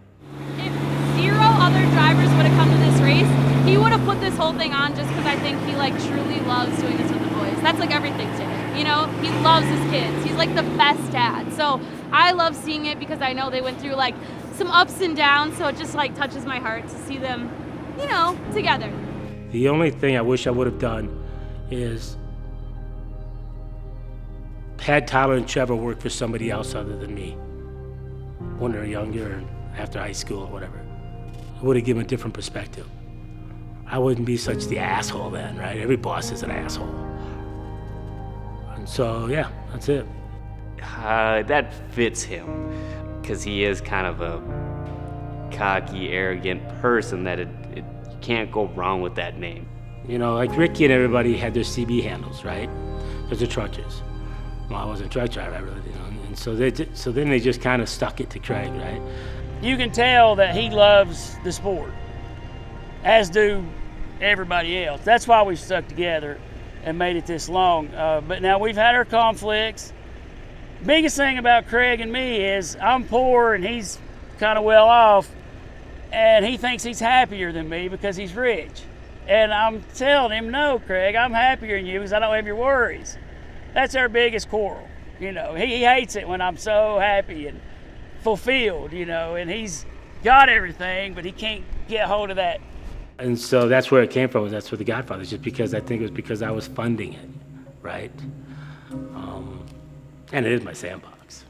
If 0 other drivers would have come to this race, he would have put this whole thing on just because I think he truly loves doing this with the boys. That's everything to him, you know? He loves his kids. He's the best dad. So I love seeing it because I know they went through some ups and downs, so it just touches my heart to see them, you know, together. The only thing I wish I would have done is had Tyler and Trevor work for somebody else other than me when they're younger and after high school or whatever. I would have given a different perspective. I wouldn't be such the asshole then, right? Every boss is an asshole. And so, yeah, that's it. That fits him, because he is kind of a cocky, arrogant person that you can't go wrong with that name. You know, Ricky and everybody had their CB handles, right? Because they're truckers. Well, I wasn't a truck driver, you know, and so then they just kind of stuck it to Craig, right? You can tell that he loves the sport, as do everybody else. That's why we've stuck together and made it this long. But now we've had our conflicts. Biggest thing about Craig and me is I'm poor and he's kind of well off, and he thinks he's happier than me because he's rich. And I'm telling him, no, Craig, I'm happier than you because I don't have your worries. That's our biggest quarrel. You know, he hates it when I'm so happy and fulfilled, you know, and he's got everything, but he can't get hold of that And so that's where it came from. That's where The Godfather, just because I think it was because I was funding it, right? And it is my sandbox.